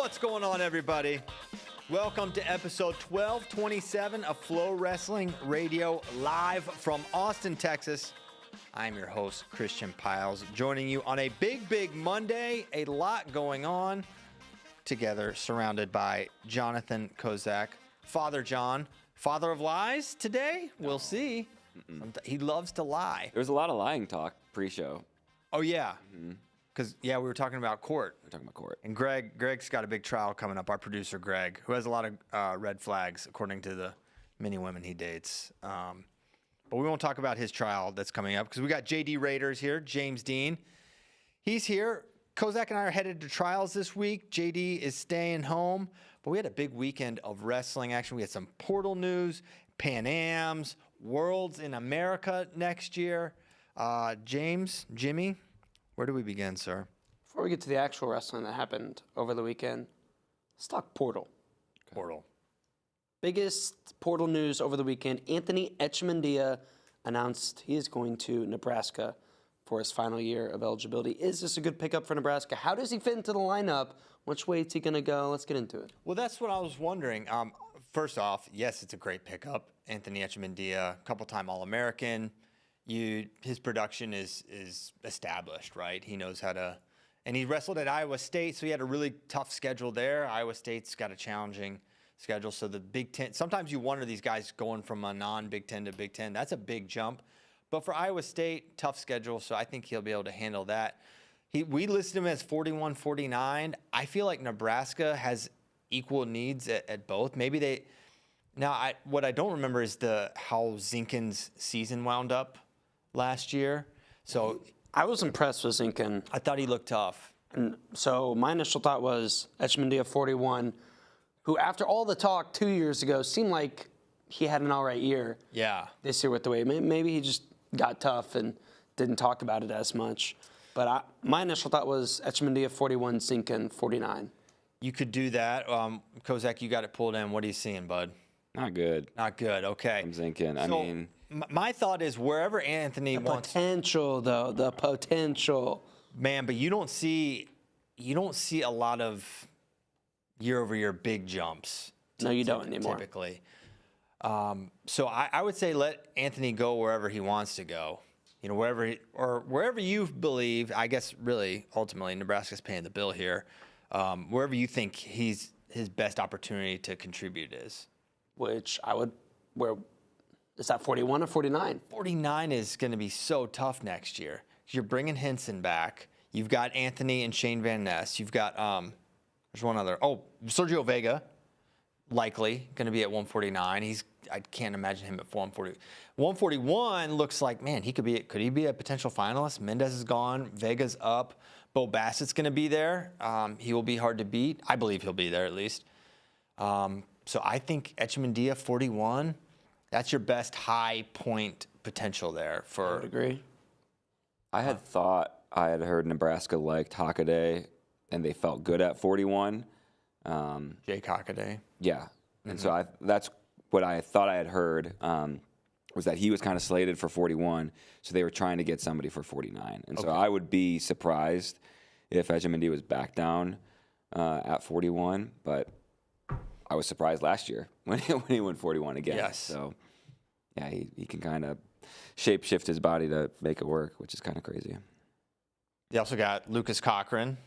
What's going on, everybody? Welcome to episode 1227 of FloWrestling Radio, live from Austin, Texas. I'm your host, Christian Piles, joining you on a big Monday. A lot going on. Together, surrounded by Jonathan Kozak. Father John, father of lies today? No. We'll see. He loves to lie. There was a lot of lying talk pre-show. Oh, yeah. Because, we were talking about court. We're talking about court. And Greg's got a big trial coming up, our producer, Greg, who has a lot of red flags, according to the many women he dates. But we won't talk about his trial that's coming up because we got JD Raiders here, James Dean. He's here. Kozak and I are headed to trials this week. JD is staying home. But we had a big weekend of wrestling action. We had some Portal news, Pan Ams, Worlds in America next year. Jimmy, where do we begin, sir? Before we get to the actual wrestling that happened over the weekend, let's talk Portal. Portal. Biggest Portal news over the weekend, Anthony Echemendia announced he is going to Nebraska for his final year of eligibility. Is this a good pickup for Nebraska? How does he fit into the lineup? Which way is he going to go? Let's get into it. Well, that's what I was wondering. First off, yes, it's a great pickup. Anthony Echemendia, couple-time All-American. His production is established, right? He knows how to, and he wrestled at Iowa State, so he had a really tough schedule there. Iowa State's got a challenging schedule, so the Big Ten. Sometimes you wonder these guys going from a non-Big Ten to Big Ten. That's a big jump. But for Iowa State, tough schedule, so I think he'll be able to handle that. We listed him as 41-49. I feel like Nebraska has equal needs at both. Maybe they. Now, what I don't remember is how Zinkin's season wound up last year. So I was impressed with Zinkin. I thought he looked tough. And so my initial thought was Echemendia 41, who after all the talk 2 years ago seemed like he had an all right year. Yeah. This year with the way. Maybe he just got tough and didn't talk about it as much. But my initial thought was Echemendia 41, Zinkin 49. You could do that. Kozak, you got it pulled in. What are you seeing, bud? Not good. Not good. Okay. I'm thinking. I mean, my thought is wherever Anthony wants potential, though, the potential. Man, but you don't see a lot of year-over-year big jumps. No, you don't anymore. Typically. So I would say let Anthony go wherever he wants to go. You know, wherever you believe. I guess really, ultimately, Nebraska's paying the bill here. Wherever you think his best opportunity to contribute is. Which where is that 41 or 49? 49 is going to be so tough next year. You're bringing Henson back. You've got Anthony and Shane Van Ness. You've got there's one other. Oh, Sergio Vega, likely going to be at 149. I can't imagine him at 140. 141 looks like, man, could he be a potential finalist? Mendez is gone. Vega's up. Bo Bassett's going to be there. He will be hard to beat. I believe he'll be there at least. So I think Echemendia 41, that's your best high point potential there for. I would agree. I had thought I had heard Nebraska liked Hockaday, and they felt good at 41. Jake Hockaday. Yeah, and so that's what I thought I had heard was that he was kind of slated for 41, so they were trying to get somebody for 49. And so I would be surprised if Echemendia was back down at 41, but I was surprised last year when he went 41 again. Yes. So, yeah, he can kind of shape-shift his body to make it work, which is kind of crazy. They also got Lucas Cochran.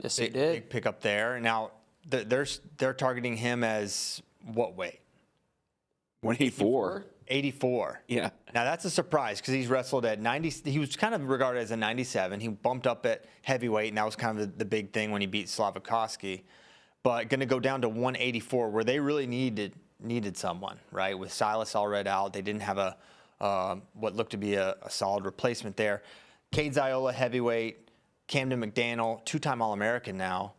Yes, they did. Big pickup there. Now, they're targeting him as what weight? 184. 84. Yeah. Now, that's a surprise because he's wrestled at 90. He was kind of regarded as a 97. He bumped up at heavyweight, and that was kind of the big thing when he beat Slavikoski. But going to go down to 184, where they really needed someone, right? With Silas all read out, they didn't have what looked to be a solid replacement there. Cade Ziola, heavyweight. Camden McDaniel, two-time All-American now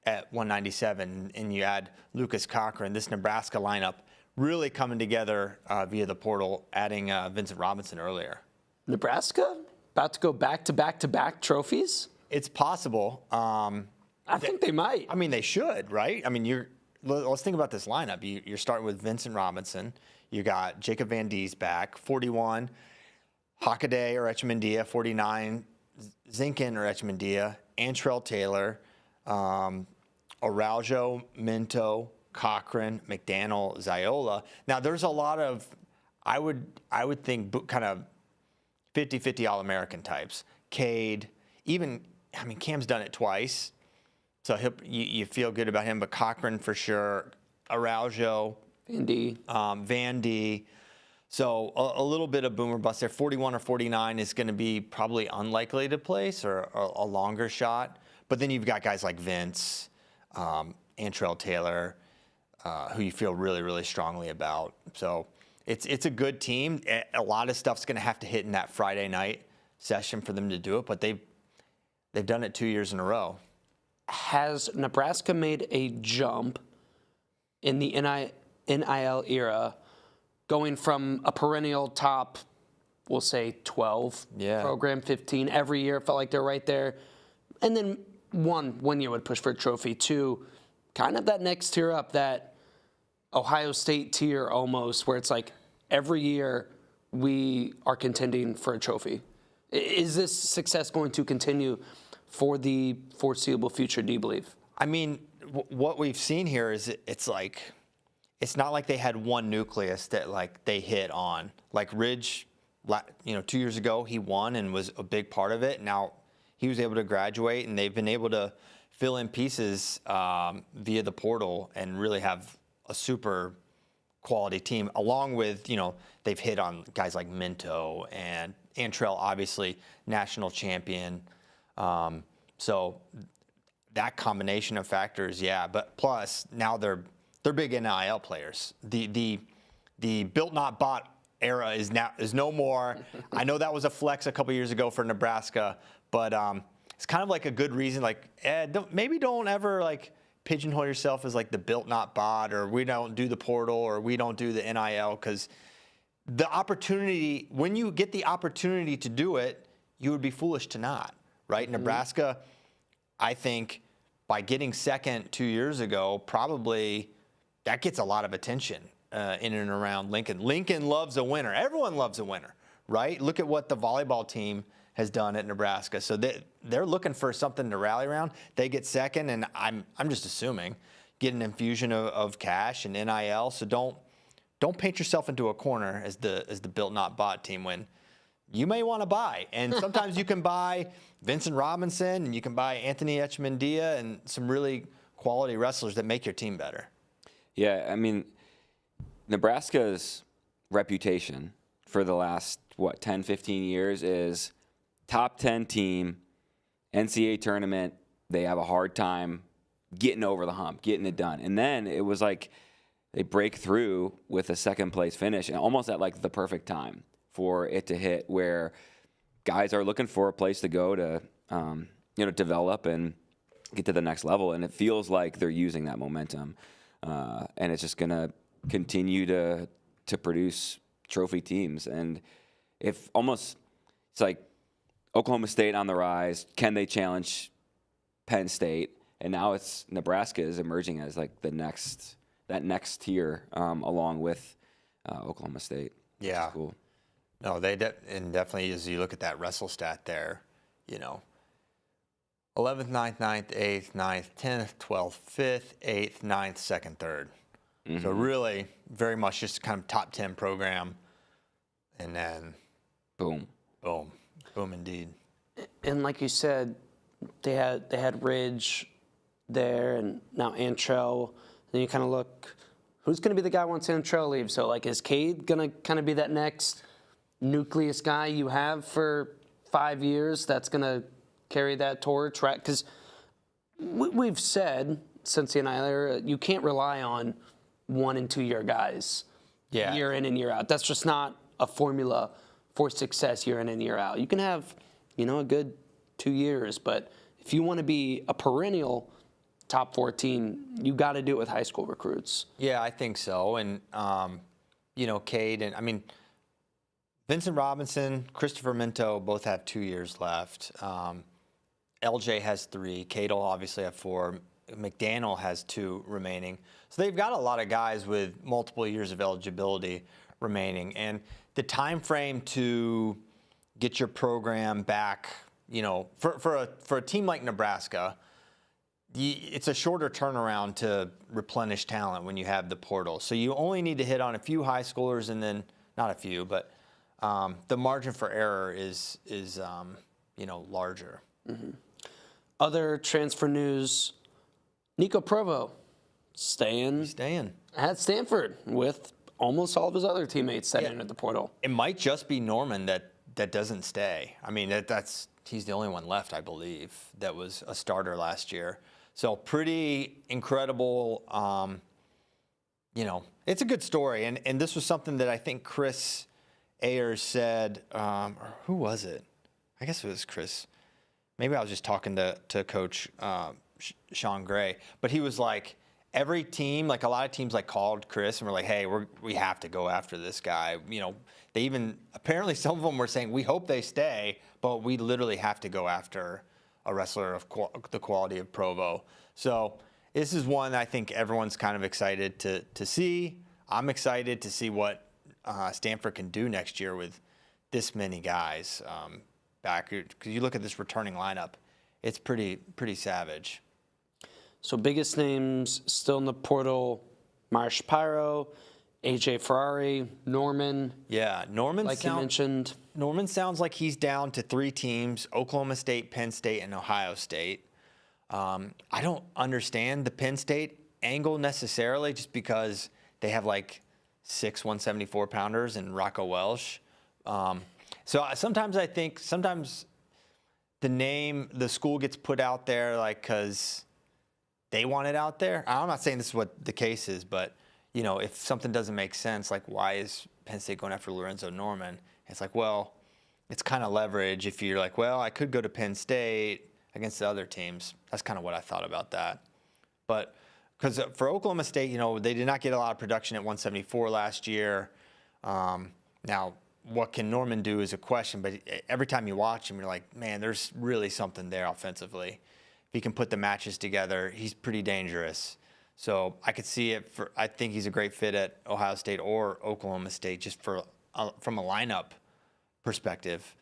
at 197. And you add Lucas Cochran, this Nebraska lineup really coming together via the portal, adding Vincent Robinson earlier. Nebraska about to go back-to-back trophies? It's possible. I think they might. I mean, they should, right? I mean, let's think about this lineup. You're starting with Vincent Robinson. You got Jacob Van Dees back, 41. Hockaday or Echemendia, 49. Zinkin or Echemendia. Antrell Taylor. Araujo, Minto, Cochran, McDaniel, Ziola. Now, there's a lot of, I would think, kind of 50-50 All-American types. Cade, even, I mean, Cam's done it twice, so you feel good about him, but Cochran for sure, Araujo, Van D. So a little bit of boomer bust there. 41 or 49 is going to be probably unlikely to place or a longer shot. But then you've got guys like Vince, Antrell Taylor, who you feel really, really strongly about. So it's a good team. A lot of stuff's going to have to hit in that Friday night session for them to do it, but they've done it 2 years in a row. Has Nebraska made a jump in the NIL era, going from a perennial top, we'll say 12 program, 15 every year? It felt like they're right there. And then one year would push for a trophy. Two, kind of that next tier up, that Ohio State tier almost, where it's like every year we are contending for a trophy. Is this success going to continue for the foreseeable future, do you believe? I mean, what we've seen here is it's not like they had one nucleus that like they hit on. Like Ridge, 2 years ago he won and was a big part of it. Now he was able to graduate, and they've been able to fill in pieces via the portal and really have a super quality team. Along with, they've hit on guys like Minto and Antrell, obviously national champion. So that combination of factors, but plus now they're big NIL players. The built not bought era is no more. I know that was a flex a couple years ago for Nebraska, but it's kind of like a good reason. Like, don't ever like pigeonhole yourself as like the built not bought, or we don't do the portal, or we don't do the NIL, because the opportunity, when you get the opportunity to do it, you would be foolish to not, right? Mm-hmm. Nebraska, I think, by getting second 2 years ago, probably that gets a lot of attention in and around Lincoln. Lincoln loves a winner. Everyone loves a winner, right? Look at what the volleyball team has done at Nebraska. So they're looking for something to rally around. They get second, and I'm just assuming get an infusion of cash and NIL. So don't paint yourself into a corner as the built not bought team, when you may want to buy. And sometimes you can buy Vincent Robinson, and you can buy Anthony Echemendia, and some really quality wrestlers that make your team better. Yeah, I mean, Nebraska's reputation for the last, 10, 15 years is top 10 team, NCAA tournament. They have a hard time getting over the hump, getting it done. And then it was like they break through with a second place finish, and almost at like the perfect time for it to hit, where guys are looking for a place to go to, develop and get to the next level. And it feels like they're using that momentum. And it's just going to continue to produce trophy teams. And it's like Oklahoma State on the rise. Can they challenge Penn State? And now it's Nebraska is emerging as like that next tier, along with Oklahoma State. Yeah. Which is cool. No, and definitely as you look at that wrestle stat there, 11th, 9th, 9th, 8th, 9th, 10th, 12th, 5th, 8th, 9th, 2nd, 3rd. Mm-hmm. So really very much just kind of top 10 program, and then boom indeed. And like you said, they had Ridge there, and now Antrell. Then you kind of look, who's going to be the guy once Antrell leaves? So like, is Cade going to kind of be that next nucleus guy you have for 5 years that's going to carry that torch, right? Because we've said since the NIL era, you can't rely on 1 and 2 year guys year in and year out. That's just not a formula for success year in and year out. You can have, a good 2 years, but if you want to be a perennial top 4 team, you got to do it with high school recruits. Yeah, I think so. And, Cade and, Vincent Robinson, Christopher Minto both have 2 years left. LJ has 3. Cade will obviously have 4. McDaniel has 2 remaining. So they've got a lot of guys with multiple years of eligibility remaining. And the time frame to get your program back, for a team like Nebraska, it's a shorter turnaround to replenish talent when you have the portal. So you only need to hit on a few high schoolers, and then not a few, but the margin for error is larger. Mm-hmm. Other transfer news: Nico Provo staying at Stanford with almost all of his other teammates that entered the portal. It might just be Norman that doesn't stay. I mean, he's the only one left, I believe, that was a starter last year. So pretty incredible. It's a good story, and this was something that I think Chris Ayers said. Or who was it? I guess it was Chris. Maybe I was just talking to Coach Sean Gray, but he was like, every team, like a lot of teams, like called Chris and were like, "Hey, we have to go after this guy." They even apparently some of them were saying, "We hope they stay, but we literally have to go after a wrestler of the quality of Provo." So this is one I think everyone's kind of excited to see. I'm excited to see what Stanford can do next year with this many guys back. Because you look at this returning lineup, it's pretty savage. So biggest names still in the portal: Meyer Shapiro, AJ Ferrari, Norman. Yeah, Norman. Like you mentioned, Norman sounds like he's down to 3 teams: Oklahoma State, Penn State, and Ohio State. I don't understand the Penn State angle necessarily, just because they have like 6 174-pounders and Rocco Welsh. So sometimes I think the school gets put out there like because they want it out there. I'm not saying this is what the case is, but if something doesn't make sense, like why is Penn State going after Lorenzo Norman? It's like, well, it's kind of leverage if you're like, well, I could go to Penn State against the other teams. That's kind of what I thought about that. But because for Oklahoma State, they did not get a lot of production at 174 last year. Now, what can Norman do is a question, but every time you watch him, you're like, man, there's really something there offensively. If he can put the matches together, he's pretty dangerous. So I could see it. I think he's a great fit at Ohio State or Oklahoma State, just from a lineup perspective.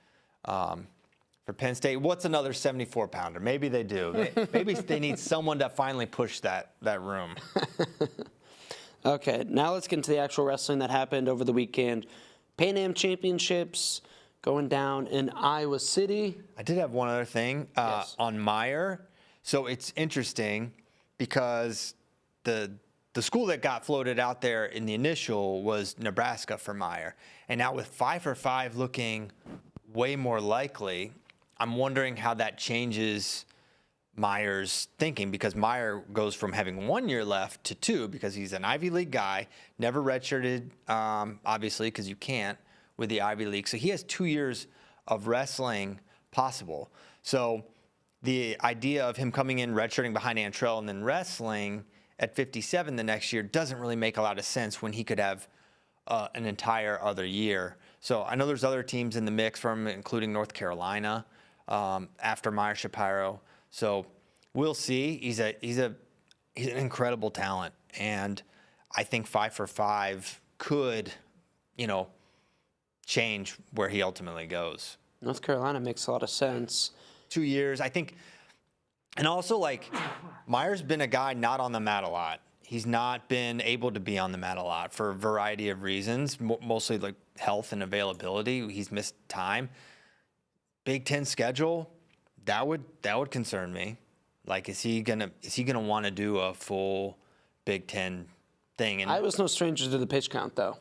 For Penn State, what's another 74-pounder? Maybe they do. Maybe they need someone to finally push that room. Okay, now let's get into the actual wrestling that happened over the weekend. Pan Am Championships going down in Iowa City. I did have one other thing on Meyer. So it's interesting because the school that got floated out there in the initial was Nebraska for Meyer. And now with 5 for 5 looking way more likely, I'm wondering how that changes Meyer's thinking, because Meyer goes from having 1 year left to 2 because he's an Ivy League guy, never redshirted, obviously, because you can't with the Ivy League. So he has 2 years of wrestling possible. So the idea of him coming in redshirting behind Antrell and then wrestling at 57 the next year doesn't really make a lot of sense when he could have an entire other year. So I know there's other teams in the mix for him, including North Carolina, after Meyer Shapiro. So we'll see. He's an incredible talent, and I think 5 for 5 could, change where he ultimately goes. North Carolina makes a lot of sense. 2 years, I think, and also like Meyer's been a guy not on the mat a lot. He's not been able to be on the mat a lot for a variety of reasons, mostly like health and availability. He's missed time. Big Ten schedule, that would concern me. Like, is he gonna want to do a full Big Ten thing? And I was no stranger to the pitch count, though.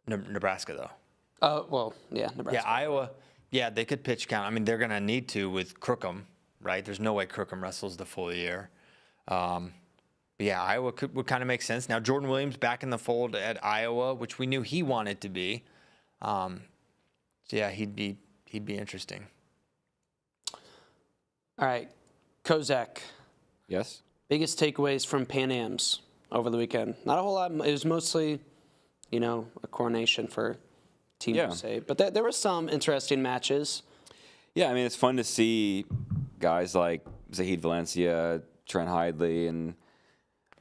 Nebraska, though. Well, yeah, Nebraska. Yeah, Iowa. Yeah, they could pitch count. I mean, they're gonna need to with Crookham, right? There's no way Crookham wrestles the full year. But yeah, Iowa would kind of make sense. Now Jordan Williams back in the fold at Iowa, which we knew he wanted to be. So yeah, he'd be interesting. All right, Kozak. Yes. Biggest takeaways from Pan Ams over the weekend? Not a whole lot. It was mostly, a coronation for Team USA. But there were some interesting matches. Yeah, I mean, it's fun to see guys like Zahid Valencia, Trent Hidley, and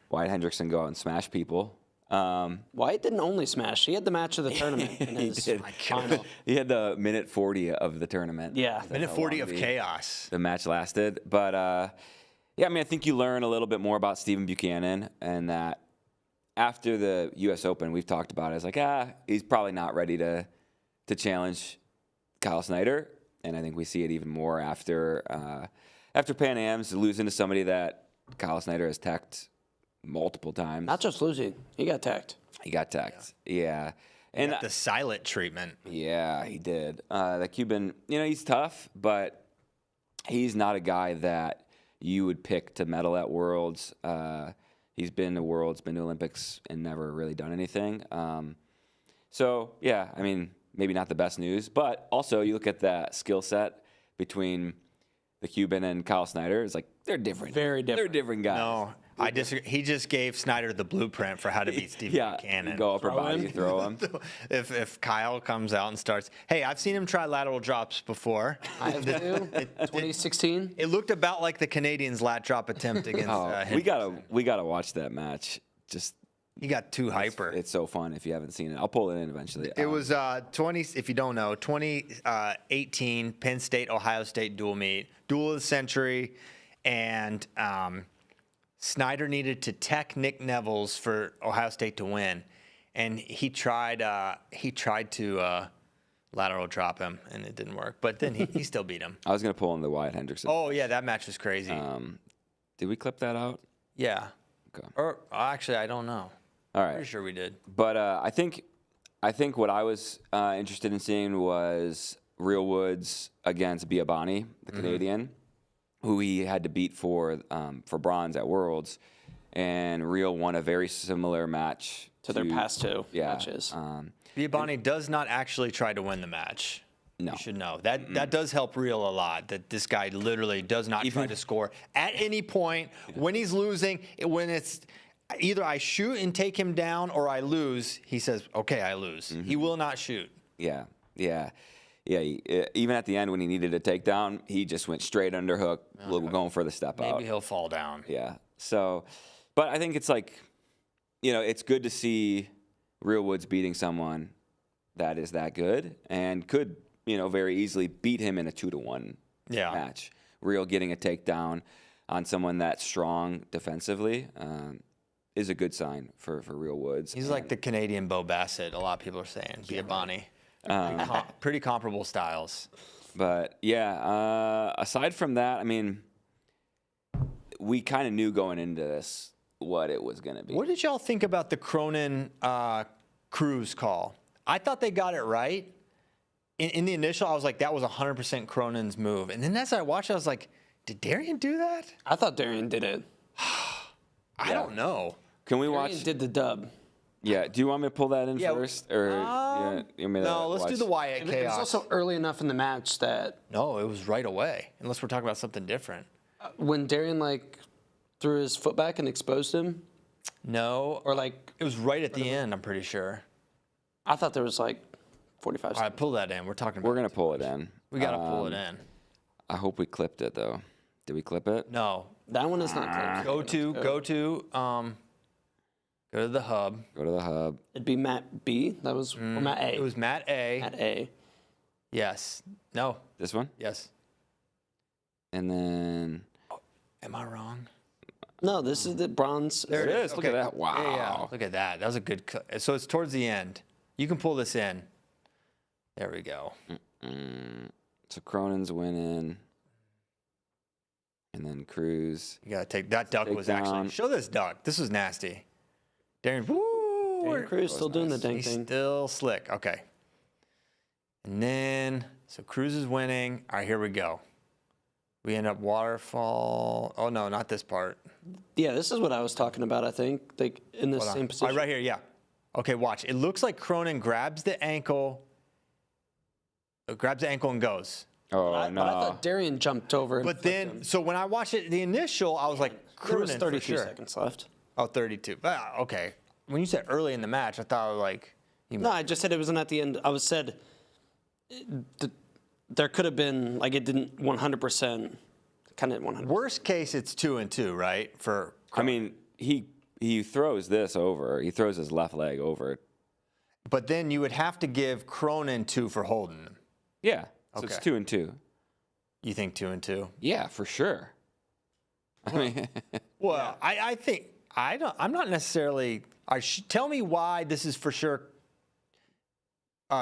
Wyatt Hendrickson go out and smash people. Wyatt didn't only smash. He had the match of the tournament in his final. He had the minute 40 of the tournament. Yeah. Minute 40 of chaos. The match lasted. But, Yeah, I mean, I think you learn a little bit more about Stephen Buchanan, and that after the U.S. Open, we've talked about it. It's like, he's probably not ready to challenge Kyle Snyder, and I think we see it even more after Pan Am's losing to somebody that Kyle Snyder has teched multiple times. Not just losing, he got teched. He got teched, yeah. And the silent treatment. Yeah, he did. The Cuban, he's tough, but he's not a guy that you would pick to medal at Worlds. He's been to Worlds, been to Olympics, and never really done anything. So, yeah, I memean, maybe not the best news, but also you look at that skill set between the Cuban and Kyle Snyder. It's like they're different. Very different. They're different guys. No, I disagree. He just gave Snyder the blueprint for how to beat Steve Buchanan. You go upper body, you throw him. If Kyle comes out and starts, hey, I've seen him try lateral drops before. I have too. 2016. It looked about like the Canadians' lat drop attempt against. We gotta watch that match. Just he got too hyper. It's so fun if you haven't seen it. I'll pull it in eventually. It was 20. If you don't know, 2018 Penn State Ohio State dual meet, duel of the century, and Snyder needed to tech Nick Nevels for Ohio State to win, and he tried to lateral drop him, and it didn't work. But then he still beat him. I was gonna pull in the Wyatt Hendrickson. Oh yeah, that match was crazy. Did we clip that out? Yeah. Okay. Or actually, I don't know. All right. Pretty sure we did. But I think what I was interested in seeing was Real Woods against Biabani, the Canadian, who he had to beat for bronze at Worlds, and Real won a very similar match To their past two matches. Biabani does not actually try to win the match. No. You should know. That does help Real a lot, that this guy literally does not try to score at any point. When he's losing, when it's either I shoot and take him down or I lose, he says, okay, I lose. He will not shoot. Yeah. Even at the end when he needed a takedown, he just went straight underhook, going for the step out. Maybe he'll fall down. Yeah. So, but I think it's like, it's good to see Real Woods beating someone that is that good and could, very easily beat him in a 2-1 match. Real getting a takedown on someone that's strong defensively is a good sign for Real Woods. He's like the Canadian Bo Bassett, a lot of people are saying, Biabani. Pretty comparable styles. But, aside from that, I mean, we kind of knew going into this what it was going to be. What did y'all think about the Cronin Cruz call? I thought they got it right. In the initial, I was like, that was 100% Cronin's move. And then as I watched, I was like, did Darian do that? I thought Darian did it. I don't know. Can we Darian watch? did the dub. Yeah. Do you want me to pull that in first? Or you want me to No, let's do the Wyatt It was chaos. also early enough in the match that No, it was right away, unless we're talking about something different. when Darian threw his foot back and exposed him, No, or it was right at the end, I'm pretty sure. I thought there was 45 All right, seconds. pull that in. We're talking about We're going to pull it in. We got to pull it in. I hope we clipped it, though. Did we clip it? No. That one is not close. Go to the hub. Go to the hub. It'd be Matt B. That was or Matt A. It was Matt A. Matt A. Yes. No. This one? Yes. And then... Am I wrong? No, this is the bronze. There it is. Look at that. Wow. Yeah. Look at that. That was a good cut. So it's towards the end. You can pull this in. There we go. So Cronin's winning. And then Cruz. You got to take that duck was actually. down. Show this duck. This was nasty. Darian, woo! Darian Cruz still doing the dang He's thing. still slick. Okay. And then, so Cruz is winning. All right, here we go. We end up waterfall. Oh, no, not this part. Yeah, this is what I was talking about, I think. In the Hold on. same All position. right, right here, yeah. Okay, watch. It looks like Cronin grabs the ankle and goes. Oh, But I thought Darian jumped over. And But flipped him. then, so when I watched it, the initial, I was like, There was Cronin 32 for sure. seconds left. Oh, 32. Okay. When you said early in the match, I thought like, No, I just said it wasn't at the end. I said there could have been, it didn't 100%, kind of 100%. worst case, it's 2-2, right? I mean, he throws this over. He throws his left leg over. But then you would have to give Cronin 2 for holding him. Yeah. So Okay. it's 2-2. You think 2-2? Yeah, for sure. I mean, Well, I think I'm not necessarily. Tell me why this is for sure.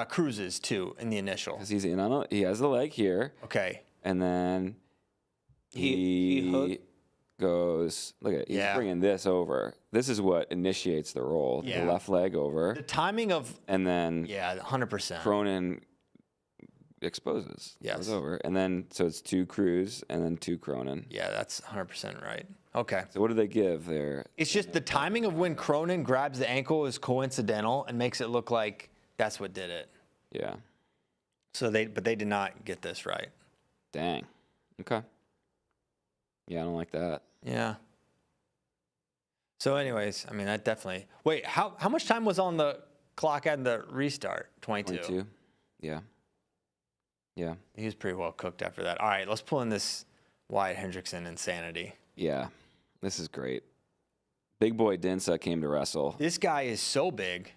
Cruises too in the initial. because he's in on he has the leg here, Okay. and then he goes. Look at he's bringing this over. This is what initiates the roll. Yeah. The left leg over, The timing of and then 100%. Cronin exposes. Yes. Goes over, and then so it's 2 Cruz and then 2 Cronin. Yeah, that's 100% right. Okay. So what do they give there? It's just the timing of when Cronin grabs the ankle is coincidental and makes it look like that's what did it. Yeah. So they did not get this right. Dang. Okay. Yeah, I don't like that. Yeah. So anyways, I mean, that definitely. Wait, how much time was on the clock at the restart? 22. 22. Yeah. Yeah. He was pretty well cooked after that. All right, let's pull in this Wyatt Hendrickson insanity. Yeah. This is great. Big boy Dinsa came to wrestle. This guy is so big.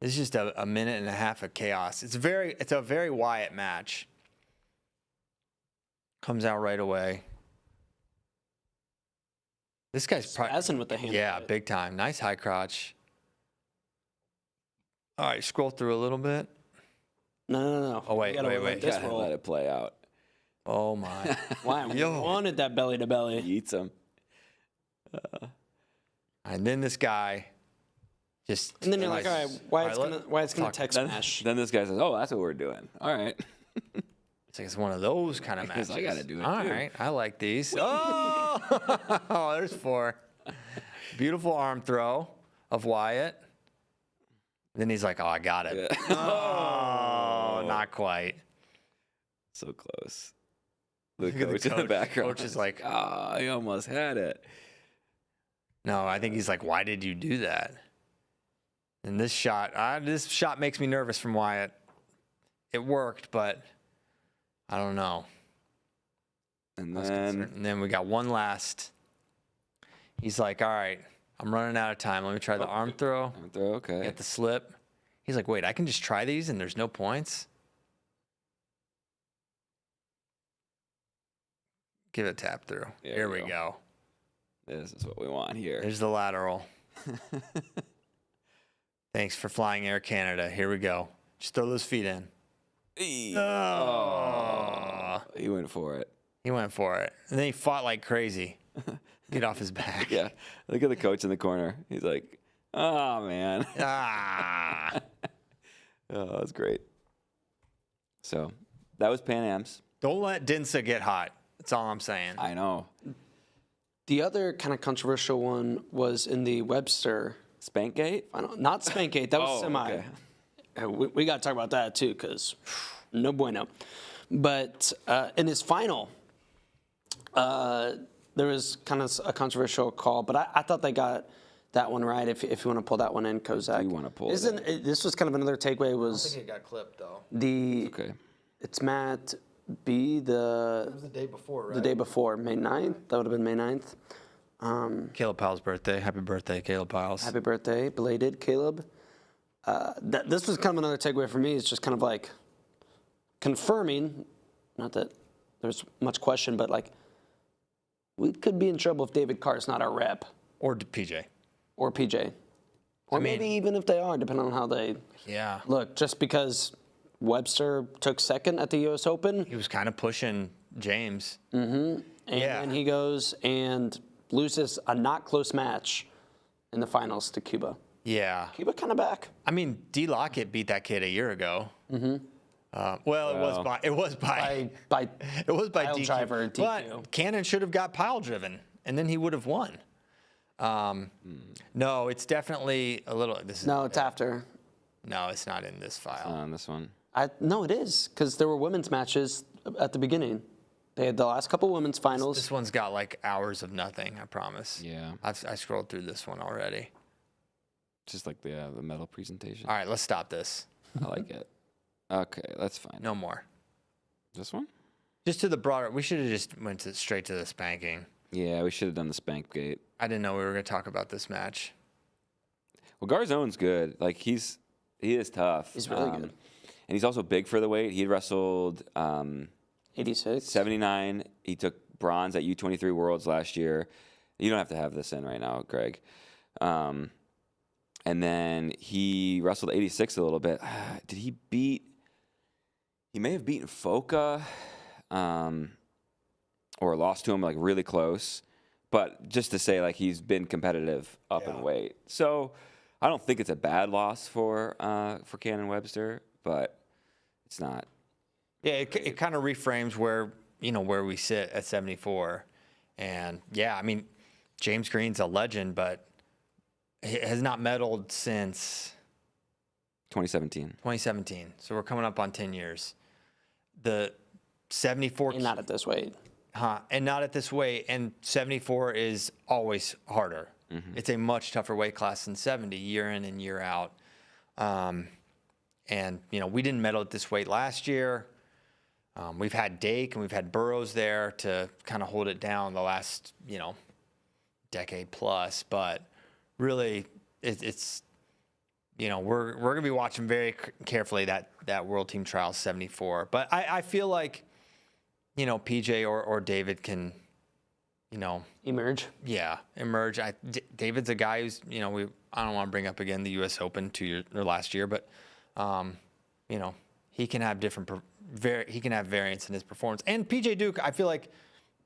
This is just a minute and a half of chaos. It's a very Wyatt match. Comes out right away. This guy's probably Spazzing with the hand. yeah, big time. Nice high crotch. All right, scroll through a little bit. No. Oh, wait, We gotta wait, let wait. this Gotta roll. let it play out. Oh my. Why? We Yo. wanted that belly to belly. He eats him. And then this guy just. And then you're like, all right, Wyatt's gonna talk- text Then, smash. then this guy says, "Oh, that's what we're doing." All right. It's like it's one of those kind of Because matches. I gotta do it, All too. right, I like these. Oh, there's 4. Beautiful arm throw of Wyatt. Then he's like, "Oh, I got it." Yeah. Oh, not quite. So close. The Look at coach in the background. Coach is like, "Ah, he almost had it." no, I think he's like, "Why did you do that?" And this shot makes me nervous from Wyatt. It worked, but I don't know. And I was then concerned. And then we got one last. He's like, "All right, I'm running out of time. Let me try the arm throw. arm throw. Okay. Get the slip." He's like, "Wait, I can just try these and there's no points?" Give it a tap through. There Here we we go. go. This is what we want here. There's the lateral. Thanks for flying Air Canada. Here we go. Just throw those feet in. Oh. He went for it. He went for it. And then he fought like crazy. Get off his back. Yeah. Look at the coach in the corner. He's like, "Oh man." Ah. Oh, that's great. So that was Pan Am's. Don't let Dinsa get hot. That's all I'm saying. I know. The other kind of controversial one was in the Webster Spankgate? final. Not Spankgate. That was Oh, semi. okay. We got to talk about that too, because no bueno. But in his final, there was kind of a controversial call, but I thought they got that one right. If you want to pull that one in, Kozak. You want to pull it This was kind of another takeaway was it got clipped though. Okay. it's Matt B. It was the day before, right? The day before, May 9th. That would have been May 9th. Caleb Pyle's birthday. Happy birthday, Caleb Pyles. Happy birthday, belated, Caleb. This was kind of another takeaway for me. It's just kind of like confirming, not that there's much question, but like we could be in trouble if David Carr's not our rep Or PJ. or PJ. Or maybe even if they are, depending on how they Yeah. look. Just because Webster took second at the U.S. Open, He was kind of pushing James. and then he goes and loses a not close match in the finals to Cuba. Yeah. Cuba kind of back. I mean, D. Lockett beat that kid a year ago. Mm-hmm. Well, it was by By it was by pile DQ. driver, DQ. But Cannon should have got pile driven, and then he would have won. No, it's definitely a little. This is no, it's after. no, it's not in this file. On this one. No, it is because there were women's matches at the beginning. They had the last couple women's finals. This one's got like hours of nothing. I promise. Yeah. I scrolled through this one already. Just like the medal presentation. All right, let's stop this. I like it. Okay, that's fine. No more. This one? Just to the broader. We should have just went straight to the spanking. Yeah, we should have done the Spankgate. I didn't know we were going to talk about this match. Well, Garzone's good. Like he is tough. He's really good. And he's also big for the weight. He wrestled 86. 79. He took bronze at U23 Worlds last year. You don't have to have this in right now, Greg. And then he wrestled 86 a little bit. Did he beat? He may have beaten Foca, or lost to him like really close. But just to say, like, he's been competitive up in weight. So I don't think it's a bad loss for Cannon Webster, but it's not. Yeah, it kind of reframes where we sit at 74, and yeah, I mean, James Green's a legend, but he has not medaled since 2017. 2017. So we're coming up on 10 years. The 74 And not at this weight. And not at this weight. And 74 is always harder. Mm-hmm. It's a much tougher weight class than 70, year in and year out. And we didn't medal at this weight last year. We've had Dake and we've had Burroughs there to kind of hold it down the last, decade plus. But really, it's we're going to be watching very carefully that World Team Trials 74. But I feel like, PJ or David can, Emerge. Yeah, emerge. David's a guy who's, I don't want to bring up again the U.S. Open last year, but, he can have he can have variance in his performance. And PJ Duke, I feel like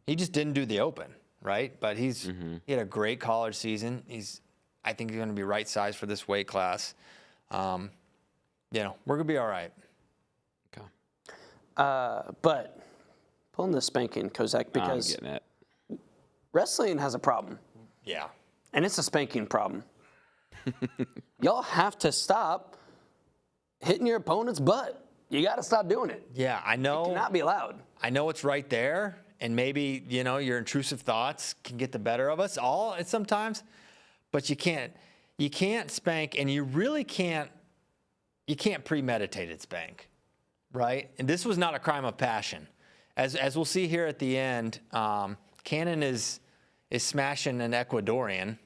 he just didn't do the Open, right? But he had a great college season. I think he's going to be right size for this weight class. We're going to be all right. Okay. But pulling the spanking, Kozak, because I'm getting it. wrestling has a problem. Yeah. And it's a spanking problem. Y'all have to stop hitting your opponent's butt. You got to stop doing it. Yeah, I know. It cannot be allowed. I know it's right there, and maybe your intrusive thoughts can get the better of us all sometimes, but you can't spank, and you really can't. You can't premeditated spank, right? And this was not a crime of passion, as we'll see here at the end. Cannon is smashing an Ecuadorian,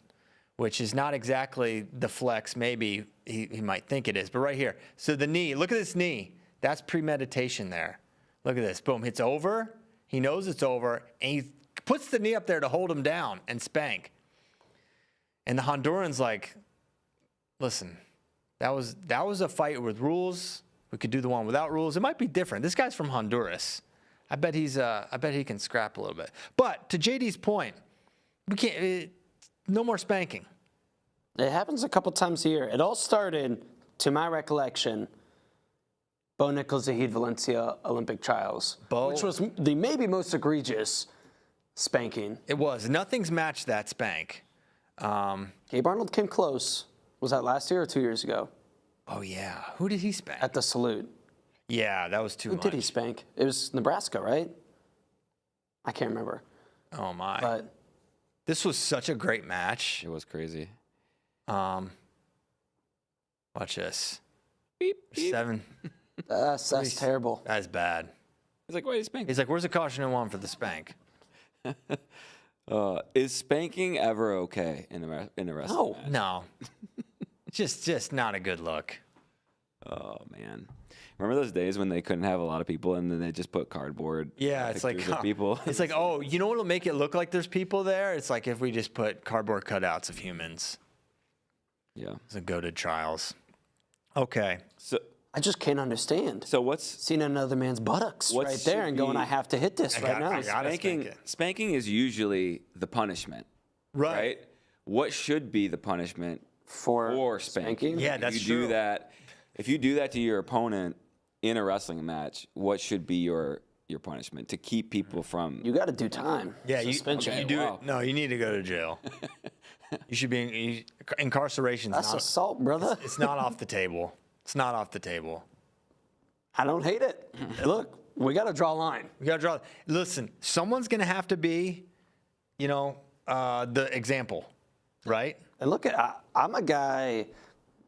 which is not exactly the flex maybe he might think it is. But right here, so the knee, look at this knee. That's premeditation there. Look at this. Boom, it's over. He knows it's over, and he puts the knee up there to hold him down and spank. And the Honduran's like, listen, that was a fight with rules. We could do the one without rules. It might be different. This guy's from Honduras. I bet he can scrap a little bit. But to JD's point, we can't. No more spanking. It happens a couple times a year. It all started, to my recollection, Bo Nichols' Zahid Valencia Olympic Trials, which was the maybe most egregious spanking. It was. Nothing's matched that spank. Gabe Arnold came close. Was that last year or 2 years ago? Oh, yeah. Who did he spank? At the salute. Yeah, that was too much. Who did he spank? It was Nebraska, right? I can't remember. Oh, my. But this was such a great match. It was crazy. Watch this. Beep, beep. 7. that's terrible. That's bad. He's like, why is spanking? He's like, where's the caution in one for the spank? Is spanking ever okay in a wrestling match? No. just not a good look. Oh, man. Remember those days when they couldn't have a lot of people and then they just put cardboard It's like pictures of people? It's like, oh, you know what'll make it look like there's people there? It's like if we just put cardboard cutouts of humans. Yeah. It's a goated trials. Okay. So I just can't understand. So what's Seeing another man's buttocks What right there should and going, be- I have to hit this right now. I gotta spanking? spank it. Spanking is usually the punishment, right? What should be the punishment For spanking? Yeah, If that's you true. do that, if you do that to your opponent in a wrestling match, what should be your punishment to keep people from? You got to do time. Yeah, Suspension. you do wow. it. No, you need to go to jail. You should be incarceration's That's not. assault, brother. It's not off the table. It's not off the table. I don't hate it. Look, we got to draw a line. We got to draw. Listen, someone's going to have to be, the example, right? And look, I'm a guy,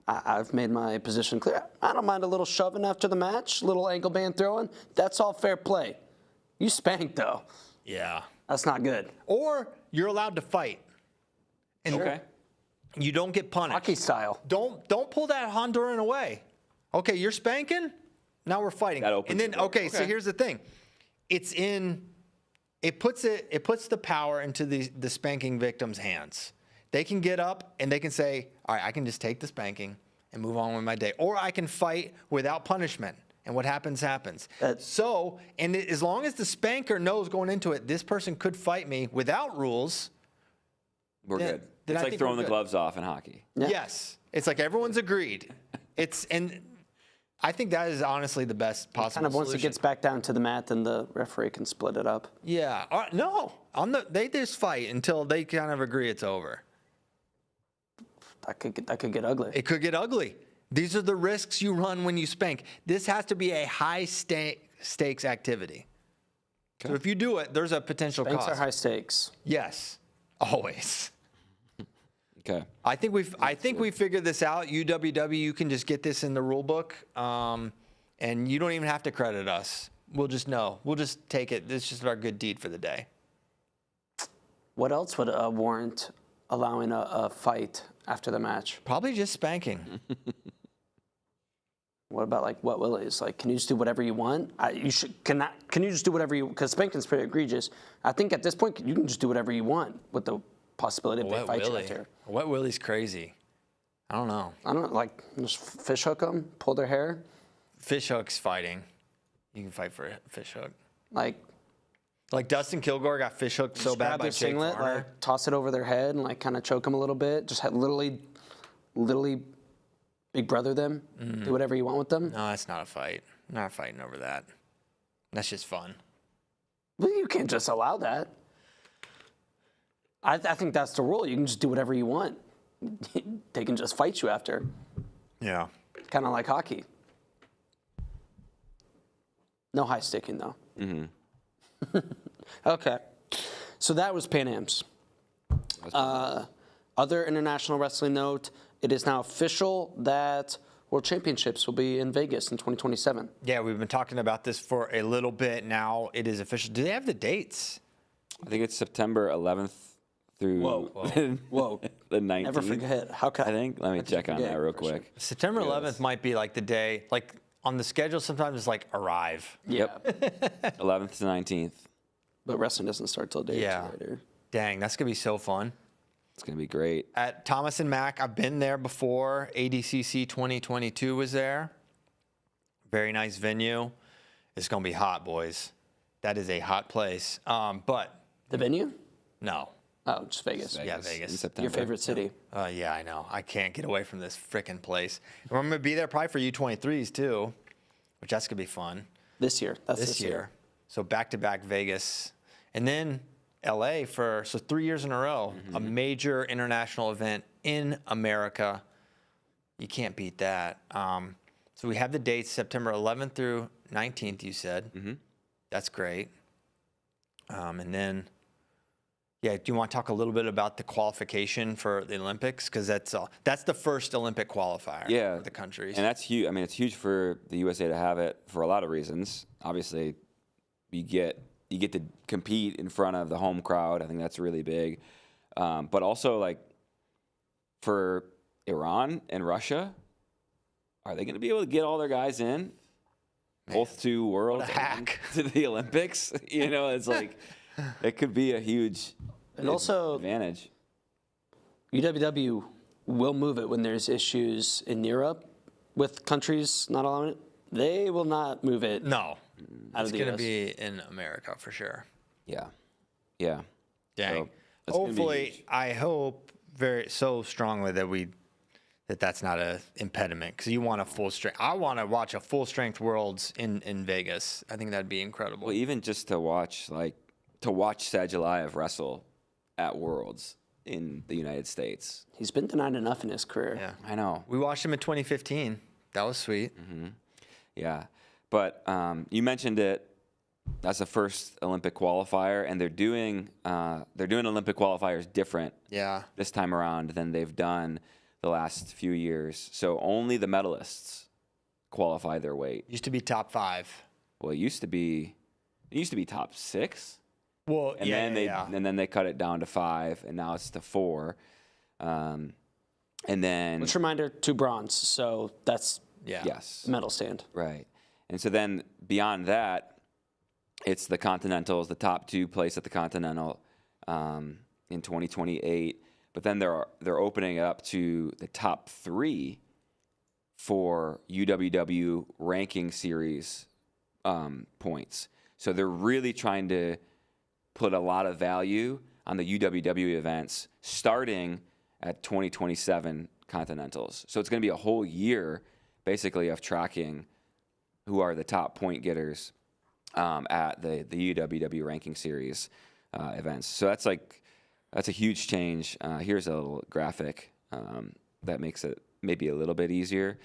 I've made my position clear. I don't mind a little shoving after the match, a little ankle band throwing. That's all fair play. You spanked, though. Yeah. That's not good. Or you're allowed to fight. And Okay. you don't get punished. Hockey style. Don't pull that Honduran away. Okay, you're spanking. Now we're fighting. That opens And then the door. okay, so Okay. here's the thing. It's in it puts the power into the spanking victim's hands. They can get up and they can say, all right, I can just take the spanking and move on with my day. Or I can fight without punishment. And what happens, happens. As long as the spanker knows going into it, this person could fight me without rules. We're good. Then It's like throwing the gloves off in hockey. Yeah. Yes. It's like everyone's agreed. And I think that is honestly the best possible Kind of once solution. it gets back down to the mat, then the referee can split it up. Yeah. No. They just fight until they kind of agree it's over. That could get ugly. It could get ugly. These are the risks you run when you spank. This has to be a high stakes activity. Okay. So if you do it, there's a potential Spanks cost. are high stakes. Yes. Always. Okay. I think we figured this out. UWW, you can just get this in the rule book, and you don't even have to credit us. We'll just know. We'll just take it. This is just our good deed for the day. What else would warrant allowing a fight after the match? Probably just spanking. What about like wet willies? Like, can you just do whatever you want? Can you just do whatever you? Because spanking's pretty egregious. I think at this point you can just do whatever you want with the possibility of they fight you out there. Wet willie's crazy. I don't know. Like just fish hook them, pull their hair. Fish hook's fighting. You can fight for a fish hook. Like Dustin Kilgore got fish hooked so bad grab by their Jake singlet, Varner. like toss it over their head and like kind of choke them a little bit. Just literally big brother them. Do whatever you want with them. No, that's not a fight. Not fighting over that. That's just fun. Well, you can't just allow that. I think that's the rule. You can just do whatever you want. They can just fight you after. Yeah. Kind of like hockey. No high sticking, though. Mm-hmm. Okay. So that was Pan Am's. Other international wrestling note, it is now official that World Championships will be in Vegas in 2027. Yeah, we've been talking about this for a little bit now. It is official. Do they have the dates? I think it's September 11th through Whoa. the 19th. Never forget. How can I think. Let me check on that real quick. September 11th might be like the day, like on the schedule sometimes it's like arrive. Yep. 11th to 19th. But wrestling doesn't start till a day or two later. Dang, that's going to be so fun. It's going to be great. At Thomas and Mack, I've been there before. ADCC 2022 was there. Very nice venue. It's going to be hot, boys. That is a hot place. But The venue? no. Oh, just Vegas. Yeah, In Vegas. September. Your favorite city. Yeah, I know. I can't get away from this frickin' place. And I'm going to be there probably for U23s too, which that's going to be fun. This year. That's This year. So back-to-back Vegas. And then LA for 3 years in a row, a major international event in America. You can't beat that. So we have the dates, September 11th through 19th, you said. That's great. And then, do you want to talk a little bit about the qualification for the Olympics? Because that's the first Olympic qualifier for the countries. And that's huge. I mean, it's huge for the USA to have it for a lot of reasons. Obviously, you get to compete in front of the home crowd. I think that's really big. But also, like, for Iran and Russia, are they going to be able to get all their guys in? Both to Worlds and to the Olympics? You know, it's like, it could be a huge advantage. UWW will move it when there's issues in Europe with countries not allowing it. They will not move it. No. Out It's of the going to US. be in America for sure. Yeah. Dang. So, that's gonna be Hopefully, huge. I hope so strongly that that's not an impediment because you want a full strength. I want to watch a full strength Worlds in Vegas. I think that'd be incredible. Well, even just to watch Sajalayev wrestle at Worlds in the United States. He's been denied enough in his career. Yeah. I know. We watched him in 2015. That was sweet. Yeah. But you mentioned it. That's the first Olympic qualifier, and they're doing Olympic qualifiers different this time around than they've done the last few years. So only the medalists qualify their weight. Used to be top 5. Well, it used to be top 6. Well, And then they cut it down to 5, and now it's to 4. And then Which reminder, 2 bronze. So that's yes, the medal stand. right. And so then beyond that, it's the Continentals, the top 2 place at the Continental in 2028. But then they're opening up to the top 3 for UWW ranking series points. So they're really trying to put a lot of value on the UWW events starting at 2027 Continentals. So it's going to be a whole year, basically, of tracking who are the top point getters at the UWW ranking series events. So that's a huge change. Here's a little graphic that makes it maybe a little bit easier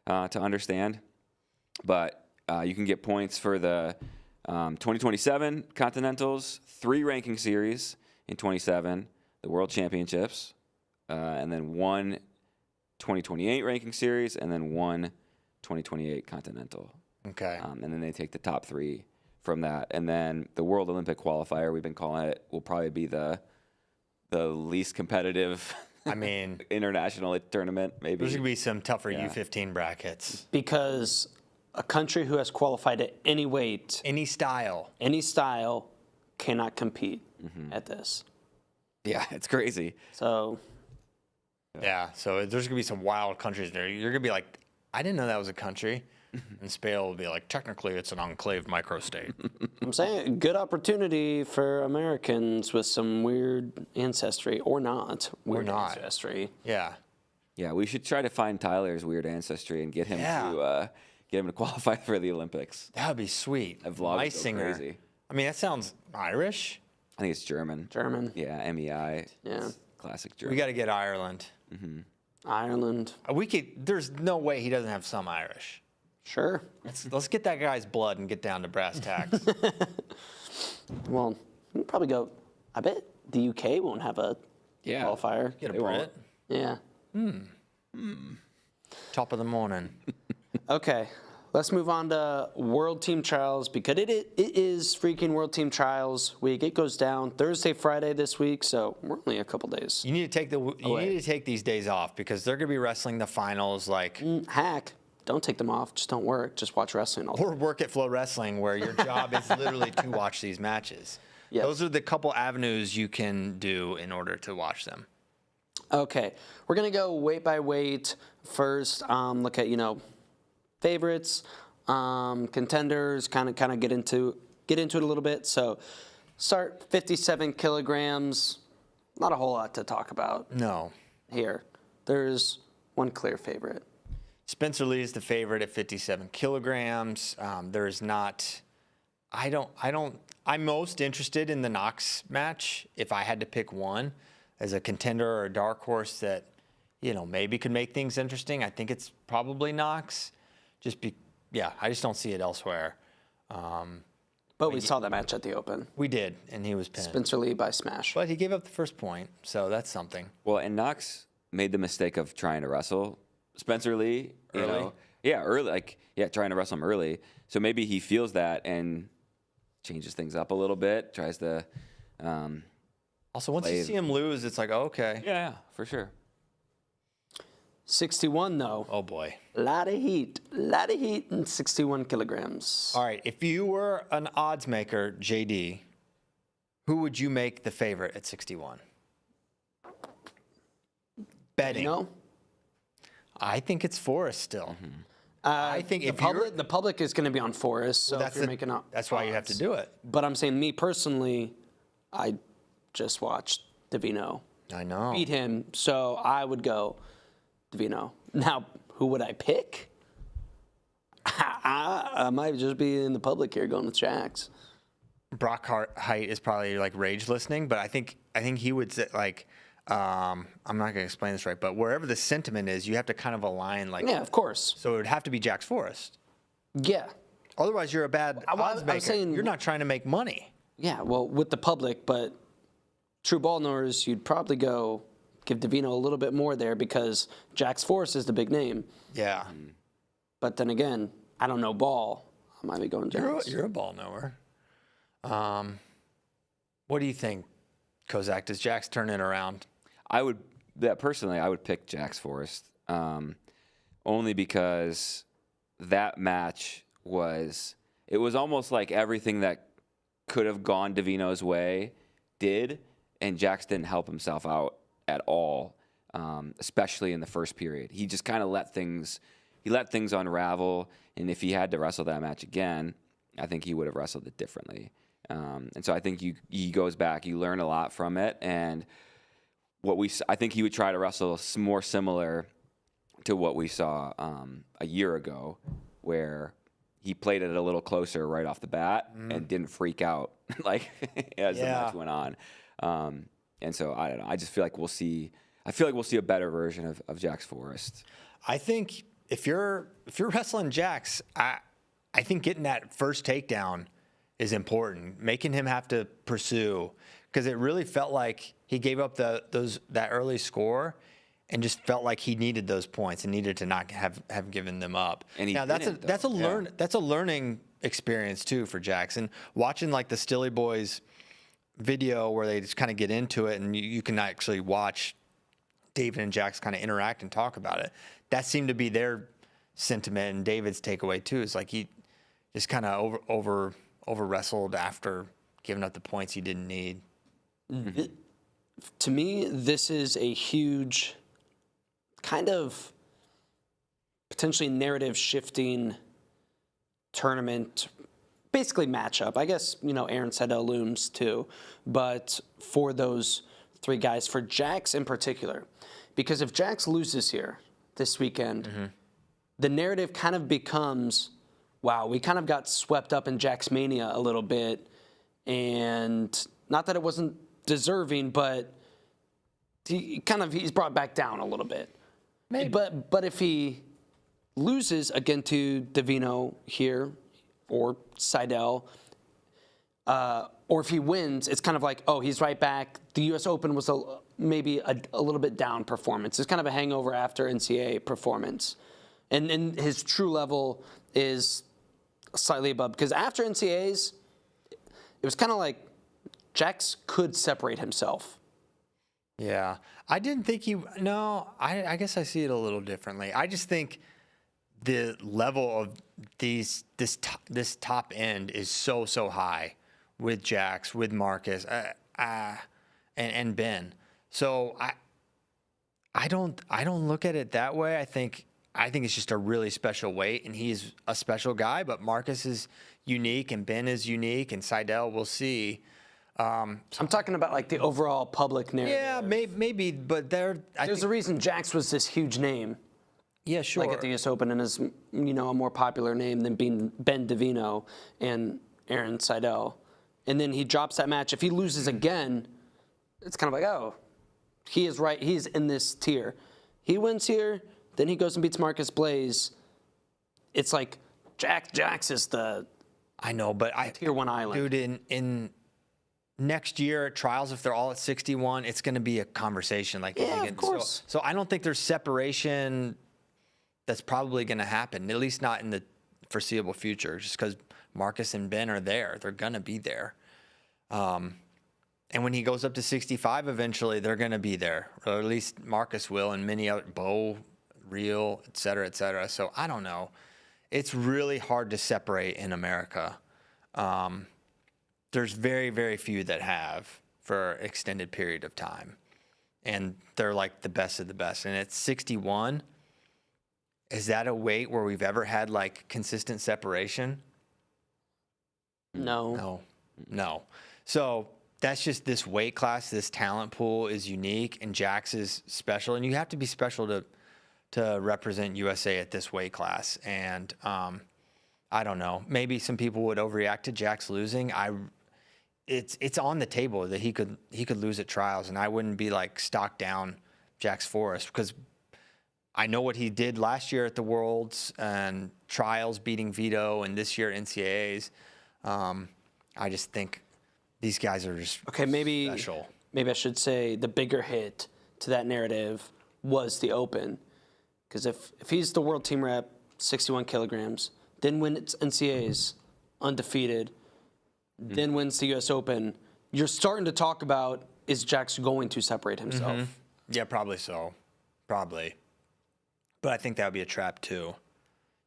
to understand. But you can get points for the 2027 Continentals, 3 ranking series in 27, the World Championships, and then 1 2028 ranking series, and then 1 2028 Continental. Okay. And then they take the top 3 from that. And then the World Olympic qualifier, we've been calling it, will probably be the least competitive I mean, international tournament, maybe. there's going to be some tougher U15 brackets. Because a country who has qualified at any weight, Any style. any style, cannot compete at this. Yeah, it's crazy. So Yeah, so there's going to be some wild countries there. You're going to be like, I didn't know that was a country. And Spain will be like, technically, it's an enclave microstate. I'm saying a good opportunity for Americans with some weird ancestry, or not. Weird not. ancestry. Yeah. Yeah, we should try to find Tyler's weird ancestry and get him to qualify for the Olympics. That would be sweet. That vlog is so Meisinger. crazy. I mean, that sounds Irish. I think it's German. German. Yeah, MEI. Yeah. It's classic German. We got to get Ireland. Ireland. There's no way he doesn't have some Irish. Sure. Let's get that guy's blood and get down to brass tacks. Well, we'll probably go. I bet the UK won't have a Yeah. qualifier. Get a They won't. Brit. Yeah. Top of the morning. Okay. Let's move on to World Team Trials, because it is freaking World Team Trials week. It goes down Thursday, Friday this week, so we're only a couple days. You need to take these days off because they're going to be wrestling the finals like Hack. Don't take them off. Just don't work. Just watch wrestling all day. or work at FloWrestling where your job is literally to watch these matches. Yes. Those are the couple avenues you can do in order to watch them. Okay, we're gonna go weight by weight first. Look at favorites, contenders. Kind of get into it a little bit. So start 57 kilograms. Not a whole lot to talk about No. here. There's one clear favorite. Spencer Lee is the favorite at 57 kilograms. There's not. I'm most interested in the Knox match. If I had to pick one as a contender or a dark horse that, maybe could make things interesting, I think it's probably Knox. I just don't see it elsewhere. But we saw that match at the Open. We did, and he was pinned. Spencer Lee by smash. But he gave up the first point, so that's something. Well, and Knox made the mistake of trying to wrestle Spencer Lee. Early? Early. Trying to wrestle him early. So maybe he feels that and changes things up a little bit, tries to. Also, once you see him lose, it's like, okay. Yeah, for sure. 61 though. Oh boy. Lot of heat in 61 kilograms. All right, if you were an odds maker, JD, who would you make the favorite at 61? Betting. I think it's Forrest still. I think if the public is going to be on Forrest, so if you're making up, that's why you have to do it. But I'm saying, me personally, I just watched Davino I know. beat him, so I would go Davino. Now, who would I pick? I might just be in the public here going with Jax. Brock Height is probably like rage listening, but I think he would say like. I'm not going to explain this right, but wherever the sentiment is, you have to kind of align. Yeah, of course. So it would have to be Jax Forrest. Yeah. Otherwise, you're a bad odds maker. saying- You're not trying to make money. Yeah, well, with the public, but true ball knowers, you'd probably go give Davino a little bit more there because Jax Forrest is the big name. Yeah. But then again, I don't know ball. I might be going Jax. You're a ball knower. What do you think, Kozak? Does Jax turn it around? I would pick Jax Forrest, only because that match was almost like everything that could have gone Davino's way did, and Jax didn't help himself out at all, especially in the first period. He just kind of let things unravel, and if he had to wrestle that match again, I think he would have wrestled it differently. And so I think he goes back, you learn a lot from it, and I think he would try to wrestle more similar to what we saw a year ago, where he played it a little closer right off the bat and didn't freak out like as the match went on. And so I don't know. I just feel like we'll see. I feel like we'll see a better version of Jax Forrest. I think if you're wrestling Jax, I think getting that first takedown is important. Making him have to pursue, because it really felt like he gave up that early score and just felt like he needed those points and needed to not have given them up. And that's a learning experience too for Jax. And watching like the Stilly Boys video where they just kind of get into it, and you can actually watch David and Jax kind of interact and talk about it. That seemed to be their sentiment, and David's takeaway too is like he just kind of over wrestled after giving up the points he didn't need. To me, this is a huge kind of potentially narrative shifting tournament, basically matchup. I guess, Aaron Seidel looms too, but for those three guys, for Jax in particular, because if Jax loses here this weekend, the narrative kind of becomes, wow, we kind of got swept up in Jax Mania a little bit, and not that it wasn't deserving, but he's brought back down a little bit. Maybe. But if he loses again to Davino here or Seidel, or if he wins, it's kind of like, oh, he's right back. The U.S. Open was maybe a little bit down performance. It's kind of a hangover after NCAA performance. And his true level is slightly above. Because after NCAAs, it was kind of like Jax could separate himself. Yeah. I didn't think I guess I see it a little differently. I just think the level of this top end is so high with Jax, with Marcus, and Ben. So I don't look at it that way. I think it's just a really special weight, and he's a special guy. But Marcus is unique, and Ben is unique, and Seidel, we'll see. I'm talking about like the overall public narrative. Yeah, maybe, but there's a reason Jax was this huge name. Yeah, sure. Like at the US Open, and is a more popular name than being Ben Davino and Aaron Seidel. And then he drops that match. If he loses again, it's kind of like, oh, he is right. He's in this tier. He wins here, then he goes and beats Marcus Blaze. It's like Jax is the tier 1 island. Dude, in next year at trials, if they're all at 61, it's going to be a conversation. Of course. So I don't think there's separation that's probably going to happen, at least not in the foreseeable future, just because Marcus and Ben are there. They're going to be there. And when he goes up to 65 eventually, they're going to be there, or at least Marcus will, and many other, Bo, Real, et cetera, et cetera. So I don't know. It's really hard to separate in America. There's very, very few that have for an extended period of time. And they're like the best of the best. And at 61, is that a weight where we've ever had like consistent separation? No. So that's just this weight class, this talent pool is unique, and Jax is special. And you have to be special to represent USA at this weight class. And I don't know. Maybe some people would overreact to Jax losing. It's on the table that he could lose at trials, and I wouldn't be like stock down Jax Forrest, because I know what he did last year at the Worlds and trials, beating Vito, and this year at NCAAs. I just think these guys are just special. Maybe I should say the bigger hit to that narrative was the Open, because if he's the world team rep, 61 kilograms, then wins NCAAs, undefeated, then wins the U.S. Open, you're starting to talk about, is Jax going to separate himself? Mm-hmm. Yeah, probably so. Probably. But I think that would be a trap too.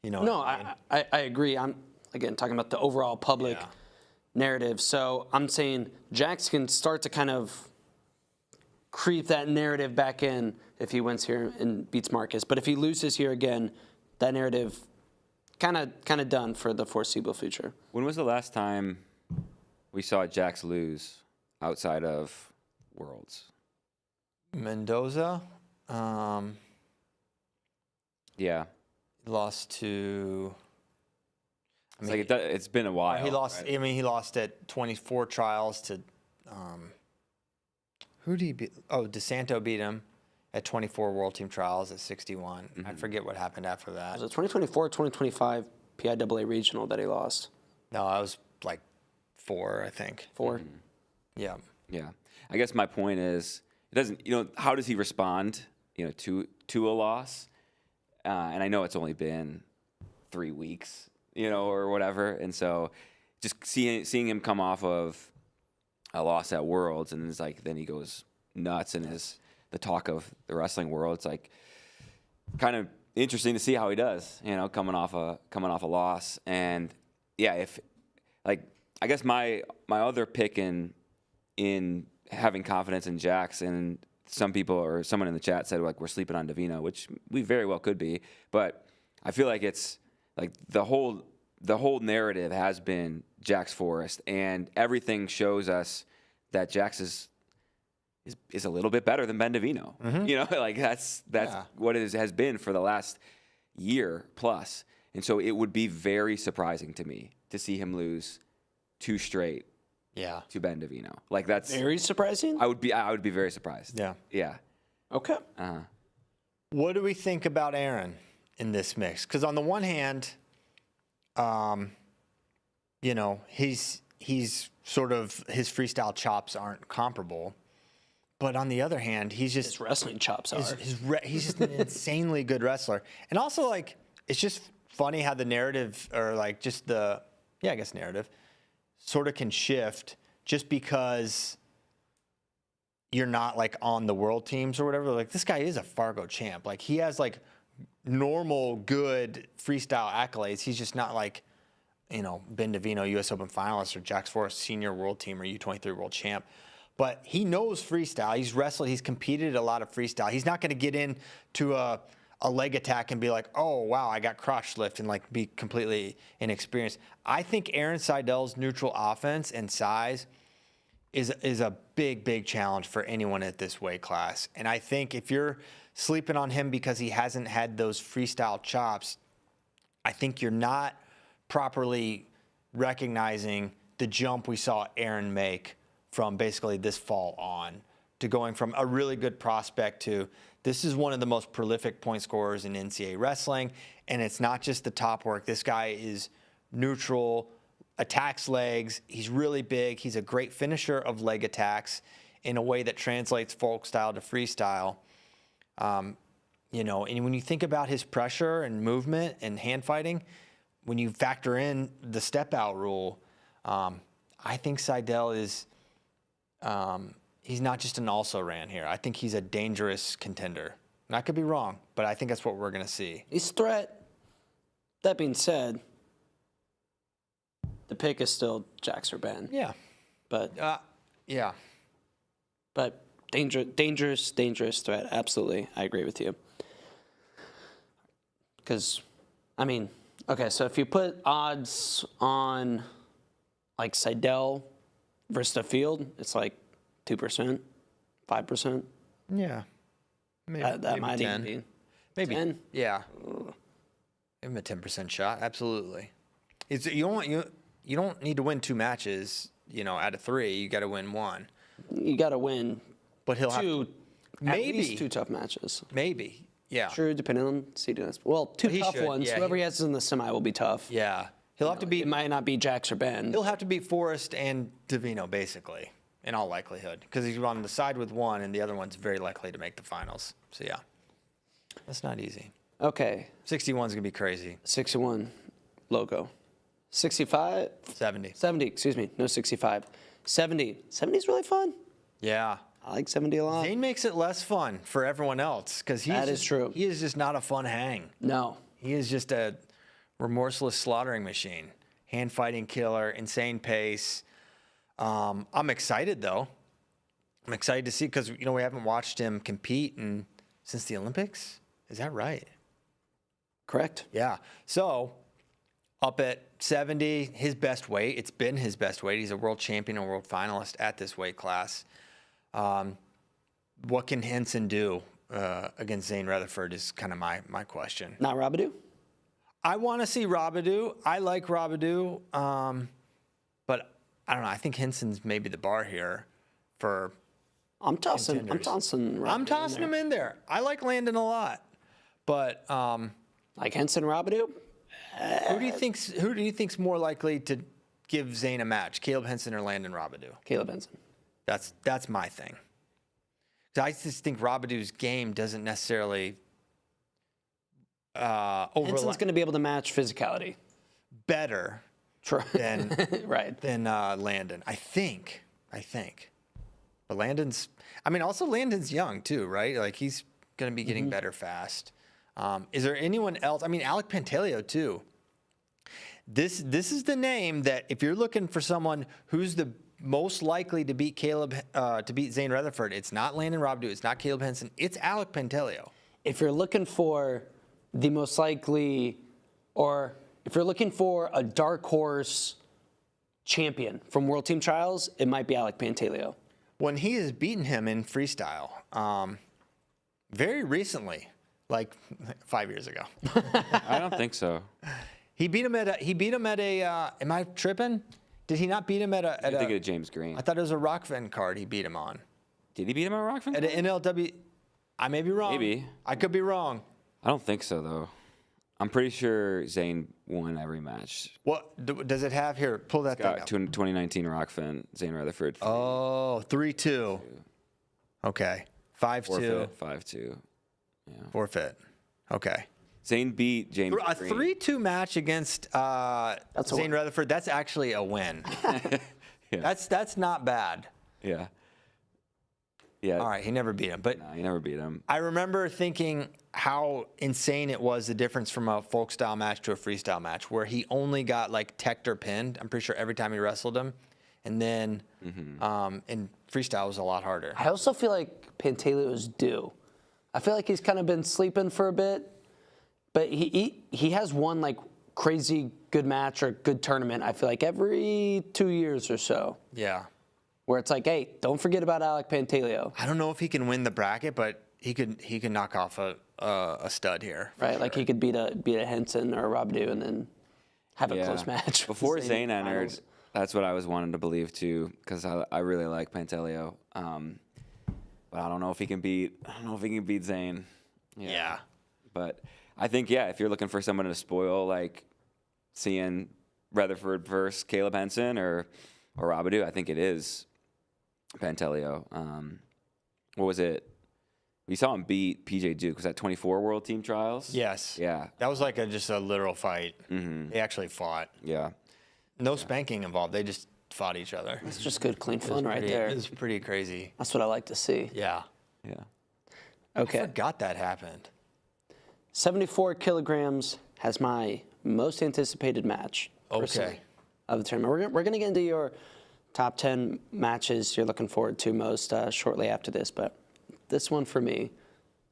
No, I agree. I'm, again, talking about the overall public narrative. So I'm saying Jax can start to kind of creep that narrative back in if he wins here and beats Marcus. But if he loses here again, that narrative kind of done for the foreseeable future. When was the last time we saw Jax lose outside of Worlds? Mendoza. Yeah. Lost to. It's like it's been a while. He lost. Right? I mean, he lost at 24 trials to. Who did he beat? Oh, DeSanto beat him at 24 World Team Trials at 61. I forget what happened after that. Was it 2024 or 2025 PIAA Regional that he lost? No, I was like 4, I think. 4? Yeah. Yeah. I guess my point is, it doesn't. How does he respond? To a loss. And I know it's only been 3 weeks, or whatever. And so just seeing him come off of a loss at Worlds, and it's like then he goes nuts and is the talk of the wrestling world. It's like kind of interesting to see how he does, coming off a loss. And yeah, if like I guess my other pick in having confidence in Jax, and some people or someone in the chat said like we're sleeping on Davino, which we very well could be, but I feel like it's like the whole narrative has been Jax Forrest, and everything shows us that Jax is a little bit better than Ben Davino. Like that's what it has been for the last year plus. And so it would be very surprising to me to see him lose 2 straight to Ben Davino. Like that's very surprising. I would be very surprised. Yeah. Yeah. Okay. What do we think about Aaron in this mix? Because on the one hand, he's sort of his freestyle chops aren't comparable, but on the other hand, he's just His wrestling chops are. he's just an insanely good wrestler, and also like it's just funny how the narrative or like just the narrative sort of can shift just because you're not like on the world teams or whatever. Like this guy is a Fargo champ. Like he has like normal good freestyle accolades. He's just not like, Ben Davino, U.S. Open finalist, or Jax Forrest, senior world team or U23 world champ. But he knows freestyle. He's wrestled. He's competed a lot of freestyle. He's not going to get into a leg attack and be like, oh, wow, I got crotch lift and like be completely inexperienced. I think Aaron Seidel's neutral offense and size is a big, big challenge for anyone at this weight class. And I think if you're sleeping on him because he hasn't had those freestyle chops, I think you're not properly recognizing the jump we saw Aaron make from basically this fall on to going from a really good prospect to this is one of the most prolific point scorers in NCAA wrestling. And it's not just the top work. This guy is neutral, attacks legs. He's really big. He's a great finisher of leg attacks in a way that translates folk style to freestyle. And when you think about his pressure and movement and hand fighting, when you factor in the step out rule, I think Seidel is, he's not just an also-ran here. I think he's a dangerous contender. And I could be wrong, but I think that's what we're going to see. He's a threat. That being said, the pick is still Jax or Ben. Yeah. But yeah. But dangerous threat. Absolutely. I agree with you. Because, okay, so if you put odds on like Seidel versus the field, it's like 2%, 5%. Yeah. Maybe, That maybe might 10. even be. Maybe 10? Yeah. Give him a 10% shot. Absolutely. You don't need to win 2 matches, out of 3. You got to win 1. You got to win But he'll have at maybe least 2 tough matches. Maybe. Yeah. True, depending on seediness. Well, 2 tough should. ones. Yeah, Whoever he has in the semi will be tough. Yeah. He'll have to beat. It might not be Jax or Ben. He'll have to beat Forrest and Davino, basically, in all likelihood, because he's on the side with one, and the other one's very likely to make the finals. So yeah, that's not easy. Okay. 61's gonna be crazy. 61 logo. 65? 70. 70, excuse me. No, 65. 70. 70 is really fun. Yeah. I like 70 a lot. Zane makes it less fun for everyone else because That is true. He is just not a fun hang. No. He is just a remorseless slaughtering machine. hand-fighting killer, insane pace. I'm excited, though. I'm excited to see because, we haven't watched him compete since the Olympics. Is that right? Correct. Yeah. So up at 70, his best weight. It's been his best weight. He's a world champion and world finalist at this weight class. What can Henson do against Zane Rutherford is kind of my question. Not Rabadou? I want to see Rabadou. I like Rabadou, but I don't know. I think Henson's maybe the bar here for. I'm tossing Rabadou him in there. I like Landon a lot, but like Henson Rabadou. who do you think's more likely to give Zane a match, Caleb Henson or Landon Rabadou? Caleb Henson. That's my thing. 'Cause I just think Rabadou's game doesn't necessarily Henson's going to be able to match physicality better than right than Landon. I think. But Landon's young too, right? Like he's going to be getting better fast. Is there anyone else? I mean, Alec Pantaleo too. This is the name that if you're looking for someone who's the most likely to beat Zane Rutherford, it's not Landon Rabadou, it's not Caleb Henson, it's Alec Pantaleo. If you're looking for the most likely, or if you're looking for a dark horse champion from World Team Trials, it might be Alec Pantaleo. When he has beaten him in freestyle, very recently, like 5 years ago. I don't think so. He beat him at a. Am I tripping? Did he not beat him at a? I think of James Green. I thought it was a Rockfin card he beat him on. Did he beat him at Rockfin? At an NLW. I may be wrong. Maybe. I could be wrong. I don't think so, though. I'm pretty sure Zane won every match. What does it have here? Pull that thing up. 2019 Rockfin, Zane Rutherford. Oh, 3-2. Okay. 5-2. 5-2. Yeah. Forfeit. Okay. Zane beat James A Green. 3-2 match against Zane Rutherford. That's actually a win. Yeah. That's not bad. Yeah. Yeah. All right, he never beat him, but No, he never beat him. I remember thinking how insane it was, the difference from a folk style match to a freestyle match, where he only got like teched or pinned. I'm pretty sure every time he wrestled him, and then in freestyle was a lot harder. I also feel like Pantaleo's due. I feel like he's kind of been sleeping for a bit, but he has one like crazy good match or good tournament. I feel like every 2 years or so. Yeah. Where it's like, hey, don't forget about Alec Pantaleo. I don't know if he can win the bracket, but he could knock off a stud here. Right, like he could beat a Henson or a Rabadou and then have a close match. Before Zane entered, that's what I was wanting to believe too, because I really like Pantaleo. But I don't know if he can beat Zane. Yeah. But I think if you're looking for someone to spoil, like seeing Rutherford versus Caleb Henson or Rabadou, I think it is Pantaleo. What was it? We saw him beat PJ Duke. Was that 24 World Team Trials? Yes. Yeah. That was like just a literal fight. They actually fought. Yeah. No spanking involved. They just fought each other. It's just good, clean fun right there. It was pretty crazy. That's what I like to see. Yeah. Yeah. Okay. I forgot that happened. 74 kilograms has my most anticipated match. Okay. personally, of the tournament. We're going to get into your top 10 matches you're looking forward to most shortly after this, but this one for me,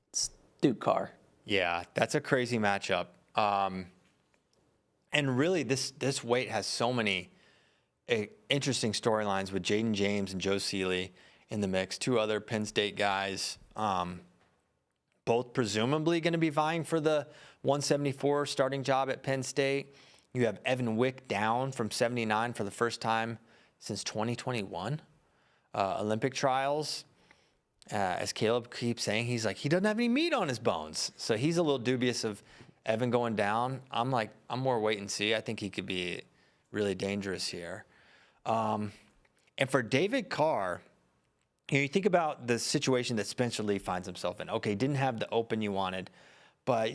it's Duke Carr. Yeah, that's a crazy matchup. And really, this weight has so many interesting storylines with Jaden James and Joe Seeley in the mix, two other Penn State guys, both presumably going to be vying for the 174 starting job at Penn State. You have Evan Wick down from 79 for the first time since 2021 Olympic trials. As Caleb keeps saying, he doesn't have any meat on his bones. So he's a little dubious of Evan going down. I'm more wait and see. I think he could be really dangerous here. And for David Carr, you think about the situation that Spencer Lee finds himself in. Okay, didn't have the open you wanted, but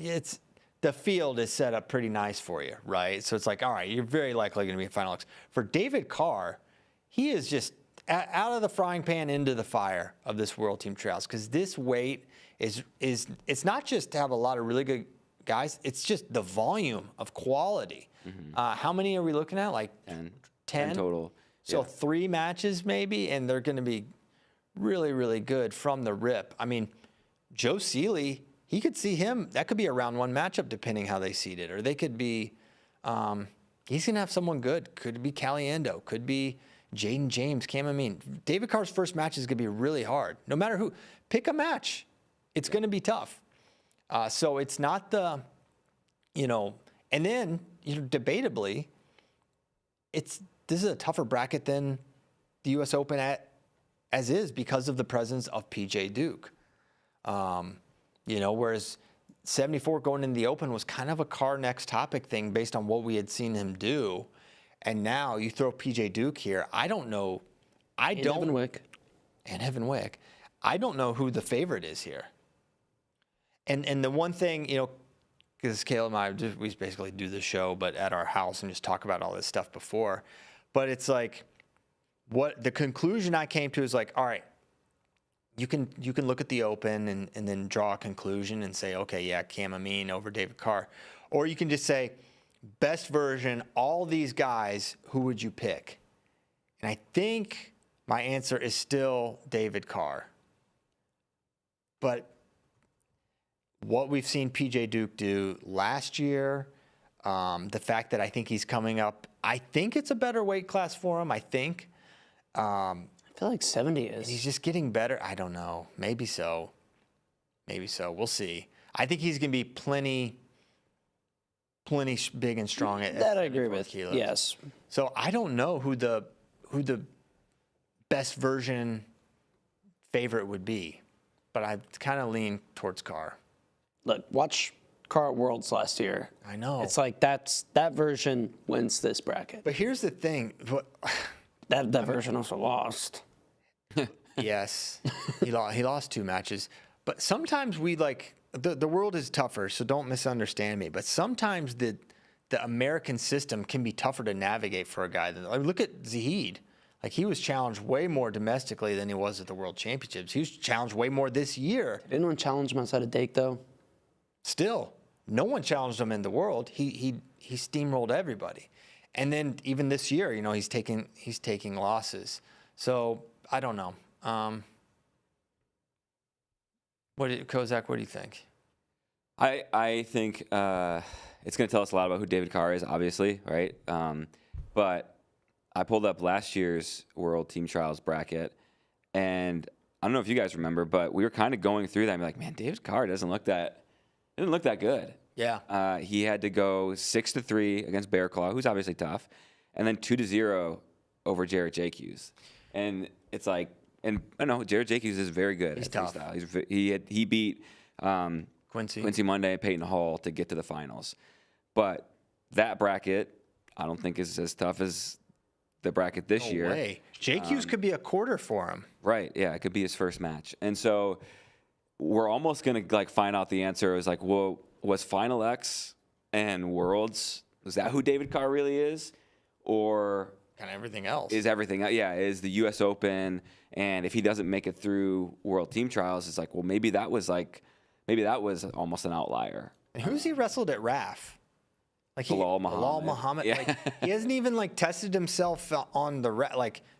the field is set up pretty nice for you, right? So it's like, all right, you're very likely going to be in finals. For David Carr, he is just out of the frying pan into the fire of this World Team Trials, because this weight is it's not just to have a lot of really good guys, it's just the volume of quality How many are we looking at? Like 10. 10 total. So Yeah. 3 matches maybe, and they're going to be really, really good from the rip. I mean, Joe Seeley, he could see him. That could be a round 1 matchup depending how they seed it. Or they could be, he's going to have someone good. Could be Caliendo. Could be Jaden James, Cam Amin. David Carr's first match is going to be really hard. No matter who. Pick a match. It's going to be tough. So it's not the, and then, debatably, this is a tougher bracket than the U.S. Open as is because of the presence of P.J. Duke. Whereas 74 going into the Open was kind of a car next topic thing based on what we had seen him do. And now you throw P.J. Duke here. I don't know. Evan Wick. And Evan Wick. I don't know who the favorite is here. And the one thing, because Caleb and I, we basically do the show, but at our house and just talk about all this stuff before. But it's like, what the conclusion I came to is like, all right, you can look at the Open and then draw a conclusion and say, okay, yeah, Cam Amin over David Carr. Or you can just say, best version, all these guys, who would you pick? And I think my answer is still David Carr. But what we've seen P.J. Duke do last year, the fact that I think he's coming up, I think it's a better weight class for him, I think. I feel like 70 is. He's just getting better. I don't know. Maybe so. We'll see. I think he's going to be plenty big and strong at that I agree with. Kilos. Yes. So I don't know who the best version favorite would be, but I kind of lean towards Carr. Look, watch Carr at Worlds last year. I know. It's like that version wins this bracket. But here's the thing. That version also lost. Yes, he lost 2 matches. But sometimes we the world is tougher, so don't misunderstand me. But sometimes the American system can be tougher to navigate for a guy than look at Zahid. Like, he was challenged way more domestically than he was at the World Championships. He was challenged way more this year. Did anyone challenge him outside of Dake, though? Still, no one challenged him in the world. He steamrolled everybody. And then even this year, he's taking losses. So I don't know. Kozak, what do you think? I think it's going to tell us a lot about who David Carr is, obviously, right? But I pulled up last year's World Team Trials bracket, and I don't know if you guys remember, but we were kind of going through that and be like, man, David Carr doesn't look that good. Yeah. He had to go 6-3 against Bear Claw, who's obviously tough, and then 2-0 over Jarrett Jacques. And it's like, and I know Jarrett Jacques is very good. He's at tough. Freestyle. He beat Quincy Monday and Peyton Hall to get to the finals. But that bracket, I don't think is as tough as the bracket this year. No way. Jacques could be a quarter for him. Right. Yeah, it could be his first match. And so we're almost going to find out the answer. It was like, well, was Final X and Worlds, was that who David Carr really is? Or kind of everything else. Is the U.S. Open, and if he doesn't make it through World Team Trials, it's like, well, maybe that was almost an outlier. And who's he wrestled at RAF? Bilal Muhammad. Yeah. Like, he hasn't even tested himself on the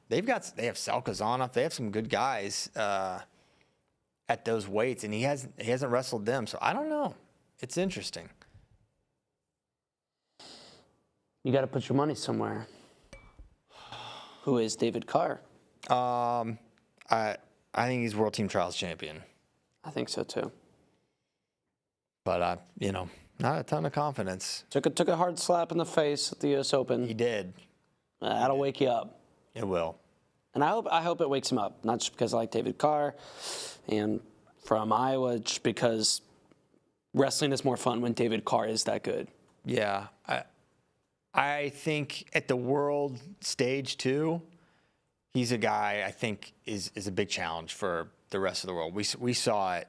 they have Sal Kazanov. They have some good guys at those weights, and he hasn't wrestled them. So I don't know. It's interesting. You got to put your money somewhere. Who is David Carr? I think he's World Team Trials champion. I think so too. But not a ton of confidence. Took a hard slap in the face at the U.S. Open. He did. That'll wake you up. It will. And I hope it wakes him up, not just because I like David Carr and from Iowa, just because wrestling is more fun when David Carr is that good. Yeah. I think at the world stage too, he's a guy I think is a big challenge for the rest of the world. We saw it,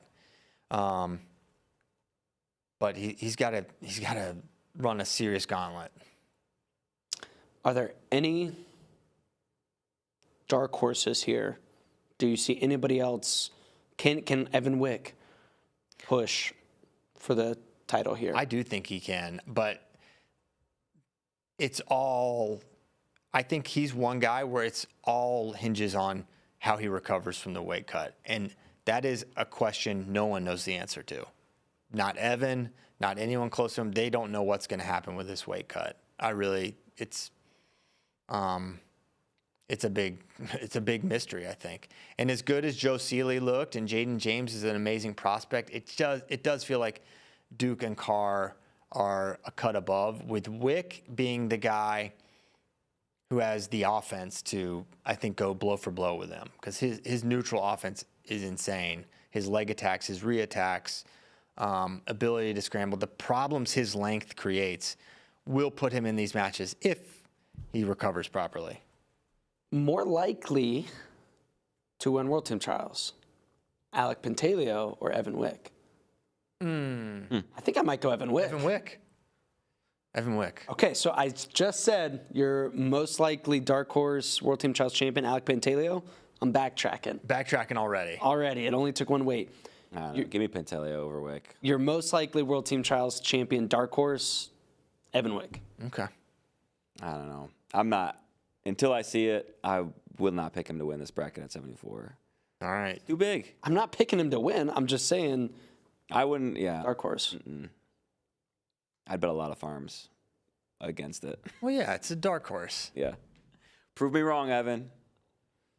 but he's got to run a serious gauntlet. Are there any dark horses here? Do you see anybody else? Can Evan Wick push for the title here? I do think he can, but it's all. I think he's one guy where it's all hinges on how he recovers from the weight cut, and that is a question no one knows the answer to. Not Evan, not anyone close to him. They don't know what's going to happen with this weight cut. It's a big mystery, I think. And as good as Joe Seeley looked, and Jaden James is an amazing prospect, it does feel like Duke and Carr are a cut above, with Wick being the guy who has the offense to, I think, go blow for blow with them, because his neutral offense is insane. His leg attacks, his re-attacks, ability to scramble, the problems his length creates will put him in these matches if he recovers properly. More likely to win World Team Trials, Alec Pantaleo or Evan Wick? I think I might go Evan Wick. Evan Wick. Okay, so I just said your most likely dark horse World Team Trials champion, Alec Pantaleo. I'm backtracking. Backtracking already. Already. It only took one weight. Give me Pantaleo over Wick. Your most likely World Team Trials champion, dark horse, Evan Wick. Okay. I don't know. I'm not. Until I see it, I will not pick him to win this bracket at 74. All right. Too big. I'm not picking him to win. I'm just saying I wouldn't, yeah. dark horse. I'd bet a lot of farms against it. Well, yeah, it's a dark horse. Yeah. Prove me wrong, Evan.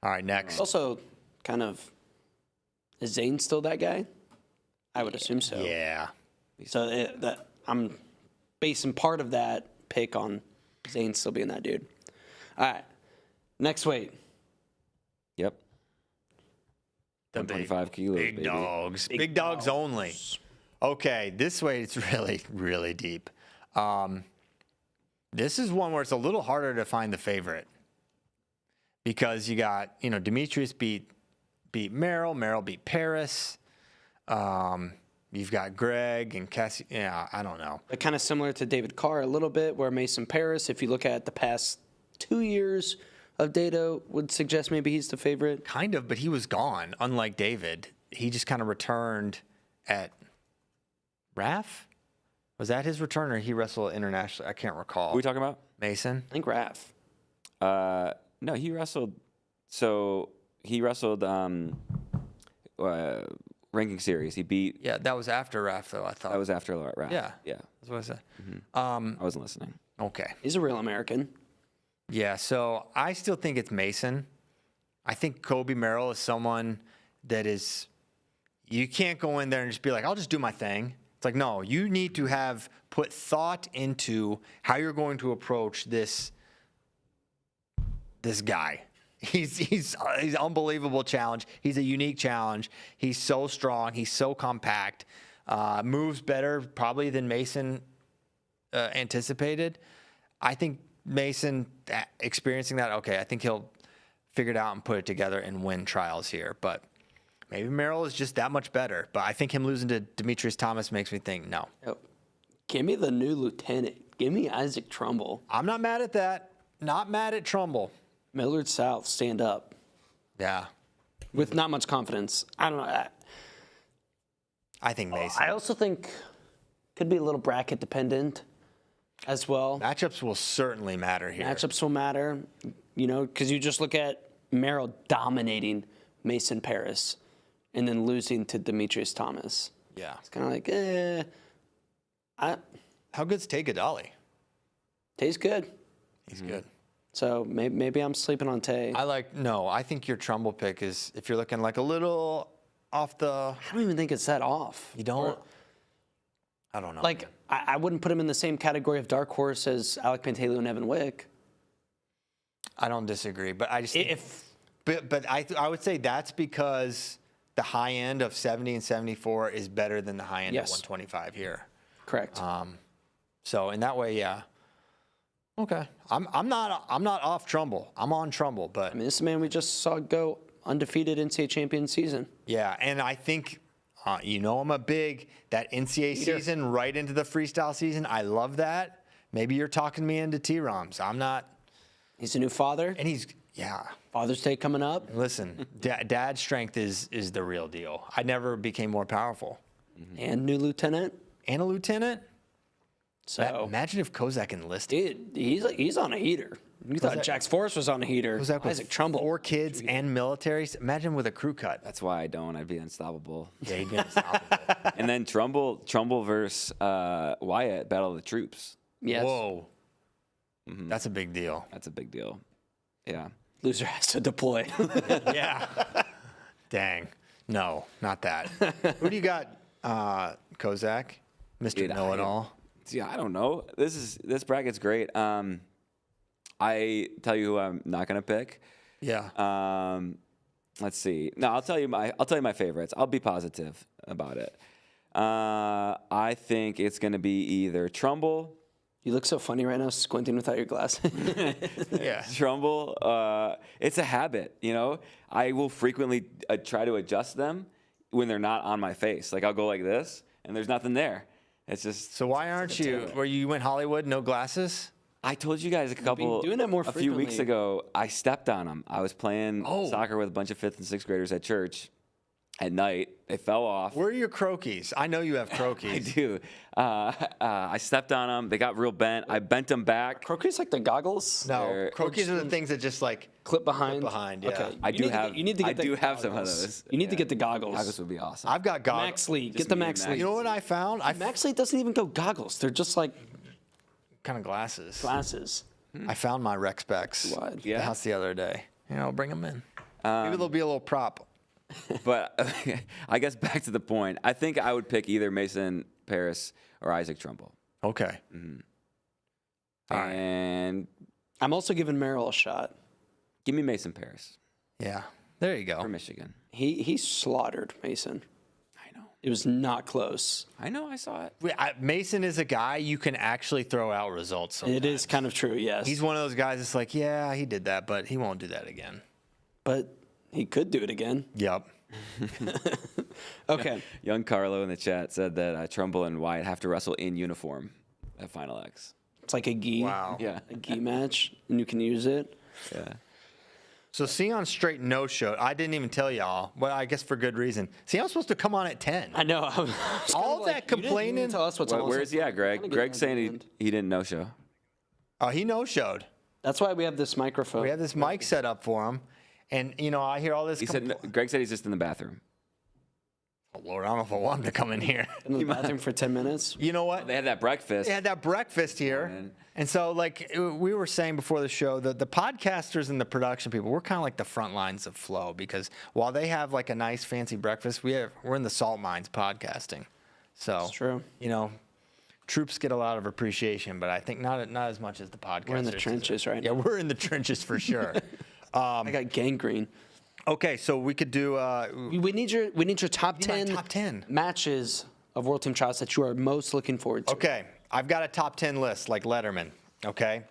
All right, next. Also, kind of, is Zane still that guy? I would assume so. Yeah. So I'm basing part of that pick on Zane still being that dude. All right. Next weight. Yep. The 125 kilos, big baby. dogs. Big dogs only. Okay, this way it's really, really deep. This is one where it's a little harder to find the favorite, because you got, Demetrius beat Merrill beat Paris. You've got Greg and Cassie. Yeah, I don't know. But kind of similar to David Carr a little bit, where Mason Paris, if you look at the past 2 years of data, would suggest maybe he's the favorite. Kind of, but he was gone. Unlike David, he just kind of returned at RAF. Was that his return, or he wrestled internationally? I can't recall. Who are we talking about? Mason? I think Raph. No, he wrestled. So he wrestled ranking series. He beat. Yeah, that was after RAF, though, I thought. That was after Raph. Yeah. Yeah. That's what I said. I wasn't listening. Okay. He's a real American. Yeah, so I still think it's Mason. I think Kobe Merrill is someone that is, you can't go in there and just be like, I'll just do my thing. It's like, no, you need to have put thought into how you're going to approach this guy. He's unbelievable challenge. He's a unique challenge. He's so strong. He's so compact. Moves better probably than Mason anticipated. I think Mason experiencing that, okay, I think he'll figure it out and put it together and win trials here. But maybe Merrill is just that much better. But I think him losing to Demetrius Thomas makes me think no. Oh, give me the new lieutenant. Give me Isaac Trumbull. I'm not mad at that. Not mad at Trumbull. Millard South, stand up. Yeah. With not much confidence. I don't know. I think Mason. I also think could be a little bracket dependent as well. Matchups will certainly matter here. Matchups will matter, because you just look at Merrill dominating Mason Paris and then losing to Demetrius Thomas. Yeah. It's kind of like, How good's Tay Gadali? Tay's good. He's good. So maybe I'm sleeping on Tay. I think your Trumbull pick is, if you're looking like a little off the. I don't even think it's that off. You don't? I don't know. Like, I wouldn't put him in the same category of dark horse as Alec Pantaleo and Evan Wick. I don't disagree, but I just. But I would say that's because the high end of 70 and 74 is better than the high end of 125 here. Correct. So in that way, yeah. Okay. I'm not off Trumbull. I'm on Trumbull, but I mean, this is a man we just saw go undefeated NCAA champion season. yeah, and I think I'm a big that NCAA season right into the freestyle season. I love that. Maybe you're talking me into T-Roms. I'm not. He's a new father. And Father's Day coming up. listen, dad's strength is the real deal. I never became more powerful. And new lieutenant. And a lieutenant. So Imagine if Kozak enlisted. dude, he's on a heater. You thought Jax Forrest was on a heater. Kozak with Isaac Trumbull. 4 kids and militaries. Imagine with a crew cut. That's why I don't. I'd be unstoppable. Yeah, he'd be unstoppable. And then Trumbull versus Wyatt, Battle of the Troops. Yes. Whoa. That's a big deal. That's a big deal. Yeah. Loser has to deploy. Yeah. Dang. No, not that. Who do you got, Kozak? Mr. Dude, Know-It-All? Yeah, I don't know. This bracket's great. I tell you who I'm not gonna pick. Yeah. Let's see. No, I'll tell you my favorites. I'll be positive about it. I think it's gonna be either Trumbull. You look so funny right now, squinting without your glasses. Yeah. Trumbull. It's a habit, you know. I will frequently try to adjust them when they're not on my face. Like I'll go like this, and there's nothing there. It's just. So why aren't you? Where you went Hollywood, no glasses? I told you guys doing that more a few weeks frequently. ago. I stepped on them. I was playing soccer with a bunch of 5th and 6th graders at church. At night, they fell off. Where are your croquis? I know you have croquis. I do. I stepped on them. They got real bent. I bent them back. Croquis like the goggles? No, They're- croquis are the things that just like Clip behind? yeah. Okay. I do have. You need to I get the do have some of goggles. those. You need to get the goggles. Goggles would be awesome. I've got goggles. Max Lee. Get Just the me and Max Max. Lee. You know what I found? Max Lee doesn't even go goggles. They're just like kind of glasses. glasses. I found my Rec Specs What? at Yeah? the house the other day. You know, bring them in. Maybe there'll be a little prop. But I guess back to the point. I think I would pick either Mason Paris or Isaac Trumbull. Okay. All right. And I'm also giving Merrill a shot. give me Mason Paris Yeah. There you for go. Michigan. He slaughtered Mason. I know. It was not close. I know. I saw it. Mason is a guy you can actually throw out results. Sometimes. It is kind of true, yes. He's one of those guys that's like, yeah, he did that, but he won't do that again. But he could do it again. Yep. Okay. Young Carlo in the chat said that Trumbull and Wyatt have to wrestle in uniform at Final X. It's like a gi. Wow. Yeah. A gi match, and you can use it. Yeah. So Cyon straight no-showed. I didn't even tell y'all, but I guess for good reason. Cyon's supposed to come on at 10. I know. All that complaining. Tell us what's Where is he at, Greg? Greg's saying he didn't no-show. Oh, he no-showed. That's why we have this microphone. We have this mic set up for him. And, you know, I hear all this. He said Greg said he's just in the bathroom. Oh, Lord, I don't know if I want him to come in here. in the bathroom for 10 minutes. You know what? They had that breakfast. They had that breakfast here. Man. And so, like we were saying before the show, the podcasters and the production people, we're kind of like the front lines of Flow because while they have like a nice fancy breakfast, we're in the salt mines podcasting. So, It's true. You know, troops get a lot of appreciation, but I think not as much as the podcasters. We're in the trenches right Yeah, now. we're in the trenches for sure. I got gangrene. Okay, so we could do. We need your top Need my 10 top 10. matches of World Team Trials that you are most looking forward to. Okay, I've got a top 10 list like Letterman. Okay,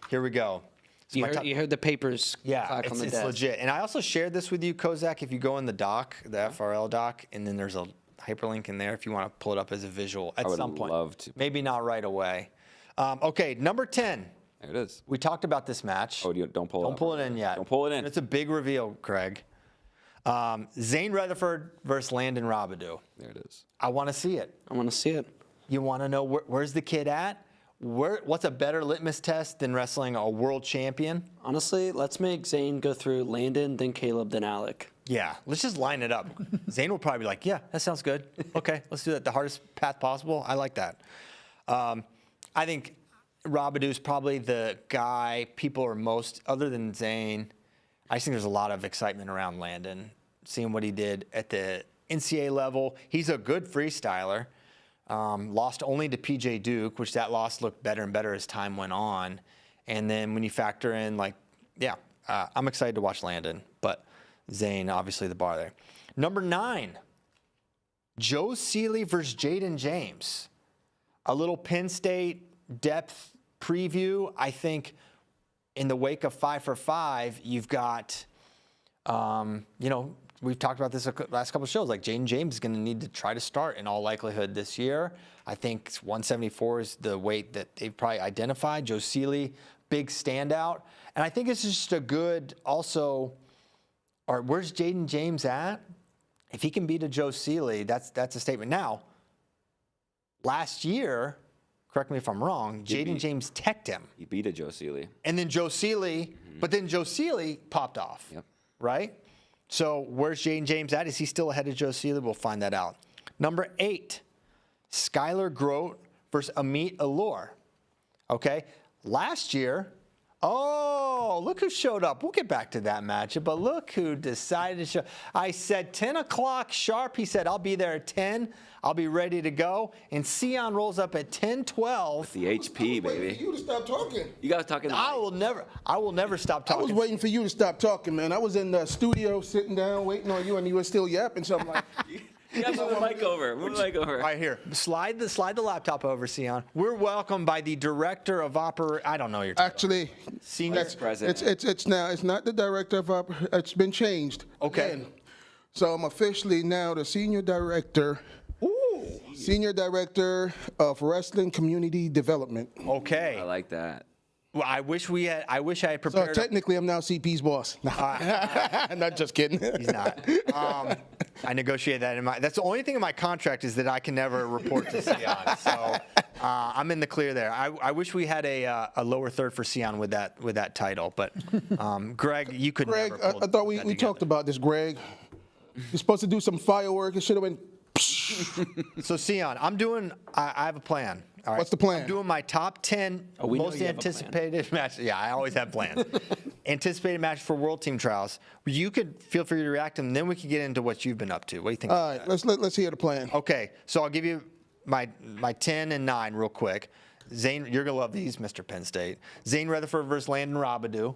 here we go. So You my heard, top- you heard the papers Yeah, clack on the it's desk. legit. And I also shared this with you, Kozak. If you go in the doc, the FRL doc, and then there's a hyperlink in there if you want to pull it up as a visual at I would some point. love to. Maybe not right away. Okay, number 10. There it is. We talked about this match. Oh, don't pull it Don't up. pull it in yet. Don't pull it in. It's a big reveal, Craig. Zane Rutherford versus Landon Robidoux. There it is. I want to see it. I want to see it. You want to know where's the kid at? What's a better litmus test than wrestling a world champion? Honestly, let's make Zane go through Landon, then Caleb, then Alec. Yeah, let's just line it up. Zane will probably be like, yeah, that sounds good. Okay, let's do that. The hardest path possible. I like that. I think Robidoux's probably the guy people are most, other than Zane, I just think there's a lot of excitement around Landon, seeing what he did at the NCAA level. He's a good freestyler. Lost only to PJ Duke, which that loss looked better and better as time went on. And then when you factor in, like, yeah, I'm excited to watch Landon, but Zane, obviously the bar there. Number 9, Joe Seeley versus Jaden James. A little Penn State depth preview. I think in the wake of 5 for 5, you've got, we've talked about this the last couple of shows. Like Jaden James is going to need to try to start in all likelihood this year. I think 174 is the weight that they've probably identified. Joe Seeley, big standout. And I think it's just a good also, or where's Jaden James at? If he can beat a Joe Seeley, that's a statement. Now, last year, correct me if I'm wrong, Jaden James teched him. He beat a Joe Seeley. And then Joe Seeley, but then Joe Seeley popped off. Yep. Right? So where's Jaden James at? Is he still ahead of Joe Seeley? We'll find that out. Number 8, Skylar Grote versus Amit Allure. Okay? Last year, look who showed up. We'll get back to that matchup, but look who decided to show. I said 10 o'clock sharp. He said, I'll be there at 10. I'll be ready to go. And Cyon rolls up at 10:12. The HP, baby. You to stop talking. You got to talk in the I will never stop I talking. was waiting for you to stop talking, man. I was in the studio sitting down waiting on you, and you were still yapping. So I'm like, You got to move the mic over. Move the mic over. Right here. Slide the laptop over, Cyon. We're welcomed by the director of I don't know your title. actually, Senior President. it's now. It's not the director of it's been changed. Okay. Again. So I'm officially now the senior director. Senior Director of Wrestling Community Development. Okay. I like that. Well, I wish I had So prepared. technically, I'm now CP's boss. Not just kidding. He's not. I negotiated that that's the only thing in my contract is that I can never report to Cyon. So I'm in the clear there. I wish we had a lower third for Cyon with that title, but Greg, you could Greg, never. I thought we talked about this, Greg. You're supposed to do some firework. It should have been. So Cyon, I have a plan. All right. What's the plan? I'm doing my top 10 we know most you have a plan. anticipated matches. Yeah, I always have plans. Anticipated matches for World Team Trials. You could feel free to react, and then we can get into what you've been up to. What do you think? All right, let's hear the plan. Okay, so I'll give you my 10 and 9 real quick. Zane, you're gonna love these, Mr. Penn State. Zane Rutherford versus Landon Robidoux.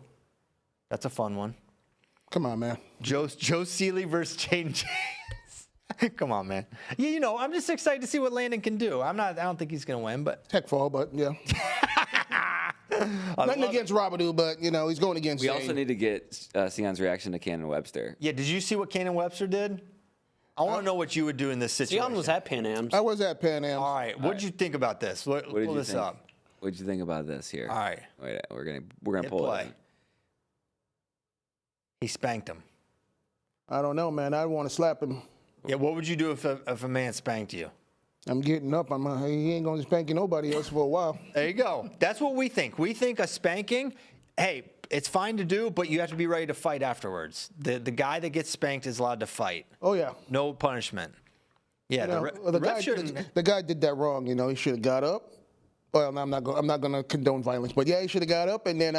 That's a fun one. Come on, man. Joe Seeley versus Jaden James. Come on, man. Yeah, I'm just excited to see what Landon can do. I don't think he's gonna win, but Tech fall, but yeah. Nothing against Robidoux, but he's going against. We Shane. also need to get Sion's reaction to Cannon Webster. yeah, did you see what Cannon Webster did? I want to know what you would do in this situation. Cyon was at Pan Am's. I was at Pan Am. All right, what did you think about this? What did Pull you this think? up. What did you think about this here? All right, Wait, we're gonna hit pull play. it. He spanked him. I don't know, man. I want to slap him. Yeah, what would you do if a man spanked you? I'm getting up. He ain't going to spank nobody else for a while. There you go. That's what we think. We think a spanking, hey, it's fine to do, but you have to be ready to fight afterwards. The guy that gets spanked is allowed to fight. Oh yeah. No punishment. Yeah, The guy did that wrong. He should have got up. Well, I'm not going to condone violence, but yeah, he should have got up and then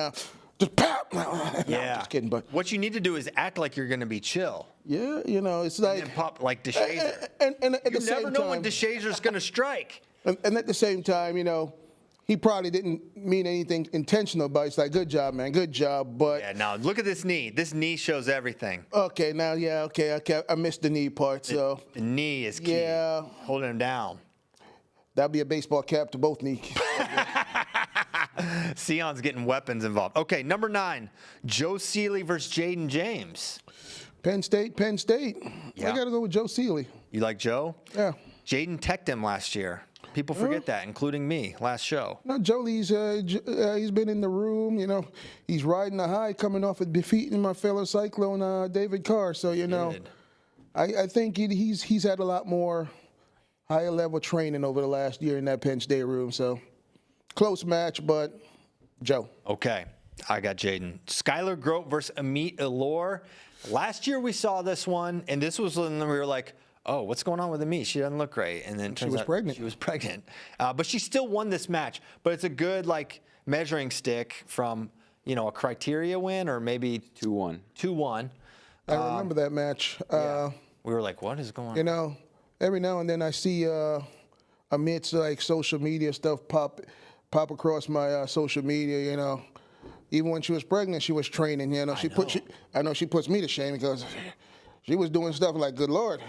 just pop. No, yeah. I'm just kidding. But what you need to do is act like you're going to be chill. yeah, it's like And pop like DeShazer. and at You the same never know time, when DeShazer's going to strike. and at the same time, he probably didn't mean anything intentional, but it's like, good job, man, good job. But Yeah, now look at this knee. This knee shows everything. okay, now I missed the knee part, so The knee is key. Yeah. Holding him down. that'd be a baseball cap to both knees. Cyon's getting weapons involved. Okay, number 9, Joe Seeley versus Jaden James. Penn State. Yeah. I got to go with Joe Seeley. You like Joe? Yeah. Jaden teched him last year. People forget that, including me, last show. No, Jolie's he's been in the room. He's riding the high, coming off of defeating my fellow Cyclone David Carr. So Good. I think he's had a lot more higher level training over the last year in that Penn State room. So close match, but Joe. Okay, I got Jaden. Skylar Grote versus Amit Allure. Last year we saw this one, and this was when we were like, oh, what's going on with Amit? She doesn't look great. And then was pregnant. She was pregnant. But she still won this match. But it's a good measuring stick from a criteria win or maybe 2-1. 2-1. I remember that match. We were like, what is going on? Every now and then I see Amit's social media stuff pop across my social media. Even when she was pregnant, she was training. I know she puts me to shame because she was doing stuff like, good Lord.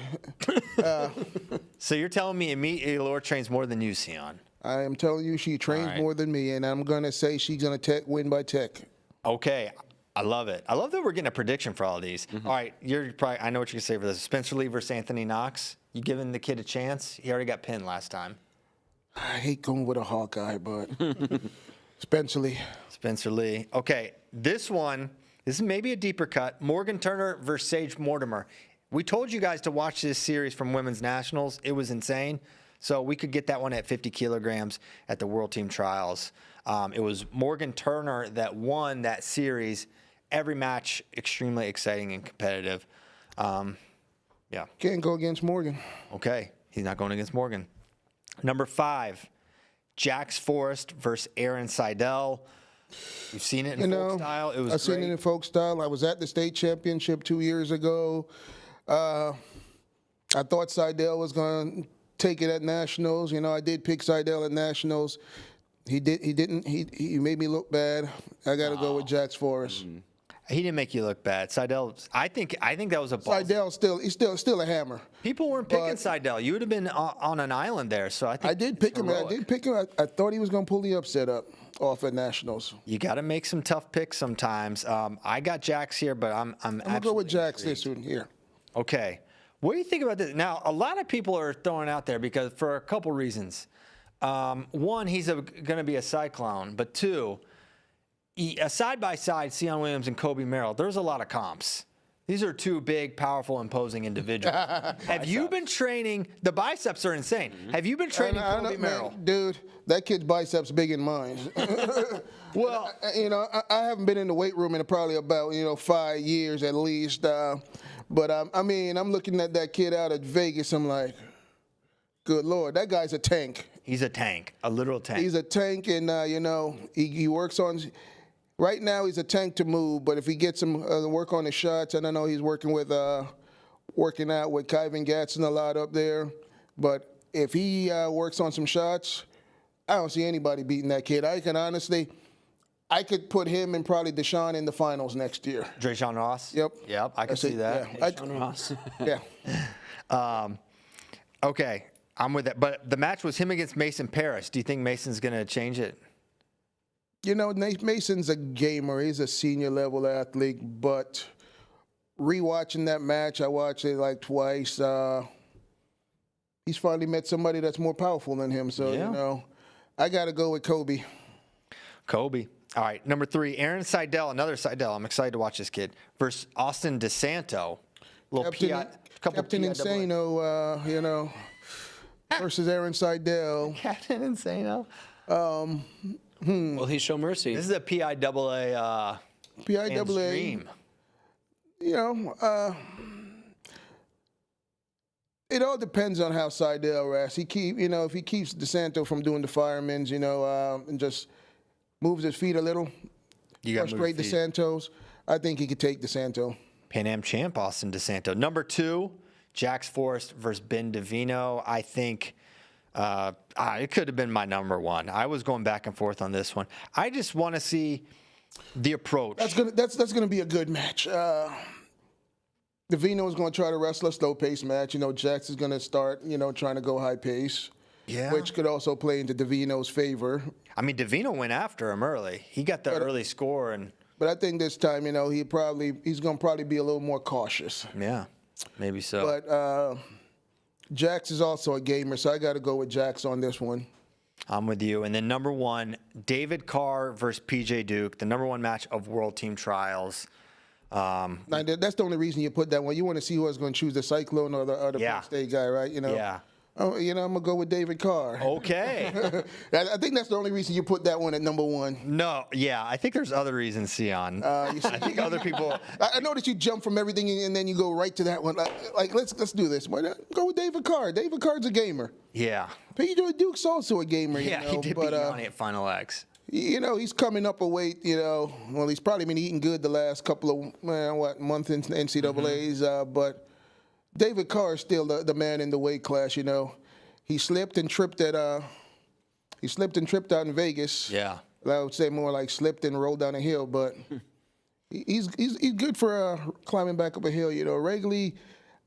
So you're telling me Amit Allure trains more than you, Cyon? I am telling you, she trains right. more than me, and I'm gonna say she's gonna win by tech. Okay, I love it. I love that we're getting a prediction for all of these. All right, I know what you're gonna say for this. Spencer Lee versus Anthony Knox. You giving the kid a chance? He already got pinned last time. I hate going with a Hawkeye, but Spencer Lee. Spencer Lee. Okay, this is maybe a deeper cut. Morgan Turner versus Sage Mortimer. We told you guys to watch this series from Women's Nationals. It was insane. So we could get that one at 50 kilograms at the World Team Trials. It was Morgan Turner that won that series. Every match extremely exciting and competitive. Yeah. Can't go against Morgan. Okay. He's not going against Morgan. Number 5, Jax Forrest versus Aaron Seidel. We've seen it in folk style. It was I've seen it in folk style. I was at the state championship 2 years ago. I thought Seidel was going to take it at nationals. I did pick Seidel at nationals. He didn't. He made me look bad. I got to go with Jax Forrest. He didn't make you look bad. Seidel, I think that was a ball. Seidel he's still a hammer. People weren't picking Seidel. You would have been on an island there. So I did pick him. I thought he was going to pull the upset off at nationals. You got to make some tough picks sometimes. I got Jax here, but I'm gonna go with Jax this one here. Okay. What do you think about this? Now, a lot of people are throwing out there because for a couple reasons. One, he's going to be a cyclone, but two, a side-by-side, Cyon Williams and Kobe Merrill, there's a lot of comps. These are two big, powerful, imposing individuals. Have you been training? The biceps are insane. Have you been training Kobe Merrill? Man, dude, that kid's biceps big in mine. Well, I haven't been in the weight room in probably about 5 years at least. But I'm looking at that kid out at Vegas. I'm like, good Lord, that guy's a tank. He's a tank, a literal tank. He's a tank, and he works on. Right now, he's a tank to move, but if he gets him work on his shots, and I know he's working out with Kyvan Gatson a lot up there, but if he works on some shots, I don't see anybody beating that kid. I could put him and probably Deshaun in the finals next year. Drayshawn Ross? Yep. I can see that. Yeah, Drayshawn Ross. Yeah. Okay, I'm with that. But the match was him against Mason Parris. Do you think Mason's going to change it? Mason's a gamer. He's a senior level athlete, but rewatching that match, I watched it like twice. He's finally met somebody that's more powerful than him. So, I got to go with Kobe. Kobe. All right, number 3, Aaron Seidel, another Seidel. I'm excited to watch this kid. Versus Austin DeSanto. Captain Insano, versus Aaron Seidel. Captain Insano. Will he show mercy? This is a PIAA stream. It all depends on how Seidel rests. If he keeps DeSanto from doing the firemen's, and just moves his feet a little, frustrate DeSanto's, I think he could take DeSanto. Pan Am champ Austin DeSanto. Number 2, Jax Forrest versus Ben Davino. I think it could have been my number 1. I was going back and forth on this one. I just want to see the approach. That's gonna be a good match. Davino is going to try to wrestle a slow pace match. Jax is going to start, trying to go high pace. Yeah. Which could also play into Davino's favor. I mean, Davino went after him early. He got the early score, but I think this time, he's going to probably be a little more cautious. Yeah, maybe so. But Jax is also a gamer, so I got to go with Jax on this one. I'm with you. And then number 1, David Carr versus PJ Duke, the number 1 match of World Team Trials. Now, that's the only reason you put that one. You want to see who is going to choose the Cyclone or the Penn State guy, right? Yeah. I'm going to go with David Carr. Okay. I think that's the only reason you put that one at number 1. No, yeah. I think there's other reasons, Cyon. I think other people. I know that you jump from everything and then you go right to that one. Like let's do this. Why not go with David Carr? David Carr's a gamer. Yeah. PJ Duke's also a gamer. Yeah, he did beat Yanni at Final X. He's coming up a weight, well, he's probably been eating good the last couple of, months in NCAAs, but David Carr is still the man in the weight class, He slipped and tripped out in Vegas. Yeah. I would say more like slipped and rolled down a hill, but he's good for climbing back up a hill, Regularly,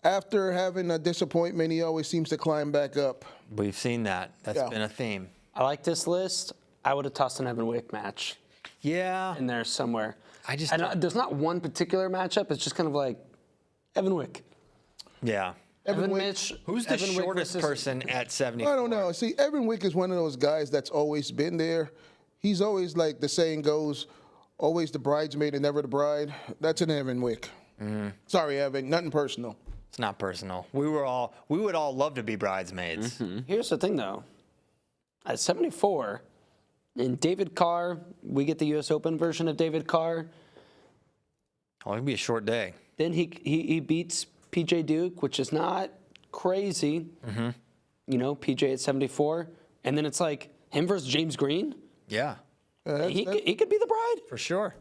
after having a disappointment, he always seems to climb back up. We've seen that. That's been a theme. I like this list. I would have tossed an Evan Wick match. Yeah. In there somewhere. There's not one particular matchup. It's just kind of like Evan Wick. Yeah. Evan Mitch. Who's the shortest person at 74? I don't know. See, Evan Wick is one of those guys that's always been there. He's always, like the saying goes, always the bridesmaid and never the bride. That's an Evan Wick. Mm-hmm. Sorry, Evan. Nothing personal. It's not personal. We would all love to be bridesmaids. Here's the thing, though. At 74, and David Carr, we get the U.S. Open version of David Carr. Oh, it'd be a short day. Then he beats P.J. Duke, which is not crazy. You know, P.J. at 74. And then it's like him versus James Green. Yeah, He could be the bride. for sure.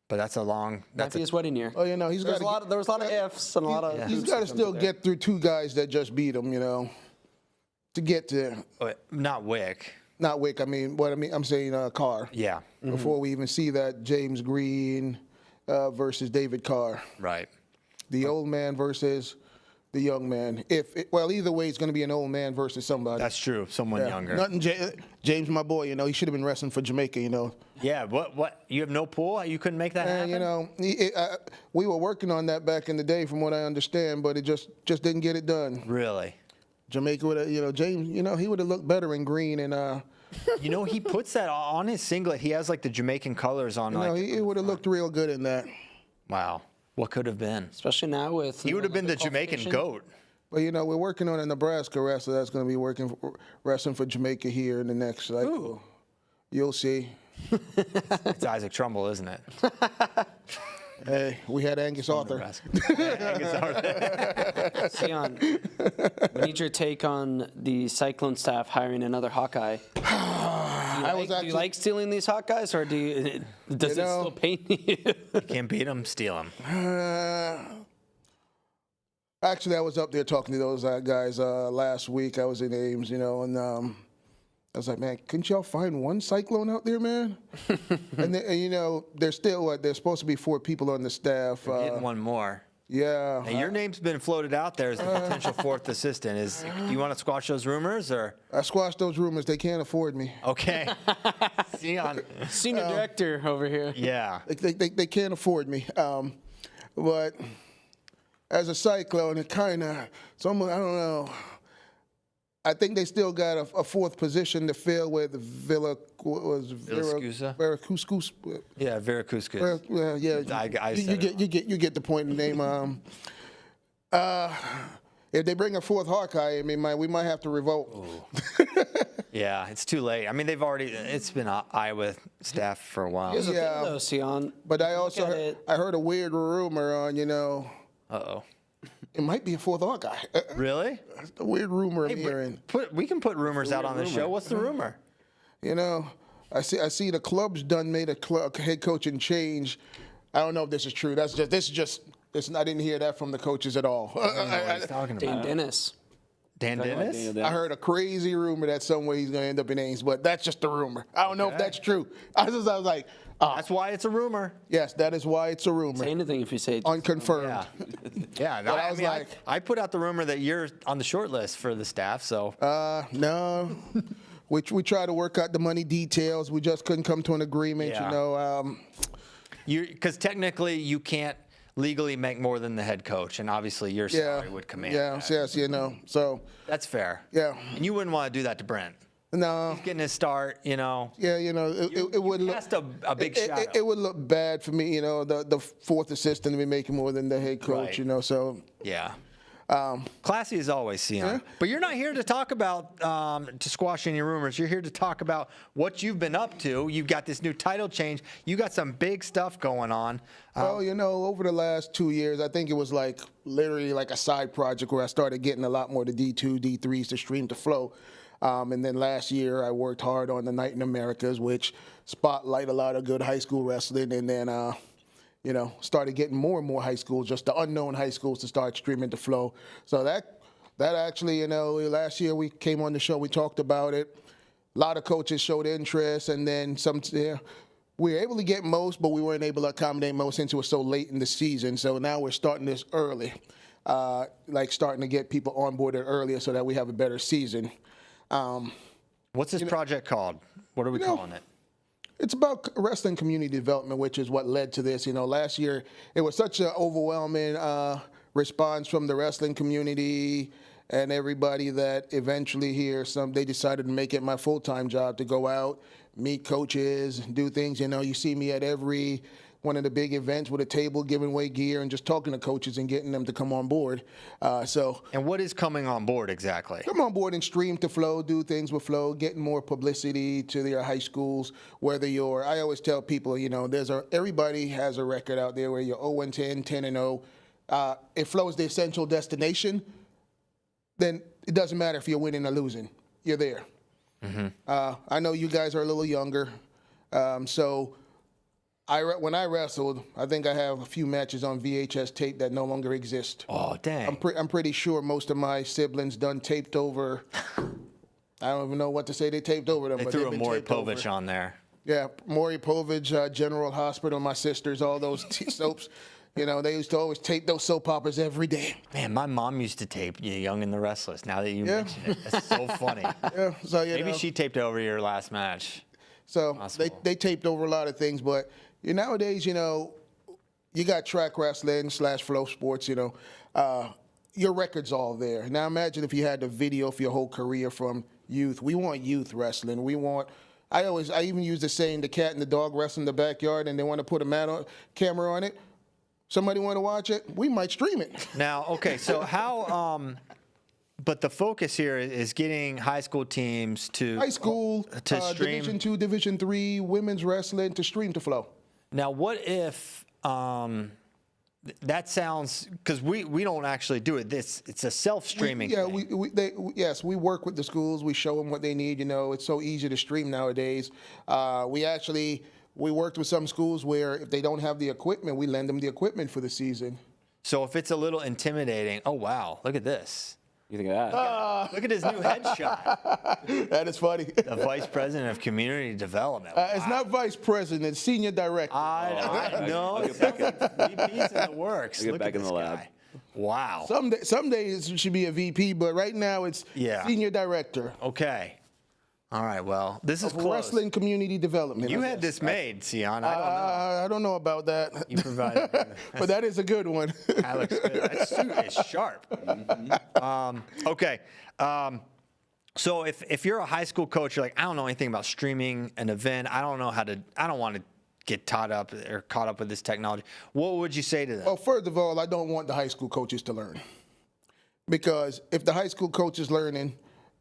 But that's a long. Might be his wedding year. Oh, you know, There was a lot of ifs and a lot of. He's hoops got to to come still there. get through two guys that just beat him, you know, to get to Not Wick. not Wick. I'm saying Carr. Yeah. Before we even see that James Green versus David Carr, Right. the old man versus the young man. Either way, it's going to be an old man versus somebody. That's true. Someone Yeah. younger. Nothing, James, my boy. You know, he should have been wrestling for Jamaica. You know. Yeah. What? You have no pool? You couldn't make that happen? And you know, we were working on that back in the day, from what I understand, but it just didn't get it done. Really? Jamaica would have, you know, James, you know, he would have looked better in green, and You know, he puts that on his singlet. He has like the Jamaican colors on. you know, he would have looked real good in that. Wow. What could have been? Especially now with. He would have been the Olympic Jamaican qualification. goat. But you know, we're working on a Nebraska wrestler that's going to be wrestling for Jamaica here in the next, like, you'll see. It's Isaac Trumbull, isn't it? Hey, we had Angus Arthur. Cyon, we need your take on the Cyclone staff hiring another Hawkeye. Do you like stealing these Hawkeyes, or does it still pain you? You can't beat him, steal him. Actually, I was up there talking to those guys last week. I was in Ames, you know, and I was like, man, couldn't y'all find one Cyclone out there, man? and you know, there's still there's supposed to be 4 people on the staff. Getting one more. Yeah. Now, your name's been floated out there as the potential 4th assistant. Do you want to squash those rumors, or? I squashed those rumors. They can't afford me. Okay. Cyon. Senior director over here. Yeah. They can't afford me. But as a Cyclone, it kind of, I don't know. I think they still got a 4th position to fill with Villascusa? Veracruz. Yeah, Veracruz. Yeah. You get the point in the name. If they bring a 4th Hawkeye, I mean, we might have to revolt. Yeah, it's too late. I mean, it's been Iowa staff for a while. Here's the thing, Yeah. though, Cyon. But I also at it. I heard a weird rumor on, you know, Uh-oh. it might be a 4th Hawkeye. Really? That's the weird rumor I'm hearing. We can put rumors out on the show. What's the rumor? You know, I see the club's made a head coaching change. I don't know if this is true. I didn't hear that from the coaches at all. I don't know what he's talking Dane about. Dennis. Dan Dennis? I heard a crazy rumor that some way he's going to end up in Ames, but that's just a rumor. I don't know if that's true. I was like, That's why it's a rumor. yes, that is why it's a rumor. Say anything if you say it. Unconfirmed. Yeah. But I was like- I put out the rumor that you're on the short list for the staff, so. No. We tried to work out the money details. We just couldn't come to an agreement, Yeah. you know. Because technically you can't legally make more than the head coach, and obviously your salary would command that. Yes, you know. So, That's fair. yeah. And you wouldn't want to do that to Brent. No. Getting his start, you know. Yeah, you know, it would look. Cast a big shadow. It would look bad for me, you know, the 4th assistant to be making more than the head coach, Right. you know. So, Yeah. Classy as always, Cyon. But you're not here to talk about to squash any rumors. You're here to talk about what you've been up to. You've got this new title change. You got some big stuff going on. well, you know, over the last 2 years, I think it was like literally like a side project where I started getting a lot more to D2, D3s to stream to Flow. And then last year, I worked hard on the Night in Americas, which spotlight a lot of good high school wrestling. And then, you know, started getting more and more high schools, just the unknown high schools, to start streaming to Flow. So that actually, you know, last year we came on the show, we talked about it. A lot of coaches showed interest, and then we were able to get most, but we weren't able to accommodate most since it was so late in the season. So now we're starting this early, starting to get people onboarded earlier so that we have a better season. What's this project called? What are we calling it? It's about wrestling community development, which is what led to this. You know, last year it was such an overwhelming response from the wrestling community and everybody that eventually they decided to make it my full-time job to go out, meet coaches, do things. You know, you see me at every one of the big events with a table, giving away gear, and just talking to coaches and getting them to come on board. And what is coming on board exactly? Come on board and stream to Flow, do things with Flow, getting more publicity to their high schools. Whether I always tell people, everybody has a record out there where you're 0-10, 10-0. If Flow is the essential destination, then it doesn't matter if you're winning or losing. You're there. I know you guys are a little younger, so when I wrestled, I think I have a few matches on VHS tape that no longer exist. Oh, dang. I'm pretty sure most of my siblings done taped over. I don't even know what to say. They taped over them. They threw a Maury Povich on there. Yeah, Maury Povich, General Hospital, my sisters, all those soaps. They used to always tape those soap operas every day. Man, my mom used to tape Young and the Restless. Now that you mention it, that's so funny. Yeah, so Maybe she taped over your last match. So they taped over a lot of things, but nowadays, you got track wrestling / FloSports. Your record's all there. Now imagine if you had the video for your whole career from youth. We want youth wrestling. I even use the saying, the cat and the dog wrestle in the backyard, and they want to put a camera on it. Somebody want to watch it? We might stream it. Now, okay, so how? But the focus here is getting high school teams to stream Division II, Division III women's wrestling to stream to Flow. Now, what if that sounds, because we don't actually do it. It's a self-streaming thing. Yes, we work with the schools. We show them what they need. It's so easy to stream nowadays. We worked with some schools where if they don't have the equipment, we lend them the equipment for the season. So if it's a little intimidating, oh, wow, look at this. You think of that? Look at his new headshot. That is funny. The Vice President of Community Development. Wow. It's not Vice President, it's Senior Director. I know. VP's in the works. I'll get back in the lab. Guy. Wow. Some days it should be a VP, but right now it's Senior Director. Okay. All right, well, this is close. Wrestling Community Development. You had this made, Cyon. I don't know about that. You provided. But that is a good one. That looks good. That suit is sharp. Okay. So if you're a high school coach, you're like, I don't know anything about streaming an event. I don't want to get caught up with this technology. What would you say to them? Well, first of all, I don't want the high school coaches to learn. Because if the high school coach is learning,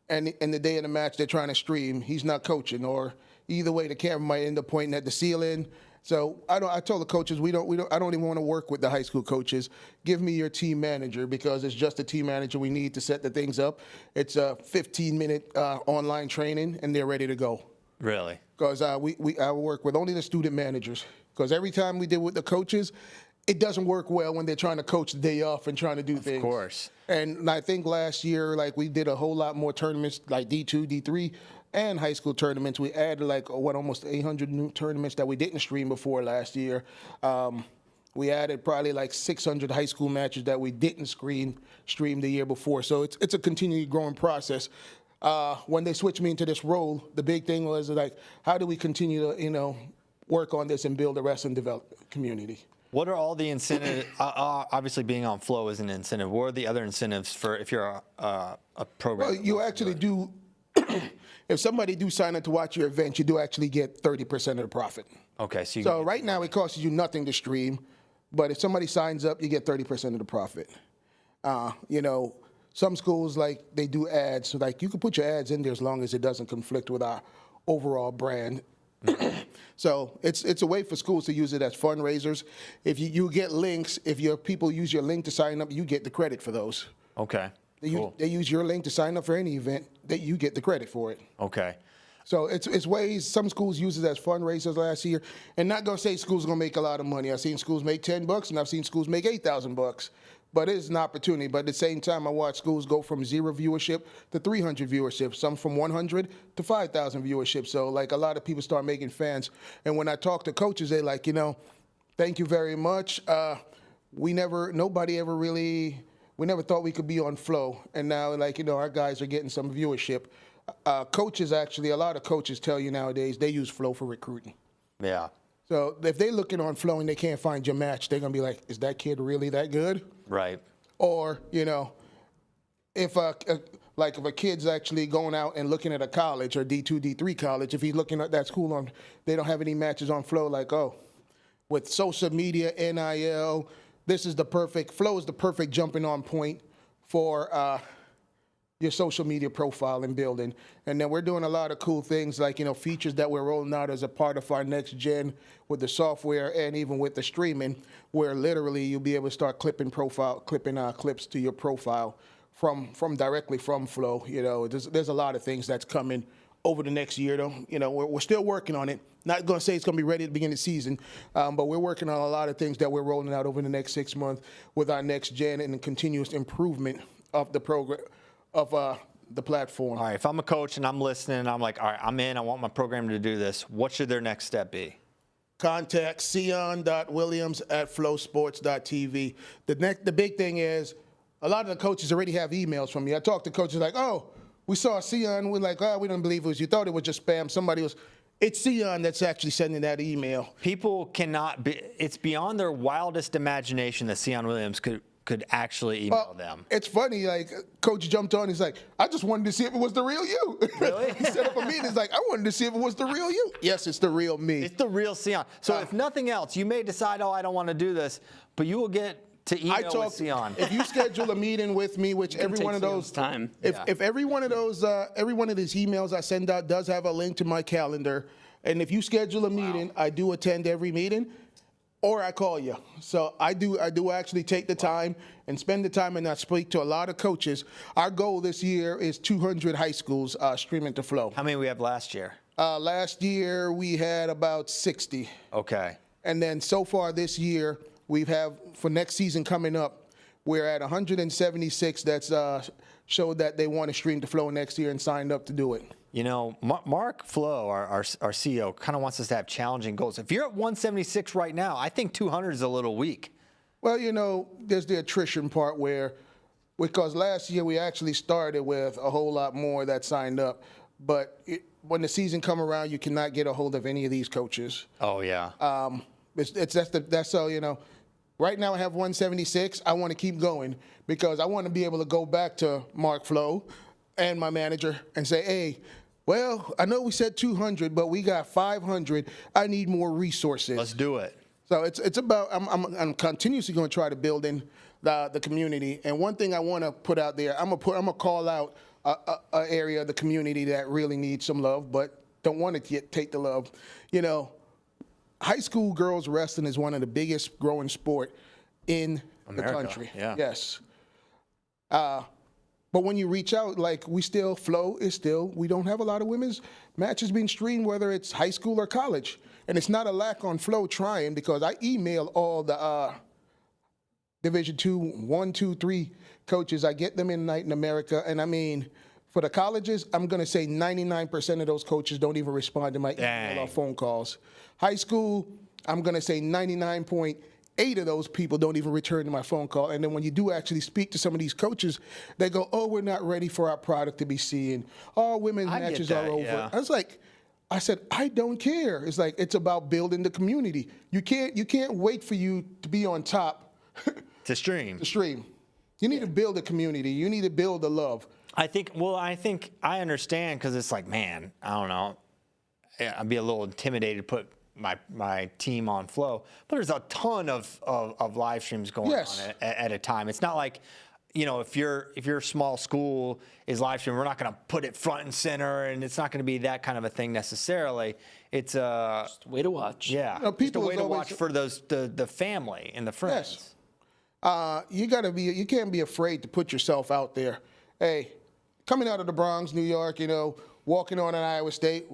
and in the day of the match they're trying to stream, he's not coaching, or either way the camera might end up pointing at the ceiling. So I told the coaches I don't even want to work with the high school coaches. Give me your team manager, because it's just a team manager we need to set the things up. It's a 15-minute online training and they're ready to go. Really? Because I work with only the student managers. Because every time we did with the coaches, it doesn't work well when they're trying to coach the day off and trying to do things. Of course. And I think last year, we did a whole lot more tournaments, like D2, D3, and high school tournaments. We added almost 800 new tournaments that we didn't stream before last year. We added probably 600 high school matches that we didn't stream the year before. So it's a continually growing process. When they switched me into this role, the big thing was how do we continue to work on this and build a wrestling development community? What are all the incentives? Obviously, being on Flow is an incentive. What are the other incentives for if you're a program? Well, you actually do. If somebody do sign up to watch your event, you do actually get 30% of the profit. Okay, so right now it costs you nothing to stream, but if somebody signs up, you get 30% of the profit. Some schools they do ads, so you can put your ads in there as long as it doesn't conflict with our overall brand. So it's a way for schools to use it as fundraisers. If you get links, if your people use your link to sign up, you get the credit for those. Okay. They use your link to sign up for any event, that you get the credit for it. Okay. So it's ways. Some schools use it as fundraisers last year, and not gonna say schools are gonna make a lot of money. I've seen schools make $10, and I've seen schools make $8,000. But it is an opportunity. But at the same time, I watch schools go from 0 viewership to 300 viewership, some from 100 to 5,000 viewership. So a lot of people start making fans. And when I talk to coaches, they thank you very much. We never thought we could be on Flow. And now our guys are getting some viewership. Coaches actually, a lot of coaches tell you nowadays they use Flow for recruiting. Yeah. So if they're looking on Flow and they can't find your match, they're going to be like, is that kid really that good? Right. Or, if a kid's actually going out and looking at a college or D2, D3 college, if he's looking at that school they don't have any matches on Flow, with social media, NIL. Flow is the perfect jumping on point for your social media profile and building. And then we're doing a lot of cool things like, features that we're rolling out as a part of our next gen with the software and even with the streaming, where literally you'll be able to start clipping clips to your profile from directly from Flow. There's a lot of things that's coming over the next year, though. We're still working on it. Not going to say it's going to be ready at the beginning of the season, but we're working on a lot of things that we're rolling out over the next 6 months with our next gen and the continuous improvement of the program, of the platform. All right, if I'm a coach and I'm listening, I'm like, all right, I'm in. I want my program to do this. What should their next step be? Contact Cyon.williams@FloSports.tv. The big thing is a lot of the coaches already have emails from me. I talk to coaches like, oh, we saw Cyon. We're like, oh, we don't believe it was you. Thought it was just spam. It's Cyon that's actually sending that email. People cannot be. It's beyond their wildest imagination that Cyon Williams could actually email them. It's funny, like, Coach jumped on, he's like, I just wanted to see if it was the real you. Really? He set up a meeting, he's like, I wanted to see if it was the real you. Yes, it's the real me. It's the real Cyon. So if nothing else, you may decide, oh, I don't want to do this, but you will get to email with Cyon. If you schedule a meeting with me, which every one of those time. If every one of those, every one of these emails I send out does have a link to my calendar, and if you schedule a meeting, I do attend every meeting. Or I call you. So I do actually take the time and spend the time, and I speak to a lot of coaches. Our goal this year is 200 high schools streaming to Flow. How many we have last year? Last year we had about 60. Okay. And then so far this year, for next season coming up, we're at 176 that's showed that they want to stream to Flow next year and signed up to do it. Mark Flo, our CEO, kind of wants us to have challenging goals. If you're at 176 right now, I think 200 is a little weak. Well, there's the attrition part because last year we actually started with a whole lot more that signed up. But when the season come around, you cannot get a hold of any of these coaches. Oh, yeah. That's so, right now I have 176. I want to keep going because I want to be able to go back to Mark Flo and my manager and say, hey, well, I know we said 200, but we got 500. I need more resources. Let's do it. So it's about I'm continuously going to try to build in the community. And one thing I want to put out there, I'm gonna call out a area of the community that really needs some love, but don't want to take the love. High school girls wrestling is one of the biggest growing sport in America, the country. Yeah. Yes. But when you reach out, like Flow is still, we don't have a lot of women's matches being streamed, whether it's high school or college. And it's not a lack on Flow trying, because I email all the Division II, 1, 2, 3 coaches. I get them in Night in America. And I mean, for the colleges, I'm going to say 99% of those coaches don't even respond to my email or phone calls. High school, I'm going to say 99.8 of those people don't even return to my phone call. And then when you do actually speak to some of these coaches, they go, oh, we're not ready for our product to be seen. All women's matches are over. Yeah. I said, I don't care. It's like, it's about building the community. You can't wait for you to be on top to stream. You need to build a community. You need to build the love. I think I understand, because it's like, man, I don't know. I'd be a little intimidated to put my team on Flow, but there's a ton of live streams going on at a time. It's not like, if your small school is live streaming, we're not going to put it front and center, and it's not going to be that kind of a thing necessarily. It's just a way to watch. Yeah, just a way to watch for the family and the friends. Yes. You can't be afraid to put yourself out there. Hey, coming out of the Bronx, New York, walking on an Iowa State.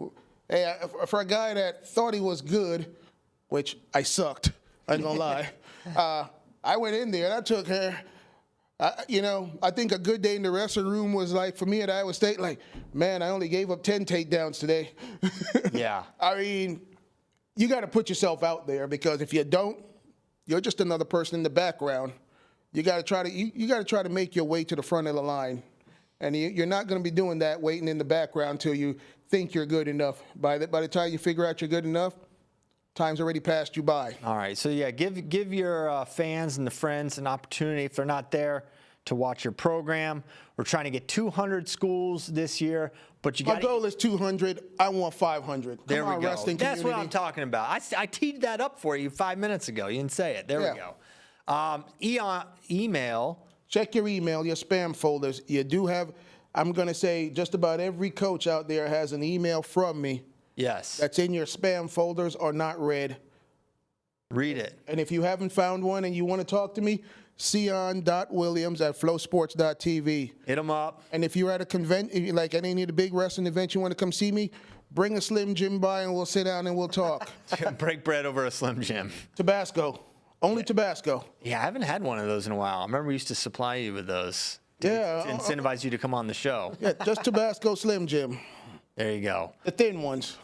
Hey, for a guy that thought he was good, which I sucked, I ain't gonna lie. I went in there and I took her. I think a good day in the wrestling room was like, for me at Iowa State, like, man, I only gave up 10 takedowns today. Yeah. I mean, you got to put yourself out there, because if you don't, you're just another person in the background. You got to try to make your way to the front of the line. And you're not going to be doing that, waiting in the background till you think you're good enough. By the time you figure out you're good enough, time's already passed you by. All right. So, yeah, give your fans and the friends an opportunity, if they're not there, to watch your program. We're trying to get 200 schools this year, but you My got goal is 200. I want 500. There Come on, we go. wrestling That's what community. I'm talking about. I teed that up for you 5 minutes ago. You didn't say it. There we go. Email. Check your email, your spam folders. You do have, I'm going to say just about every coach out there has an email from me Yes. that's in your spam folders or not read. Read it. And if you haven't found one and you want to talk to me, Cyon.Williams@FloSports.tv. Hit them up. And if you're at a convention, like at any of the big wrestling events, you want to come see me, bring a Slim Jim by and we'll sit down and we'll talk. Break bread over a Slim Jim. Tabasco. Only Tabasco. Yeah, I haven't had one of those in a while. I remember we used to supply you with those Yeah. to incentivize you to come on the show. Yeah, just Tabasco Slim Jim. There you go. The thin ones.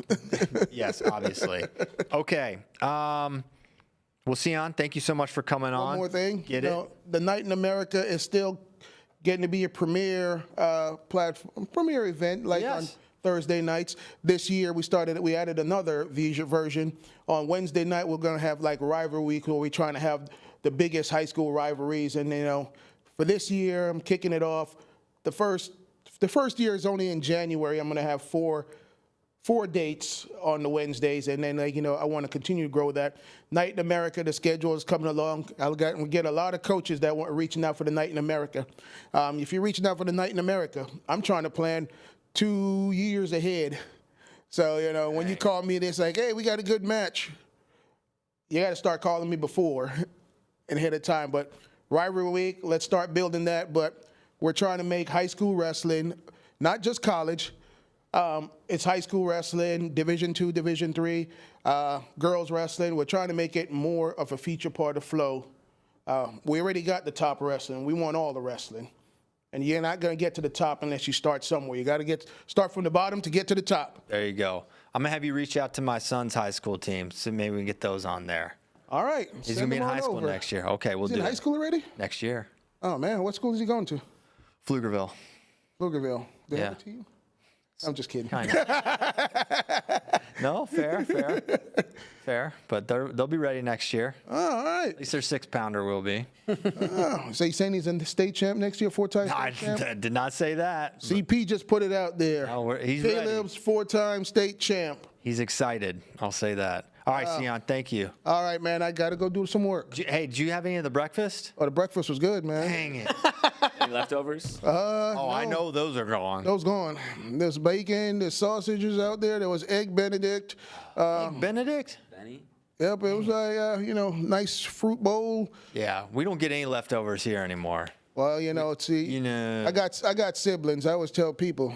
Yes, obviously. Okay. Well, Cyon, thank you so much for coming on. One more thing. Get you it? know, the Night in America is still getting to be a premier platform, premier event, like Yes. on Thursday nights. This year we added another version. On Wednesday night, we're going to have like Rivalry Week, where we're trying to have the biggest high school rivalries. And, for this year, I'm kicking it off. The first year is only in January. I'm going to have four dates on the Wednesdays, and then I want to continue to grow that. Night in America, the schedule is coming along. We get a lot of coaches that want reaching out for the Night in America. If you're reaching out for the Night in America, I'm trying to plan 2 years ahead. So when you call me, it's like, hey, we got a good match. You got to start calling me before and ahead of time. But Rivalry Week, let's start building that. But we're trying to make high school wrestling, not just college. It's high school wrestling, Division II, Division III, girls wrestling. We're trying to make it more of a feature part of Flow. We already got the top wrestling. We want all the wrestling. And you're not going to get to the top unless you start somewhere. You got to start from the bottom to get to the top. There you go. I'm going to have you reach out to my son's high school team, so maybe we can get those on there. All right. He's going to be in high school next year. Okay, we'll He's do in high it. school already? Next year. Oh, man. What school is he going to? Pflugerville. Pflugerville. They have Yeah. a team? I'm just kidding. Kind of. No, fair. But they'll be ready next year. Oh, all right. At least their 6-pounder will be. Oh, so you saying he's in the state champ next year, 4-time I state champ? did not say that. CP just put it out there. No, he's ready. Caleb's 4-time state champ. He's excited. I'll say that. All right, Cyon, thank you. All right, man. I got to go do some work. Hey, did you have any of the breakfast? Oh, the breakfast was good, man. Dang it. Any leftovers? I know those are gone. Those gone. There's bacon. There's sausages out there. There was egg Benedict. Benedict? Benny? Yep, it was like, nice fruit bowl. Yeah, we don't get any leftovers here anymore. Well, see, I got siblings. I always tell people,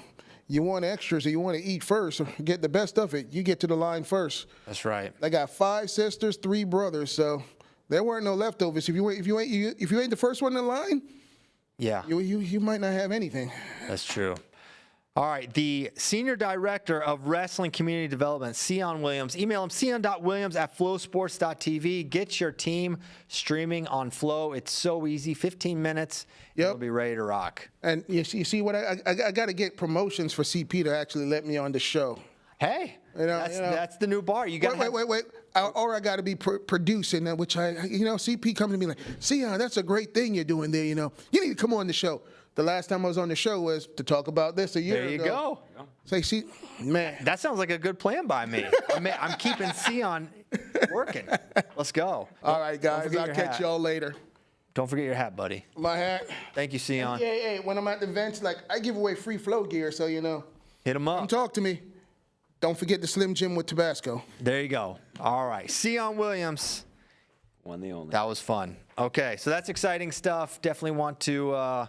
you want extras or you want to eat first, get the best of it. You get to the line first. That's right. I got 5 sisters, 3 brothers, so there weren't no leftovers. If you ain't the first one in line, Yeah, you might not have anything. that's true. All right, the Senior Director of Wrestling Community Development, Cyon Williams. Email him, cyon.williams@flowsports.tv. Get your team streaming on Flow. It's so easy, 15 minutes. Yep. You'll be ready to rock. And you see what I got to get promotions for CP to actually let me on the show. Hey, that's the new bar. You got Wait. Or I got to be producing, which CP come to me like, Cyon, that's a great thing you're doing there. You need to come on the show. The last time I was on the show was to talk about this a year ago. There you go. Say, see, man. That sounds like a good plan by me. I'm keeping Cyon working. Let's go. All right, guys. forget I'll your catch hat. y'all later. Don't forget your hat, buddy. My hat. Thank you, Cyon. Hey, when I'm at the events, I give away free Flow gear, so Hit him up. talk to me. Don't forget the Slim Jim with Tabasco. There you go. All right. Cyon Williams. One the only. That was fun. Okay, so that's exciting stuff. Definitely want to,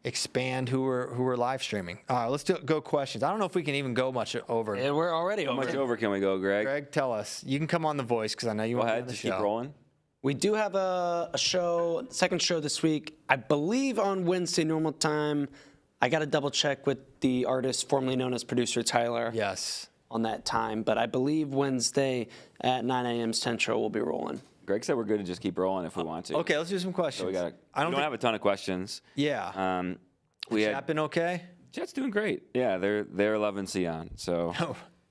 expand who we're live streaming. All right, let's go questions. I don't know if we can even go much over. And we're already How over. much over can we go, Greg? Greg, tell us. You can come on The Voice because I know you Go want to be ahead, on the just show. keep rolling. We do have a show, second show this week. I believe on Wednesday normal time. I got to double check with the artist formerly known as producer Tyler. Yes. On that time, but I believe Wednesday at 9 a.m. Central we'll be rolling. Greg said we're good to just keep rolling if we want to. Okay, let's do some questions. So we don't think- have a ton of questions. Yeah. We Chat had been okay? Chat's doing great. Yeah, they're loving Cyon. So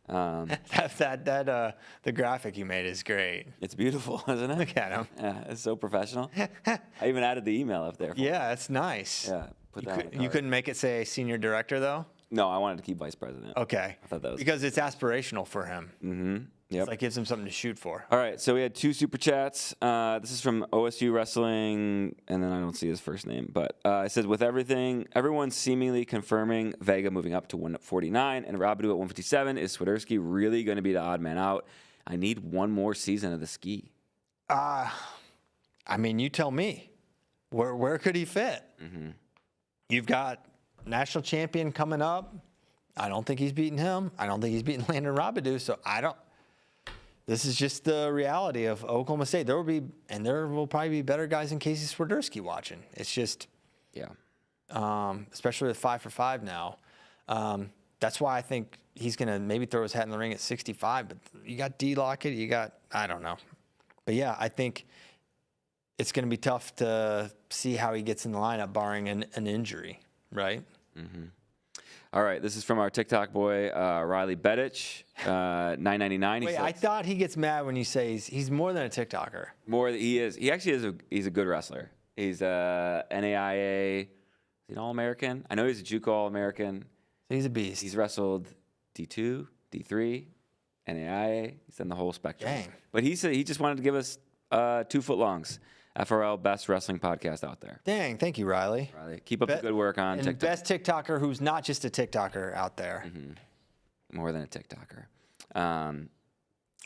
The graphic you made is great. It's beautiful, isn't it? Look at him. Yeah, it's so professional. I even added the email up there. Yeah, it's nice. Yeah, put that on the You card. couldn't make it say senior director though? No, I wanted to keep vice president. Okay. I thought that was because it's aspirational for him. Mm-hmm. Yep. It's like gives him something to shoot for. All right, so we had 2 super chats. This is from OSU Wrestling, and then I don't see his first name, but it says, with everyone seemingly confirming Vega moving up to 149 and Rabidou at 157, is Swiderski really going to be the odd man out? I need one more season of the ski. I mean, you tell me. Where could he fit? Mm-hmm. You've got national champion coming up. I don't think he's beating him. I don't think he's beating Landon Rabidou, so I don't. This is just the reality of Oklahoma State. There will probably be better guys than Casey Swiderski watching. It's just, especially with 5 for 5 now. That's why I think he's gonna maybe throw his hat in the ring at 65. But you got D Lockett, I don't know, but yeah, I think it's gonna be tough to see how he gets in the lineup, barring an injury, right? Mm-hmm. All right, this is from our TikTok boy, Riley Bedich, 999. Wait, I thought he gets mad when you say he's more than a TikToker. He is. He actually is. He's a good wrestler. He's a NAIA. Is he an All-American? I know he's a JUCO All-American. So he's a beast. He's wrestled D2, D3, NAIA. He's done the whole spectrum. Dang. But he said he just wanted to give us 2 footlongs. FRL best wrestling podcast out there. Dang, thank you, Riley. Keep up the good work on TikTok. Best TikToker who's not just a TikToker out there. Mm-hmm. More than a TikToker.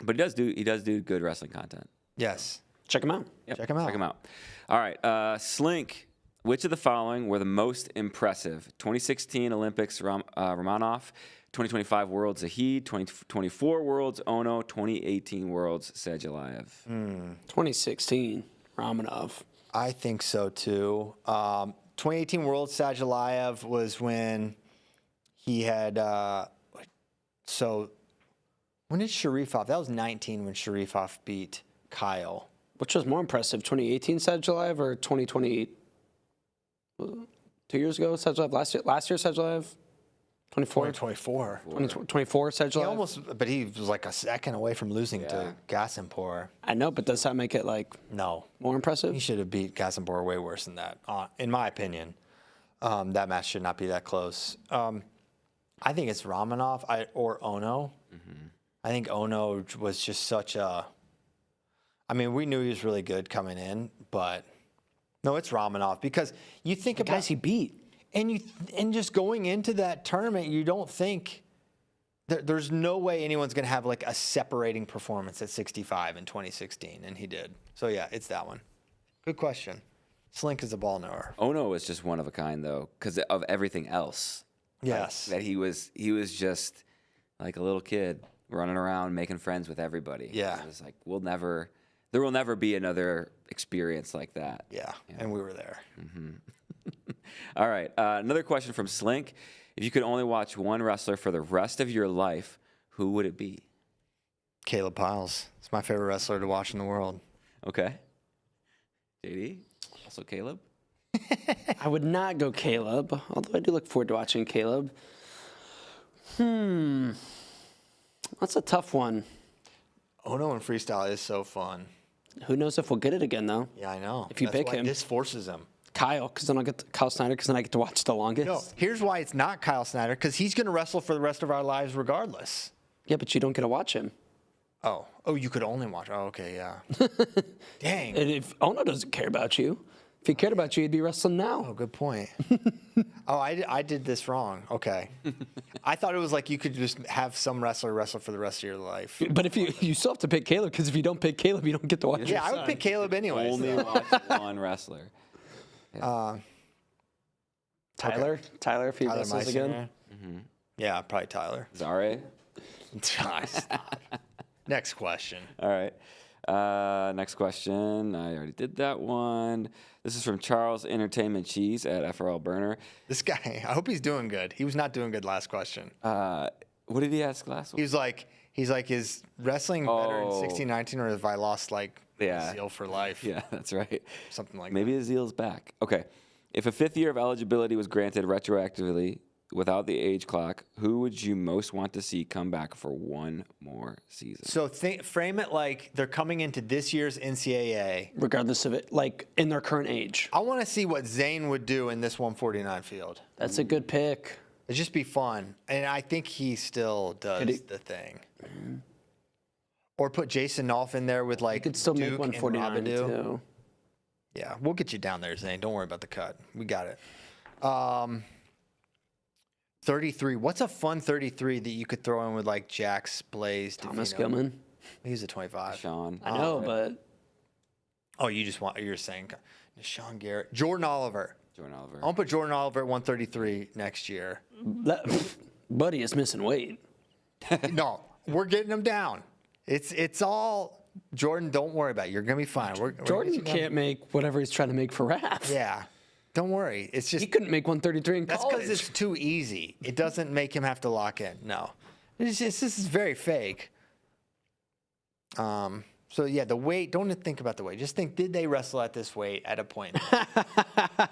But he does do good wrestling content. Yes. Check him out. Yep, Check him out. Check him out. All right, Slink. Which of the following were the most impressive? 2016 Olympics, Romanov. 2025 Worlds, Zahid. 2024 Worlds, Ono. 2018 Worlds, Sadulayev. 2016. Romanov. I think so too. 2018 World Sadulayev was when he had. So when did Sharifov? That was 19 when Sharifov beat Kyle. Which was more impressive, 2018 Sadulayev or 2020? 2 years ago Sadulayev. Last year Sadulayev. 24. 2024. 2024 Sadulayev. But he was like a second away from losing to Gasimpor. I know, but does that make it No. more impressive? He should have beat Gasimpor way worse than that, in my opinion. That match should not be that close. I think it's Romanov or Ono. Mm-hmm. I think Ono was just such a. I mean, we knew he was really good coming in, but no, it's Romanov because you think about guys he beat. And just going into that tournament, you don't think there's no way anyone's going to have like a separating performance at 65 in 2016, and he did. So yeah, it's that one. Good question. Slink is a ball knower. Ono was just one of a kind though, because of everything else. Yes. That he was just like a little kid running around making friends with everybody. Yeah. It was like there will never be another experience like that. Yeah. And we were there. Mm-hmm. All right. Another question from Slink. If you could only watch one wrestler for the rest of your life, who would it be? Caleb Piles. It's my favorite wrestler to watch in the world. Okay. JD? Also Caleb? I would not go Caleb, although I do look forward to watching Caleb. That's a tough one. Ono and freestyle is so fun. Who knows if we'll get it again, though? Yeah, I know. If you pick him. This forces him. Kyle, because then I'll get Kyle Snyder, because then I get to watch the longest. No, here's why it's not Kyle Snyder, because he's going to wrestle for the rest of our lives regardless. Yeah, but you don't get to watch him. Oh, you could only watch. Oh, okay, yeah. Dang. And if Ono doesn't care about you, if he cared about you, he'd be wrestling now. Oh, good point. I did this wrong. Okay. I thought it was like you could just have some wrestler wrestle for the rest of your life. But if you still have to pick Caleb, because if you don't pick Caleb, you don't get to watch. Yeah, I would pick Caleb anyway. Only watch one wrestler. Tyler, if he Tyler wrestles again. Mm-hmm. Yeah, probably Tyler. Zare? Stop. Next question. All right. Next question. I already did that one. This is from Charles Entertainment Cheese at FRL Burner. This guy, I hope he's doing good. He was not doing good last question. What did he ask last one? He's like, is wrestling better in 16-19, or have I lost zeal for life? Yeah, that's right. Something like Maybe his zeal's back. Okay. If a 5th year of eligibility was granted retroactively without the age clock, who would you most want to see come back for one more season? So frame it like they're coming into this year's NCAA. Regardless of it, like in their current age. I want to see what Zane would do in this 149 field. That's a good pick. It'd just be fun. And I think he still does the thing. Or put Jason Nolf in there with like He could still Duke make and 149 Robidoux. too. Yeah, we'll get you down there, Zane. Don't worry about the cut. We got it. 33. What's a fun 33 that you could throw in with like Jax, Blaze, Thomas Davino? Gilman. He's a 25. Sean. I know, but Oh, you're saying Sean Garrett. Jordan Oliver. Jordan Oliver. I'll put Jordan Oliver at 133 next year. Buddy is missing weight. No, we're getting him down. It's all Jordan. Don't worry about it. You're gonna be fine. We're Jordan can't make whatever he's trying to make for Raph. Yeah, don't worry. It's just He couldn't make 133 in that's college. because it's too easy. It doesn't make him have to lock in. No, it's just this is very fake. So yeah, the weight. Don't think about the weight. Just think: did they wrestle at this weight at a point?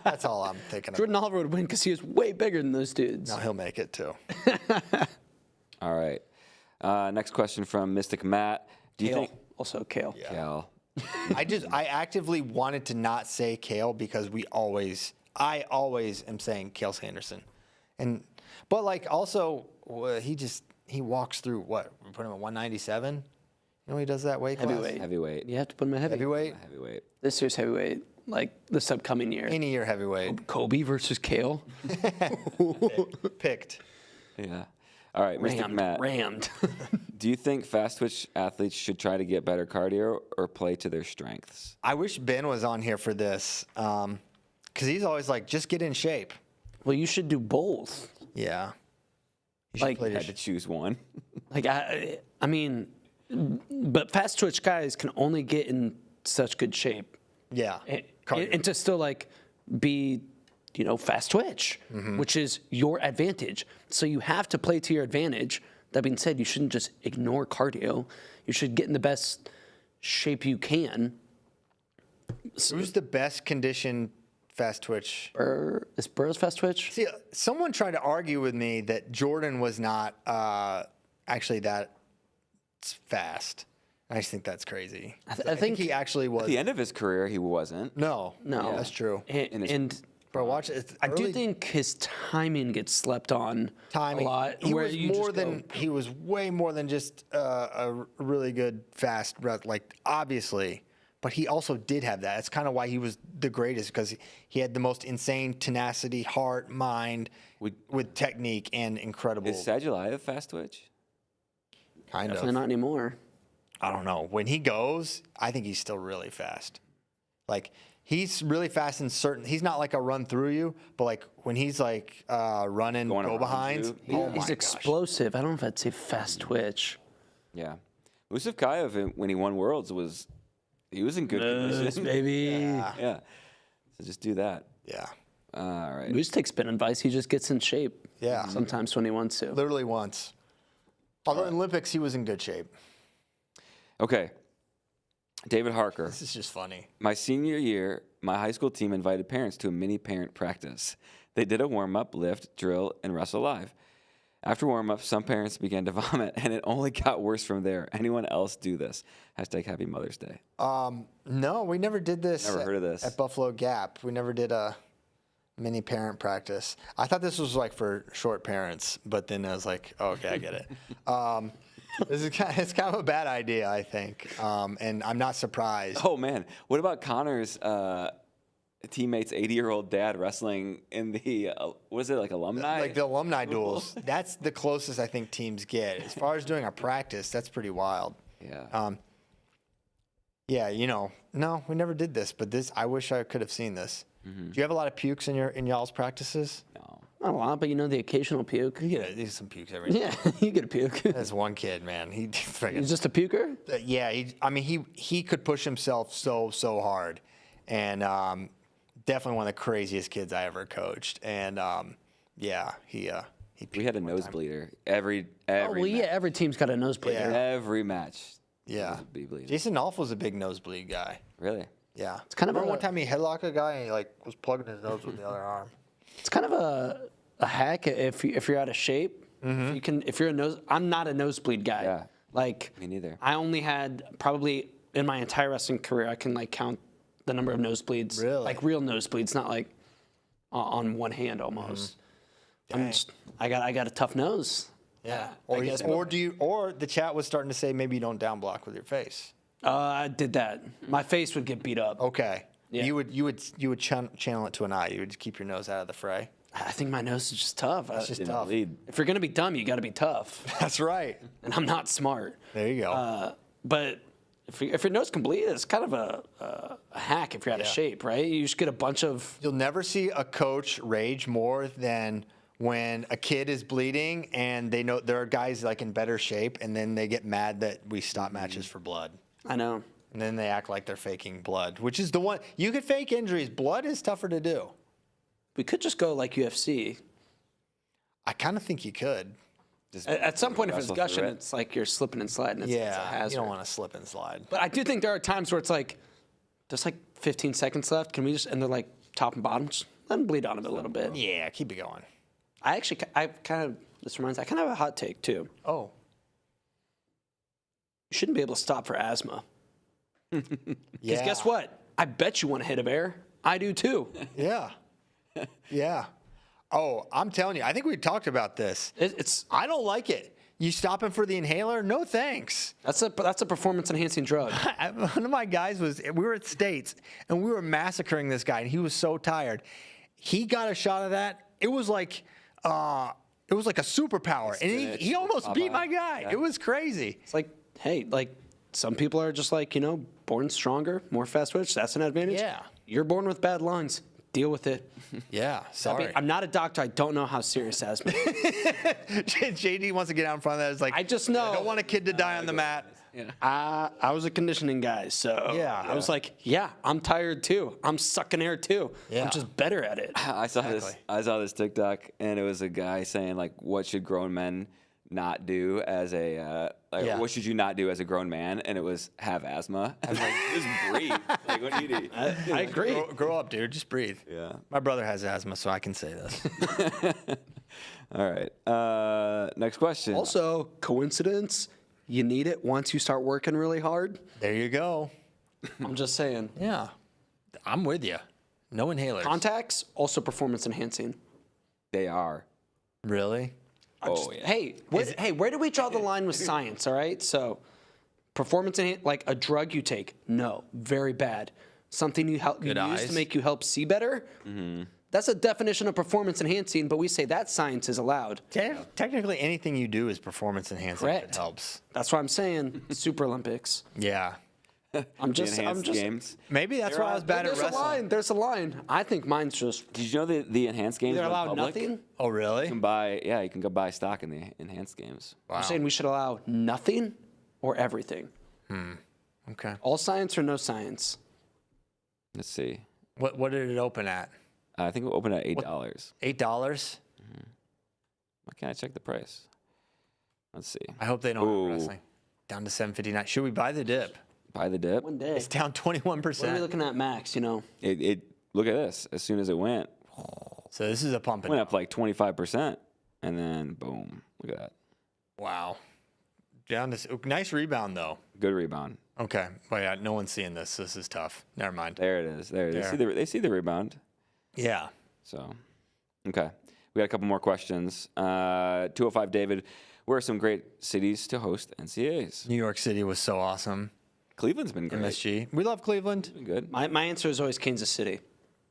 That's all I'm thinking. Jordan Oliver would win because he was way bigger than those dudes. No, he'll make it too. All right. Next question from Mystic Matt. Do you Kale. think Also Kale. Cal? I actively wanted to not say Kale because I always am saying Kale Sanderson, but like also he walks through what we put him at 197. You know he does that weight class? Heavyweight. You have to put him at Heavyweight. Heavyweight. This year's heavyweight, like this upcoming year. Any year heavyweight. Kobe versus Kale. Picked. Yeah. All right, Mystic Matt. Rammed. Do you think fast twitch athletes should try to get better cardio or play to their strengths? I wish Ben was on here for this because he's always like, just get in shape. Well, you should do both. Yeah. You should Like- play to Had to choose one. Like I mean, but fast twitch guys can only get in such good shape, yeah. and to still like be, fast twitch, which is your advantage. So you have to play to your advantage. That being said, you shouldn't just ignore cardio. You should get in the best shape you can. Who's the best conditioned fast twitch? Is Burroughs fast twitch? See, someone tried to argue with me that Jordan was not actually that fast. I just think that's crazy. I think he actually was. At the end of his career, he wasn't. No, No, that's true. And Bro, watch it. I do think his timing gets slept on timing. a lot. He where was you more just than go, he was way more than just a really good fast rep, like obviously. But he also did have that. That's kind of why he was the greatest because he had the most insane tenacity, heart, mind, with technique and incredible. Is Sajaliaev fast twitch? Kind definitely of. not anymore. I don't know. When he goes, I think he's still really fast. Like he's really fast in certain. He's not like a run through you, but like when he's like running Going go around behinds. you. Oh my He's gosh. explosive. I don't know if I'd say fast twitch. Yeah. Yusuf Kayev, when he won Worlds, he was in good condition. Baby. Yeah. So just do that. Yeah. All right. Moose takes spin advice. He just gets in shape. Yeah. Sometimes when he wants to. Literally once. Although in Olympics he was in good shape. Okay. David Harker. This is just funny. My senior year, my high school team invited parents to a mini parent practice. They did a warm-up, lift, drill, and wrestle live. After warm-up, some parents began to vomit, and it only got worse from there. Anyone else do this? # Happy Mother's Day. No, we never did this. Never heard of this. At Buffalo Gap. We never did a mini parent practice. I thought this was like for short parents, but then I was like, oh, okay, I get it. It's kind of a bad idea, I think, and I'm not surprised. Oh, man. What about Connor's teammate's 80-year-old dad wrestling in the, what is it, like alumni? Like the alumni duels. That's the closest I think teams get. As far as doing a practice, that's pretty wild. Yeah. Yeah, no, we never did this, but I wish I could have seen this. Do you have a lot of pukes in y'all's practices? No. Not a lot, but the occasional puke. You get some pukes every day. Yeah, you get a puke. There's one kid, man. He friggin' He's just a puker? yeah. He could push himself so hard, and definitely one of the craziest kids I ever coached. And yeah, he We had a nosebleeder every Oh, well, yeah, match. every team's got a nosebleeder. Yeah. Every match. Yeah. was a big bleeder. Jason Nolf was a big nosebleed guy. Really? Yeah. It's kind of Remember a- one time he headlocked a guy and he was plugging his nose with the other arm. It's kind of a hack if you're out of shape. If you're a nose, I'm not a nosebleed guy. Yeah. Like Me neither. I only had probably in my entire wrestling career I can like count the number of nosebleeds. Really? Like real nosebleeds, not like on one hand almost. I got a tough nose. Yeah. I guess, Or the chat was starting to say maybe you don't down block with your face. I did that. My face would get beat up. Okay. Yeah. You would channel it to an eye. You would keep your nose out of the fray. I think my nose is just tough. It's just Didn't tough. lead. If you're gonna be dumb, you got to be tough. That's right. And I'm not smart. There you go. But if your nose can bleed, it's kind of a hack if you're out of shape, right? You just get a bunch of. You'll never see a coach rage more than when a kid is bleeding and they know there are guys like in better shape, and then they get mad that we stop matches for blood. I know. And then they act like they're faking blood, which is the one you could fake injuries. Blood is tougher to do. We could just go like UFC. I kind of think you could. Just At some point, if it's wrestle gushing, through it. it's like you're slipping and sliding. It's a Yeah, hazard. you don't want to slip and slide. But I do think there are times where it's like, there's like 15 seconds left. Can we just, and they're like top and bottom, just let them bleed on them a little bit. Yeah, keep it going. I kind of have a hot take too. Oh, You shouldn't be able to stop for asthma. Because yeah. guess what? I bet you want a hit of air. I do too. Yeah. Yeah. Oh, I'm telling you, I think we talked about this. It's I don't like it. You stopping for the inhaler? No thanks. that's a performance enhancing drug. One of my guys we were at States and we were massacring this guy and he was so tired. He got a shot of that. It was like a superpower. And he almost beat my guy. Yeah. It was crazy. It's like, hey, like some people are just like, born stronger, more fast twitch. That's an advantage. Yeah. You're born with bad lungs. Deal with it. Yeah, sorry. I'm not a doctor. I don't know how serious asthma is. JD wants to get out in front of that. It's like, I just know. I don't want a kid to die on the mat. I was a conditioning guy, so Yeah. I was like, I'm tired too. I'm sucking air too. Yeah. I'm just better at it. I saw this TikTok, and it was a guy saying like, "What should grown men not do as a what should you not do as a grown man?" And it was have asthma. I was like, just breathe. Like, what do you do? I agree. Grow up, dude. Just breathe. Yeah. My brother has asthma, so I can say this. All right. Next question. Also, coincidence? You need it once you start working really hard. There you go. I'm just saying. Yeah. I'm with you. No inhalers. Contacts, also performance enhancing. They are. Really? Yeah. Hey, where do we draw the line with science? All right, so performance like a drug you take, no, very bad. Something you use eyes. to make you help see better. That's a definition of performance enhancing, but we say that science is allowed. Technically, anything you do is performance enhancing if it Correct. helps. That's why I'm saying Super Olympics. Yeah. I'm The just enhanced games. Maybe that's why I was bad at There's a wrestling. line. There's a line. I think mine's just Did you know the enhanced games they're went allowed public? nothing. Oh, really? You can buy you can go buy stock in the enhanced games. Wow. I'm saying we should allow nothing or everything. Okay. All science or no science. Let's see. What did it open at? I think we'll open at $8. $8? Why can't I check the price? Let's see. I hope they don't Ooh. have wrestling. Down to $7.59. Should we buy the dip? Buy the dip. One day. It's down 21%. What are we looking at, Max? It look at this. As soon as it went So this is a pump. up like 25%, and then boom. Look at that. Wow. Down to nice rebound though. Good rebound. Okay. Well, yeah, no one's seeing this. This is tough. Never mind. There it is. There. There. They see the rebound. Yeah. So, okay. We got a couple more questions. 205 David, where are some great cities to host NCAAs? New York City was so awesome. Cleveland's been great. MSG. We love Cleveland. Been good. My answer is always Kansas City.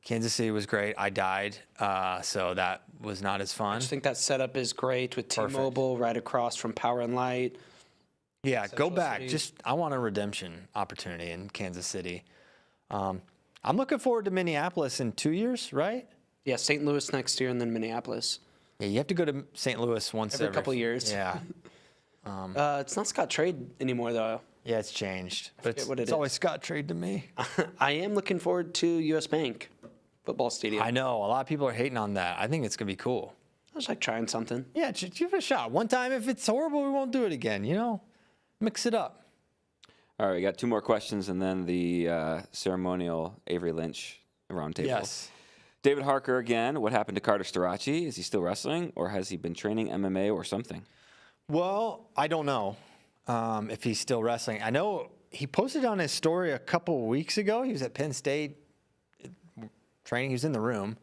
Kansas City was great. I died, so that was not as fun. I just think that setup is great with T-Mobile right across from Power and Light. Yeah, Central go back. City. I want a redemption opportunity in Kansas City. I'm looking forward to Minneapolis in 2 years, right? Yeah, St. Louis next year and then Minneapolis. Yeah, you have to go to St. Louis once Every couple years. Yeah. It's not Scottrade anymore, though. Yeah, it's changed. But what it it's is. always Scott trade to me. I am looking forward to U.S. Bank football stadium. I know. A lot of people are hating on that. I think it's going to be cool. I was like trying something. Yeah, give it a shot. One time, if it's horrible, we won't do it again, Mix it up. All right, we got two more questions, and then the ceremonial Avery Lynch roundtable. Yes. David Harker again. What happened to Carter Starachi? Is he still wrestling, or has he been training MMA or something? Well, I don't know if he's still wrestling. I know he posted on his story a couple of weeks ago. He was at Penn State training. He was in the room.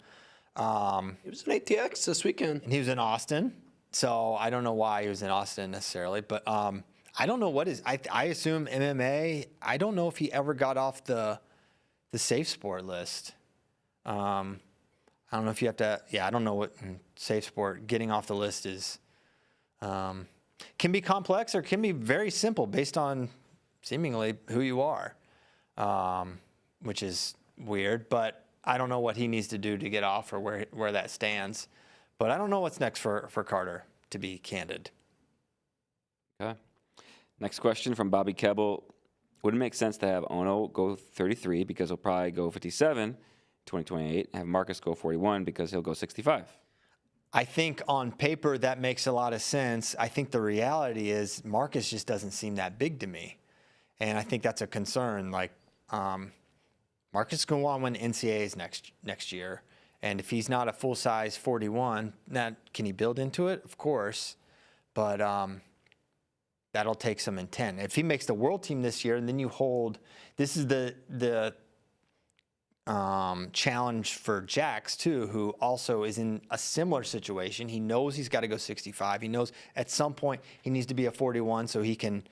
He was in ATX this weekend. And he was in Austin. So I don't know why he was in Austin necessarily. But I don't know what is. I assume MMA. I don't know if he ever got off the safe sport list. I don't know if you have to. Yeah, I don't know what safe sport getting off the list is. Can be complex or can be very simple based on seemingly who you are, which is weird. But I don't know what he needs to do to get off or where that stands. But I don't know what's next for Carter, to be candid. Okay. Next question from Bobby Keble. Would it make sense to have Ono go 33 because he'll probably go 57 2028, and have Marcus go 41 because he'll go 65? I think on paper that makes a lot of sense. I think the reality is Marcus just doesn't seem that big to me. And I think that's a concern. Like, Marcus is going to want to win NCAAs next year. And if he's not a full-size 41, can he build into it? Of course. But that'll take some intent. If he makes the world team this year and then you hold, this is the challenge for Jax too, who also is in a similar situation. He knows he's got to go 65. He knows at some point he needs to be a 41 so he can,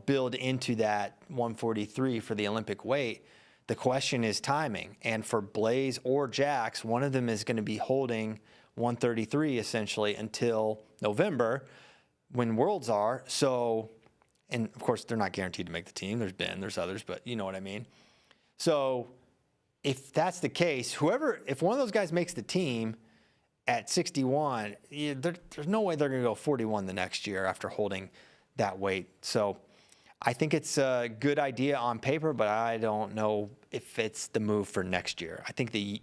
build into that 143 for the Olympic weight. The question is timing. And for Blaze or Jax, one of them is going to be holding 133 essentially until November when Worlds are. So, and of course they're not guaranteed to make the team. There's Ben, there's others, but you know what I mean. So if that's the case, if one of those guys makes the team at 61, there's no way they're going to go 41 the next year after holding that weight. So I think it's a good idea on paper, but I don't know if it's the move for next year. I think the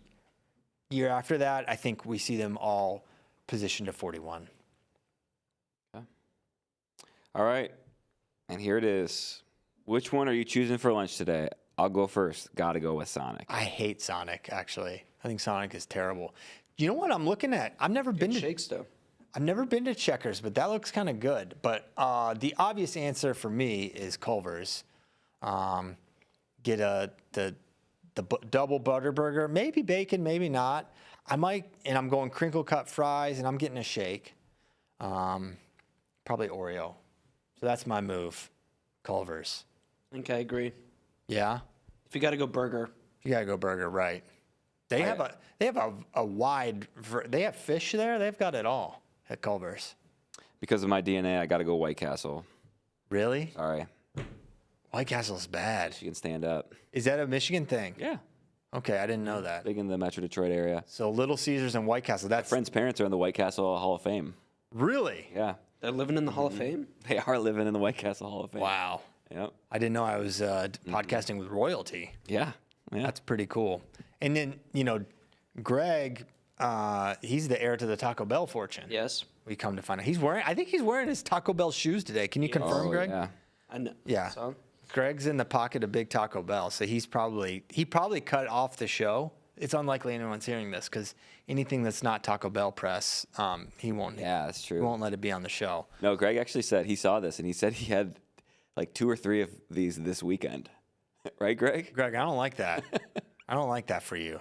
year after that, I think we see them all positioned to 41. Okay. All right. And here it is. Which one are you choosing for lunch today? I'll go first. Got to go with Sonic. I hate Sonic, actually. I think Sonic is terrible. You know what I'm looking at? I've never been to Shakes, though. I've never been to Checkers, but that looks kind of good. But the obvious answer for me is Culver's. Get the double butter burger, maybe bacon, maybe not. I'm going crinkle cut fries, and I'm getting a shake. Probably Oreo. So that's my move. Culver's. I think I agree. Yeah. If you got to go burger. You gotta go burger, right? They have a wide. They have fish there. They've got it all at Culver's. Because of my DNA, I got to go White Castle. Really? Sorry. White Castle's bad. You can stand up. Is that a Michigan thing? Yeah. Okay, I didn't know that. Big in the Metro Detroit area. So Little Caesars and White Castle. That's Friends' parents are in the White Castle Hall of Fame. Really? Yeah. They're living in the Hall of Fame? They are living in the White Castle Hall of Fame. Wow. Yep. I didn't know I was podcasting with royalty. Yeah. Yeah. That's pretty cool. And then Greg, he's the heir to the Taco Bell fortune. Yes. We come to find out I think he's wearing his Taco Bell shoes today. Can you confirm, Oh, Greg? Yeah. I know. Yeah. So, Greg's in the pocket of Big Taco Bell, so he probably cut off the show. It's unlikely anyone's hearing this because anything that's not Taco Bell press, he won't. Yeah, that's true. He won't let it be on the show. No, Greg actually said he saw this, and he said he had like 2 or 3 of these this weekend. Right, Greg? Greg, I don't like that. I don't like that for you.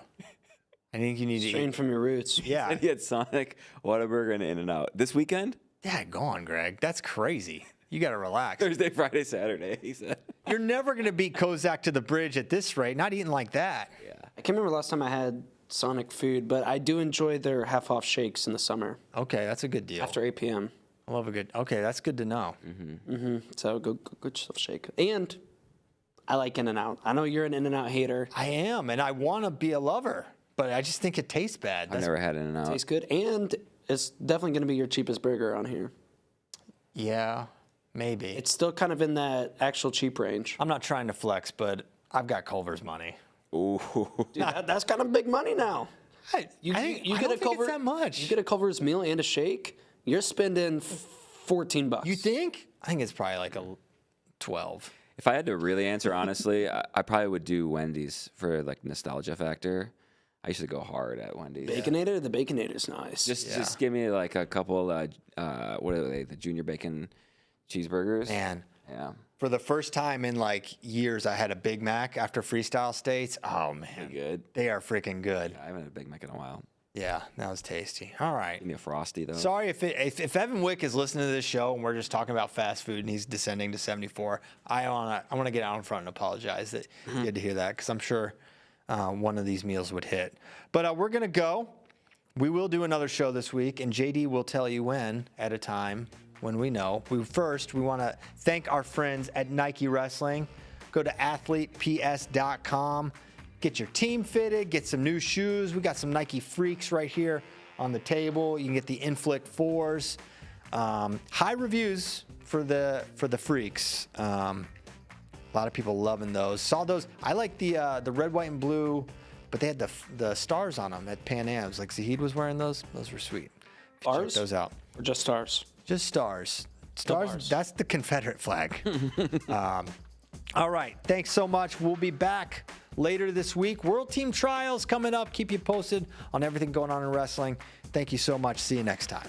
I think you need to strain eat. from your roots. Yeah. And he had Sonic, Whataburger, and In-N-Out. This weekend? Yeah, go on, Greg. That's crazy. You got to relax. Thursday, Friday, Saturday, he said. You're never going to beat Kozak to the bridge at this rate. Not eating like that. Yeah. I can't remember last time I had Sonic food, but I do enjoy their half-off shakes in the summer Okay, that's a good deal. after 8 p.m. I love a good. Okay, that's good to know. So go get yourself a shake. And I like In-N-Out. I know you're an In-N-Out hater. I am, and I want to be a lover, but I just think it tastes bad. I've never had In-N-Out. Tastes good. And it's definitely going to be your cheapest burger on here. Yeah, maybe. It's still kind of in that actual cheap range. I'm not trying to flex, but I've got Culver's money. Ooh. Dude, that's kind of big money now. I don't think it's that much. You get a Culver's meal and a shake, you're spending $14. You think? I think it's probably like a 12. If I had to really answer honestly, I probably would do Wendy's for like nostalgia factor. I used to go hard at Wendy's. Baconator? The Baconator's nice. Just give me like a couple, what are they, the junior bacon cheeseburgers? Man. Yeah. For the first time in like years, I had a Big Mac after Freestyle States. Oh, man. Pretty good. They are freaking good. I haven't had a Big Mac in a while. Yeah, that was tasty. All right. Give me a Frosty, though. Sorry if Evan Wick is listening to this show and we're just talking about fast food and he's descending to 74. I wanna get out in front and apologize that you had to hear that, because I'm sure one of these meals would hit. But we're gonna go. We will do another show this week, and JD will tell you when at a time when we know. We want to thank our friends at Nike Wrestling. Go to athleteps.com. Get your team fitted, get some new shoes. We got some Nike Freaks right here on the table. You can get the Inflict 4s. High reviews for the Freaks. A lot of people loving those. Saw those. I like the red, white, and blue, but they had the stars on them at Pan Am's. Like Zahid was wearing those. Those were sweet. Ours? Check those out. Or just stars? Just stars. Stars. That's the Confederate flag. All right. Thanks so much. We'll be back later this week. World Team Trials coming up. Keep you posted on everything going on in wrestling. Thank you so much. See you next time.